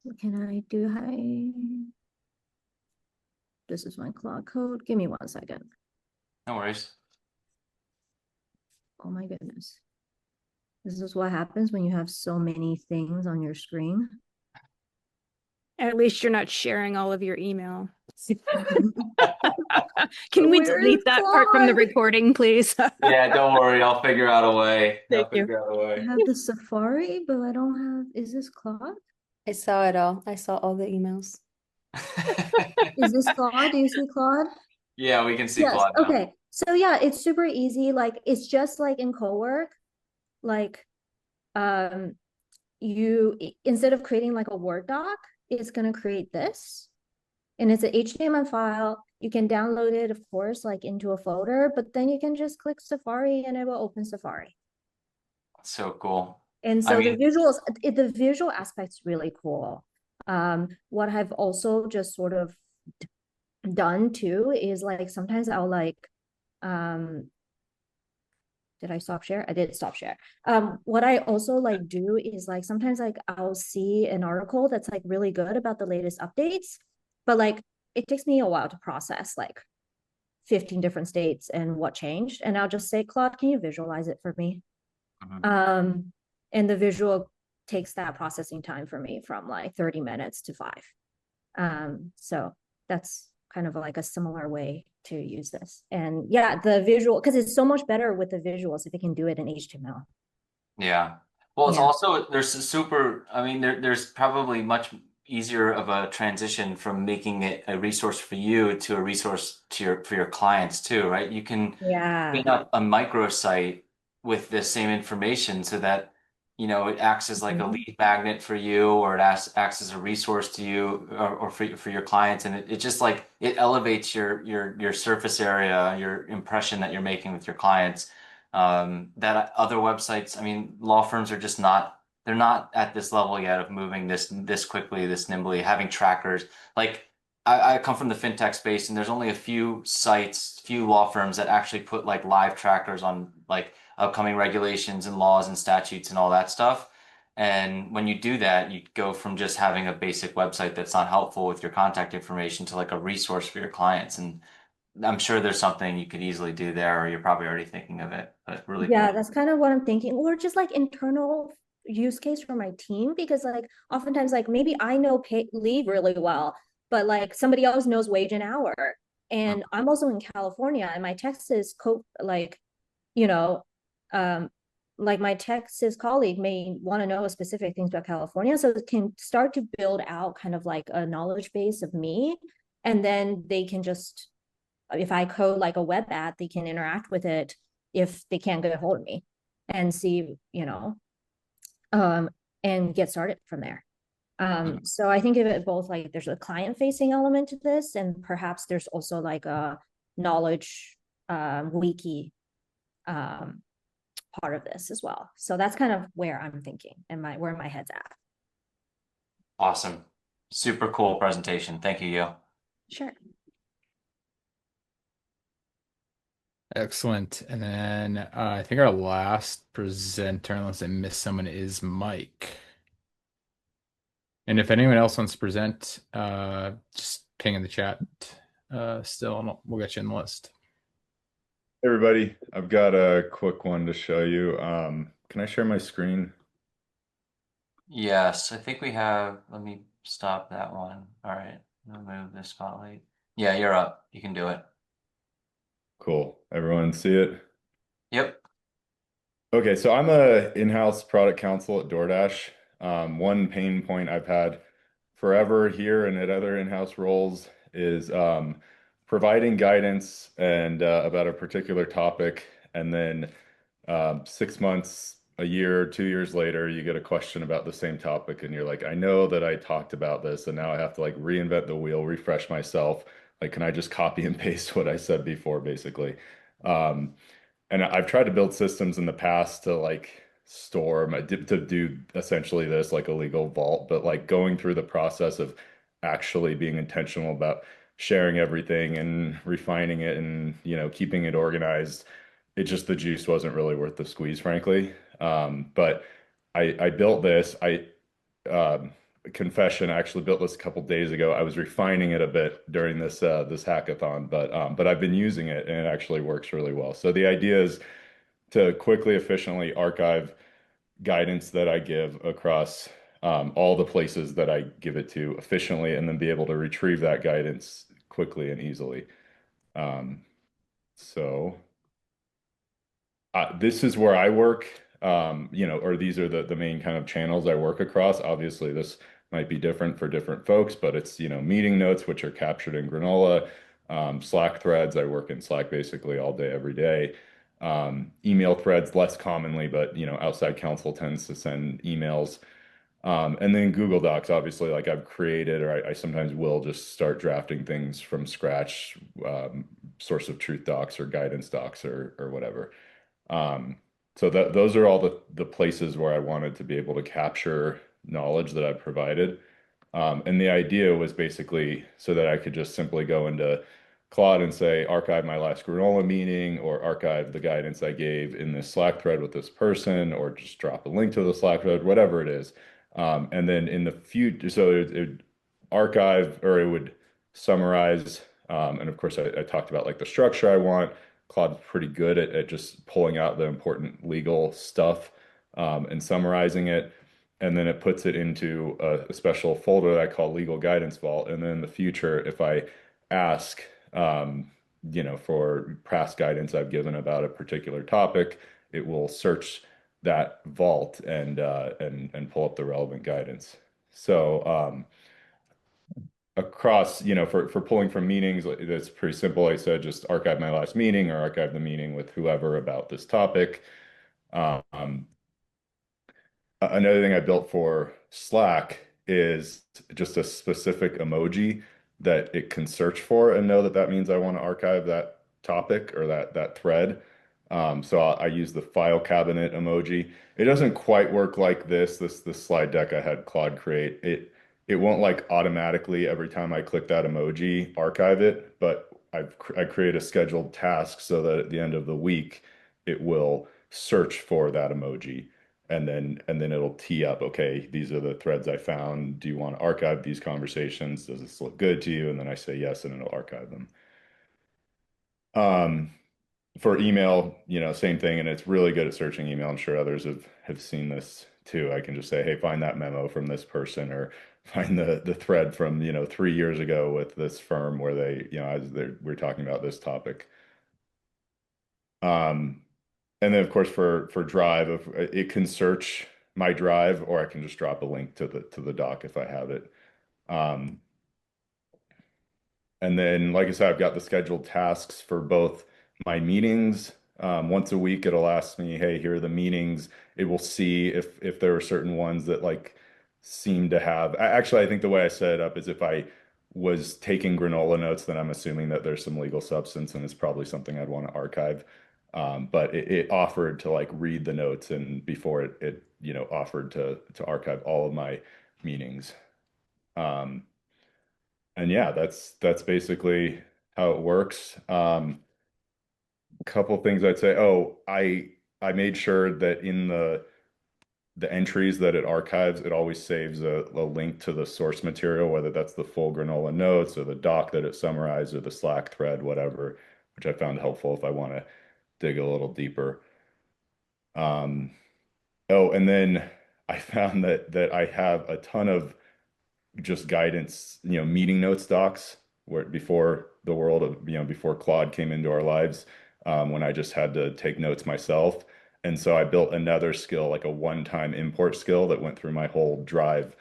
What can I do? This is my Claude code. Give me 1 second. No worries. Oh my goodness. This is what happens when you have so many things on your screen. At least you're not sharing all of your email. Can we delete that part from the recording, please? Yeah, don't worry. I'll figure out a way. Thank you. I have the Safari, but I don't have, is this Claude? I saw it all. I saw all the emails. Is this Claude? Do you see Claude? Yeah, we can see yes. Claude now. Okay. So yeah, it's super easy. Like it's just like in Cowork, like you instead of creating like a Word doc, it's gonna create this. And it's an HTML file. You can download it, of course, like into a folder, but then you can just click Safari and it will open Safari. That's so cool. And so the visual aspect's really cool. What I've also just sort of done too is like sometimes I'll like did I stop share? I did stop share. What I also like do is like sometimes like I'll see an article that's like really good about the latest updates, but like it takes me a while to process like 15 different states and what changed. And I'll just say, Claude, can you visualize it for me? And the visual takes that processing time for me from like 30 minutes to 5. So that's kind of like a similar way to use this. And yeah, the visual, because it's so much better with the visuals if it can do it in HTML. Yeah. Well, it's also, there's probably much easier of a transition from making it a resource for you to a resource for your clients too, right? You can Yeah. spin up a microsite with the same information so that, it acts as like a Mhm. lead magnet for you, or it acts as a resource to you, or for your clients. And it just like, it elevates your surface area, your impression that you're making with your clients. That other websites, I mean, law firms are just not, they're not at this level yet of moving this quickly, this nimbly, having trackers. Like, I come from the fintech space, and there's only a few sites, few law firms that actually put like live trackers on like upcoming regulations and laws and statutes and all that stuff. And when you do that, you go from just having a basic website that's not helpful with your contact information to like a resource for your clients. And I'm sure there's something you could easily do there, or you're probably already thinking of it, but really Yeah, cool. that's kind of what I'm thinking. Or just like internal use case for my team, because like oftentimes like maybe I know pay leave really well, but like somebody else knows wage and hour. And I'm also in California, and my Texas you know, um, like my Texas colleague may want to know specific things about California. So it can start to build out kind of like a knowledge base of me. And then they can just, if I code like a web app, they can interact with it if they can't get a hold of me and see, and get started from there. So I think of it both like there's a client facing element to this, and perhaps there's also like a knowledge wiki part of this as well. So that's kind of where I'm thinking and where my head's at. Awesome. Super cool presentation. Thank you, Yo. Sure. Excellent. And then I think our last presenter, unless I missed someone, is Mike. And if anyone else wants to present, just ping in the chat still, and we'll get you in the list. Hey everybody, I've got a quick one to show you. Can I share my screen? Yes, I think we have, let me stop that one. All right, remove the spotlight. Yeah, you're up. You can do it. Cool. Everyone see it? Yep. Okay, so I'm a in-house product counsel at DoorDash. One pain point I've had forever here and at other in-house roles is providing guidance and about a particular topic, and then 6 months, a year, 2 years later, you get a question about the same topic, and you're like, I know that I talked about this, and now I have to like reinvent the wheel, refresh myself. Like, can I just copy and paste what I said before, basically? Um, and I've tried to build systems in the past to like store my to do essentially this like a legal vault, but like going through the process of actually being intentional about sharing everything and refining it and keeping it organized, it just the juice wasn't really worth the squeeze, frankly. But I built this. Um, Confession, I actually built this a couple days ago. I was refining it a bit during this hackathon, but I've been using it and it actually works really well. So the idea is to quickly, efficiently archive guidance that I give across all the places that I give it to efficiently, and then be able to retrieve that guidance quickly and easily. Um, so this is where I work, or these are the main kind of channels I work across. Obviously, this might be different for different folks, but it's, meeting notes, which are captured in Granola, Slack threads. I work in Slack basically all day, every day. Email threads less commonly, but, outside counsel tends to send emails. And then Google Docs, obviously, like I've created, or I sometimes will just start drafting things from scratch, source of truth docs or guidance docs or whatever. Um, so those are all the places where I wanted to be able to capture knowledge that I provided. And the idea was basically so that I could just simply go into Claude and say, archive my last granola meeting, or archive the guidance I gave in this Slack thread with this person, or just drop a link to the Slack thread, whatever it is. And then in the future, so it would archive, or it would summarize. And of course, I talked about like the structure I want. Claude's pretty good at just pulling out the important legal stuff and summarizing it. And then it puts it into a special folder that I call Legal Guidance Vault. And then in the future, if I ask, for past guidance I've given about a particular topic, it will search that vault and pull up the relevant guidance. So across, for pulling from meetings, that's pretty simple. I said just archive my last meeting or archive the meeting with whoever about this topic. Um, Another thing I built for Slack is just a specific emoji that it can search for and know that that means I want to archive that topic or that thread. So I use the file cabinet emoji. It doesn't quite work like this slide deck I had Claude create. It won't like automatically every time I click that emoji archive it, but I create a scheduled task so that at the end of the week it will search for that emoji and then it'll tee up, okay, these are the threads I found. Do you want to archive these conversations? Does this look good to you? And then I say yes, and it'll archive them. For email, same thing, and it's really good at searching email. I'm sure others have seen this too. I can just say, hey, find that memo from this person, or find the thread from 3 years ago with this firm where we're talking about this topic. And then of course for Drive, it can search my Drive, or I can just drop a link to the doc if I have it. And then, like I said, I've got the scheduled tasks for both my meetings. Once a week, it'll ask me, hey, here are the meetings. It will see if there are certain ones that like seem to have. Actually, I think the way I set it up is if I was taking granola notes, then I'm assuming that there's some legal substance and it's probably something I'd want to archive. But it offered to like read the notes, and before it offered to archive all of my meetings. And yeah, that's basically how it works. Couple things I'd say. Oh, I made sure that in the entries that it archives, it always saves a link to the source material, whether that's the full granola notes or the doc that it summarized or the Slack thread, whatever, which I found helpful if I want to dig a little deeper. Oh, and then I found that I have a ton of just guidance, meeting notes docs where before the world of, before Claude came into our lives, when I just had to take notes myself. And so I built another skill, like a one-time import skill that went through my whole Drive,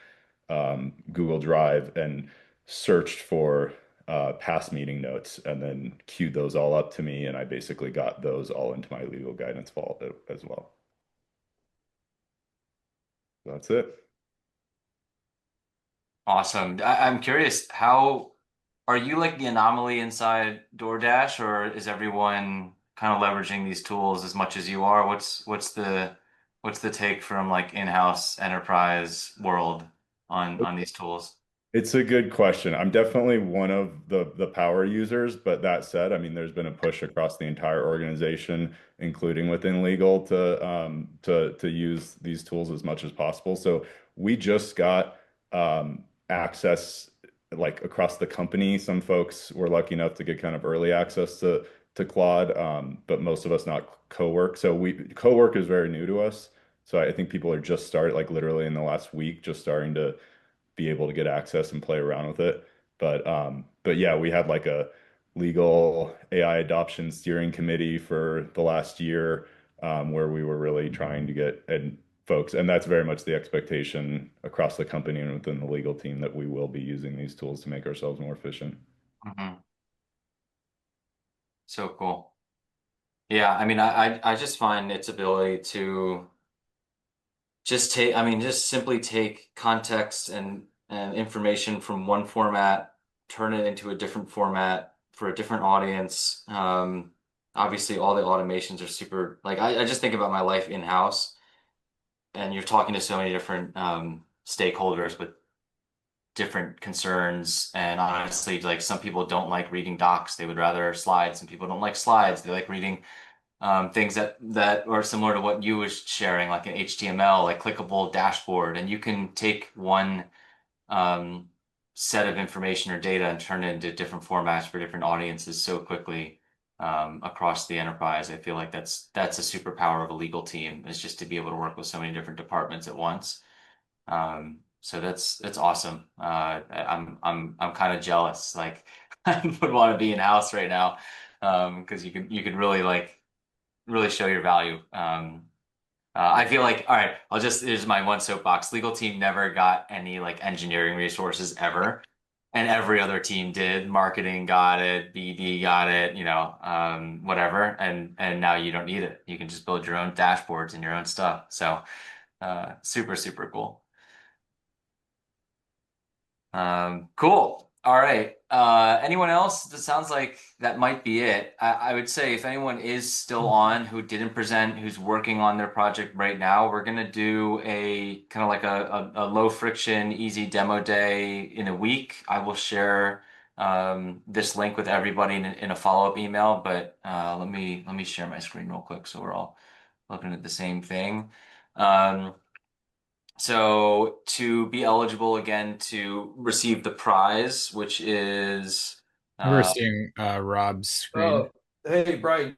Google Drive, and searched for past meeting notes and then queued those all up to me. And I basically got those all into my legal guidance vault as well. That's it. Awesome. I'm curious, how are you like the anomaly inside DoorDash, or is everyone kind of leveraging these tools as much as you are? What's the take from like in-house enterprise world on these tools? It's a good question. I'm definitely one of the power users, but that said, I mean, there's been a push across the entire organization, including within legal, to use these tools as much as possible. So we just got access like across the company. Some folks were lucky enough to get kind of early access to Claude, but most of us not Cowork. So Cowork is very new to us. So I think people are just started, like literally in the last week, just starting to be able to get access and play around with it. But yeah, we had like a legal AI adoption steering committee for the last year, where we were really trying to get folks, and that's very much the expectation across the company and within the legal team, that we will be using these tools to make ourselves more efficient. Mhm. So cool. Yeah, I mean, I just find its ability to just simply take context and information from one format, turn it into a different format for a different audience. Obviously, all the automations are super, like, I just think about my life in-house, and you're talking to so many different stakeholders with different concerns. And honestly, like some people don't like reading docs, they would rather slides. Some people don't like slides, they like reading things that are similar to what you was sharing, like an HTML, like clickable dashboard, and you can take one um, set of information or data and turn it into different formats for different audiences so quickly across the enterprise. I feel like that's a superpower of a legal team, is just to be able to work with so many different departments at once. So that's awesome. I'm kind of jealous. Like I would want to be in house right now because you could really really show your value. I feel like, all right, here's my one soapbox. Legal team never got any like engineering resources ever. and every other team did. Marketing got it, BD got it, whatever. And now you don't need it. You can just build your own dashboards and your own stuff. So super, super cool. Cool. All right. Anyone else? That sounds like that might be it. I would say if anyone is still on who didn't present, who's working on their project right now, we're gonna do a kind of like a low friction, easy demo day in a week. I will share this link with everybody in a follow-up email, but let me share my screen real quick so we're all looking at the same thing. So to be eligible again to receive the prize, which is We're seeing Rob's screen. Oh, hey, Brian.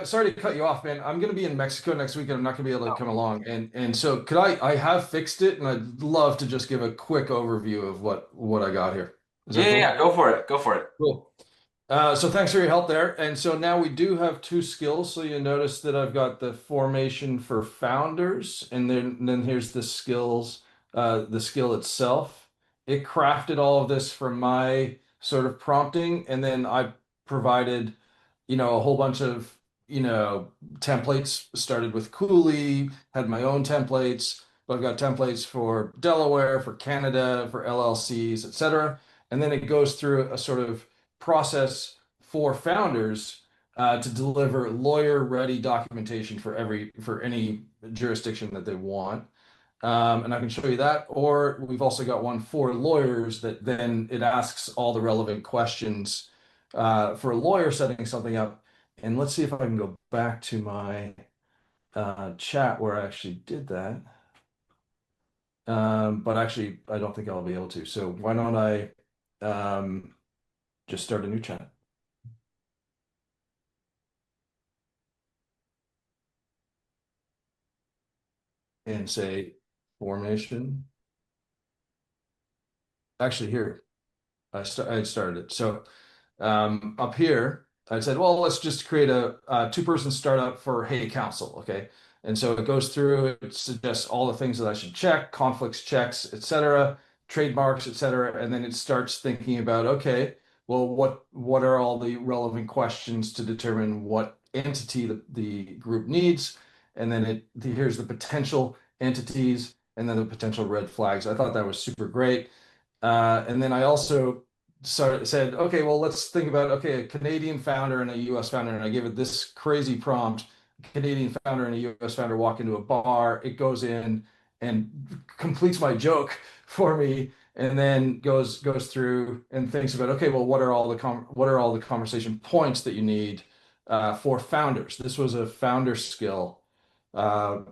Sorry to cut you off, man. I'm going to be in Mexico next week, and I'm not going to be able to come along. And so could I have fixed it, and I'd love to just give a quick overview of what I got here. Is that cool? Yeah, go for it. Go for it. Cool. So thanks for your help there. And so now we do have two skills. So you notice that I've got the formation for founders, and then here's the skills, the skill itself. It crafted all of this from my sort of prompting, and then I provided, a whole bunch of, templates. Started with Cooley, had my own templates, but I've got templates for Delaware, for Canada, for LLCs, etc. And then it goes through a sort of process for founders to deliver lawyer-ready documentation for any jurisdiction that they want. And I can show you that. Or we've also got one for lawyers that then it asks all the relevant questions for a lawyer setting something up. And let's see if I can go back to my chat where I actually did that. But actually, I don't think I'll be able to. So why don't I just start a new chat? And say formation. Actually, here, I started it. So up here, I said, well, let's just create a two-person startup for HeyCounsel, okay? And so it goes through, it suggests all the things that I should check, conflicts checks, etc., trademarks, etc., and then it starts thinking about, okay, well, what are all the relevant questions to determine what entity the group needs, and then here's the potential entities, and then the potential red flags. I thought that was super great. And then I also said, okay, well, let's think about, okay, a Canadian founder and a US founder. And I gave it this crazy prompt. Canadian founder and a US founder walk into a bar. It goes in and completes my joke for me, and then goes through and thinks about, okay, well, what are all the conversation points that you need for founders? This was a founder skill.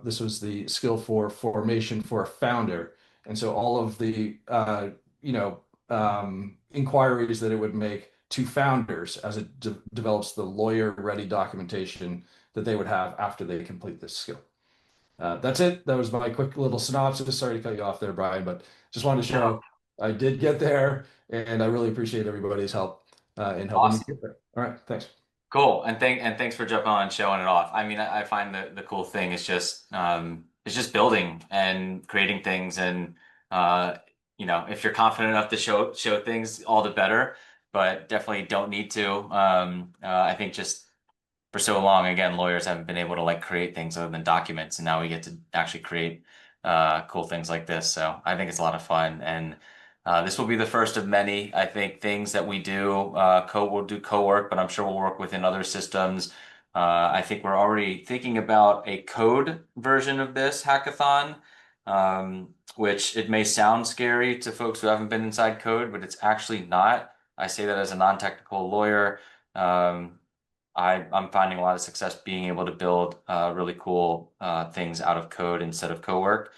This was the skill for formation for a founder. And so all of the inquiries that it would make to founders as it develops the lawyer-ready documentation that they would have after they complete this skill. That's it. That was my quick little synopsis. Sorry to cut you off there, Brian, but just wanted to show I did get there, and I really appreciate everybody's help in helping me get there. All right, thanks. Cool. And thanks for jumping on and showing it off. I mean, I find the cool thing is just building and creating things, and if you're confident enough to show things, all the better, but definitely don't need to. I think just for so long, again, lawyers haven't been able to like create things other than documents, and now we get to actually create cool things like this. So I think it's a lot of fun, and this will be the first of many, I think, things that we do. We'll do co-work, but I'm sure we'll work within other systems. I think we're already thinking about a code version of this hackathon, which it may sound scary to folks who haven't been inside code, but it's actually not. I say that as a non-technical lawyer. I'm finding a lot of success being able to build really cool things out of code instead of co-work.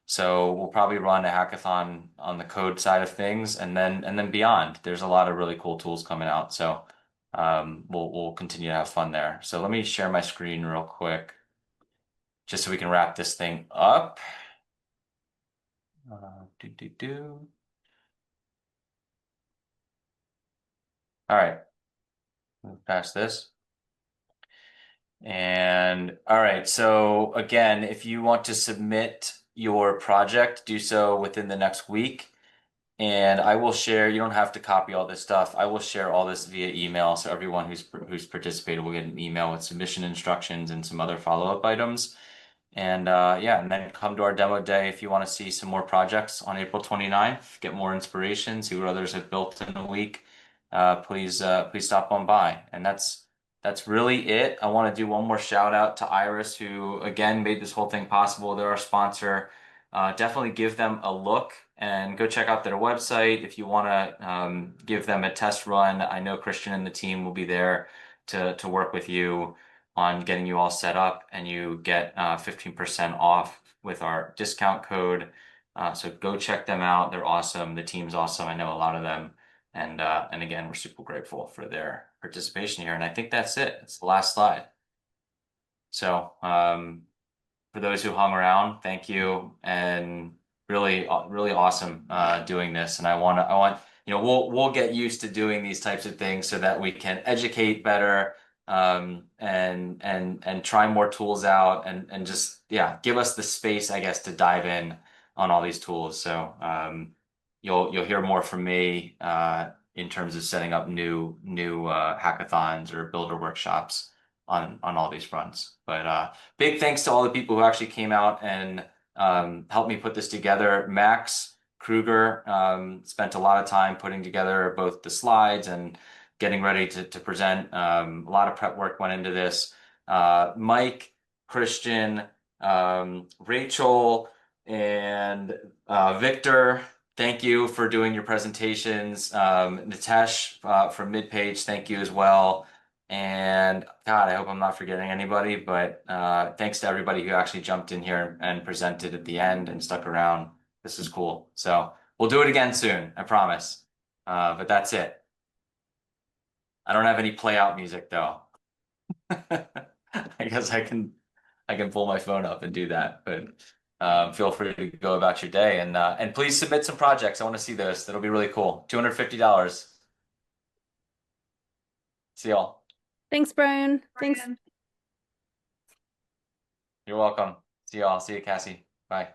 So we'll probably run a hackathon on the code side of things, and then beyond. There's a lot of really cool tools coming out. So we'll continue to have fun there. So let me share my screen real quick, just so we can wrap this thing up. All right, move past this. And all right, so again, if you want to submit your project, do so within the next week. And I will share, you don't have to copy all this stuff. I will share all this via email. So everyone who's participated will get an email with submission instructions and some other follow-up items. And yeah, and then come to our demo day if you want to see some more projects on April 29th, get more inspiration, see what others have built in a week. Please stop on by. And that's really it. I want to do one more shout out to Iris, who again made this whole thing possible. They're our sponsor. Definitely give them a look and go check out their website if you want to give them a test run. I know Christian and the team will be there to work with you on getting you all set up, and you get 15% off with our discount code. So go check them out. They're awesome. The team's awesome. I know a lot of them. And again, we're super grateful for their participation here. And I think that's it. It's the last slide. So for those who hung around, thank you. And really awesome doing this. And I want, we'll get used to doing these types of things so that we can educate better, and try more tools out, and just, yeah, give us the space, I guess, to dive in on all these tools. So you'll hear more from me in terms of setting up new hackathons or builder workshops on all these fronts. But big thanks to all the people who actually came out and helped me put this together. Max Kruger spent a lot of time putting together both the slides and getting ready to present. A lot of prep work went into this. Mike, Christian, Rachel, and Victor, thank you for doing your presentations. Nitesh from MidPage, thank you as well. And God, I hope I'm not forgetting anybody, but thanks to everybody who actually jumped in here and presented at the end and stuck around. This is cool. So we'll do it again soon, I promise. But that's it. I don't have any play out music though. I guess I can pull my phone up and do that, but feel free to go about your day, and please submit some projects. I want to see those. That'll be really cool. $250. See y'all. Thanks, Brian. Thanks. You're welcome. See y'all. See you, Cassie. Bye.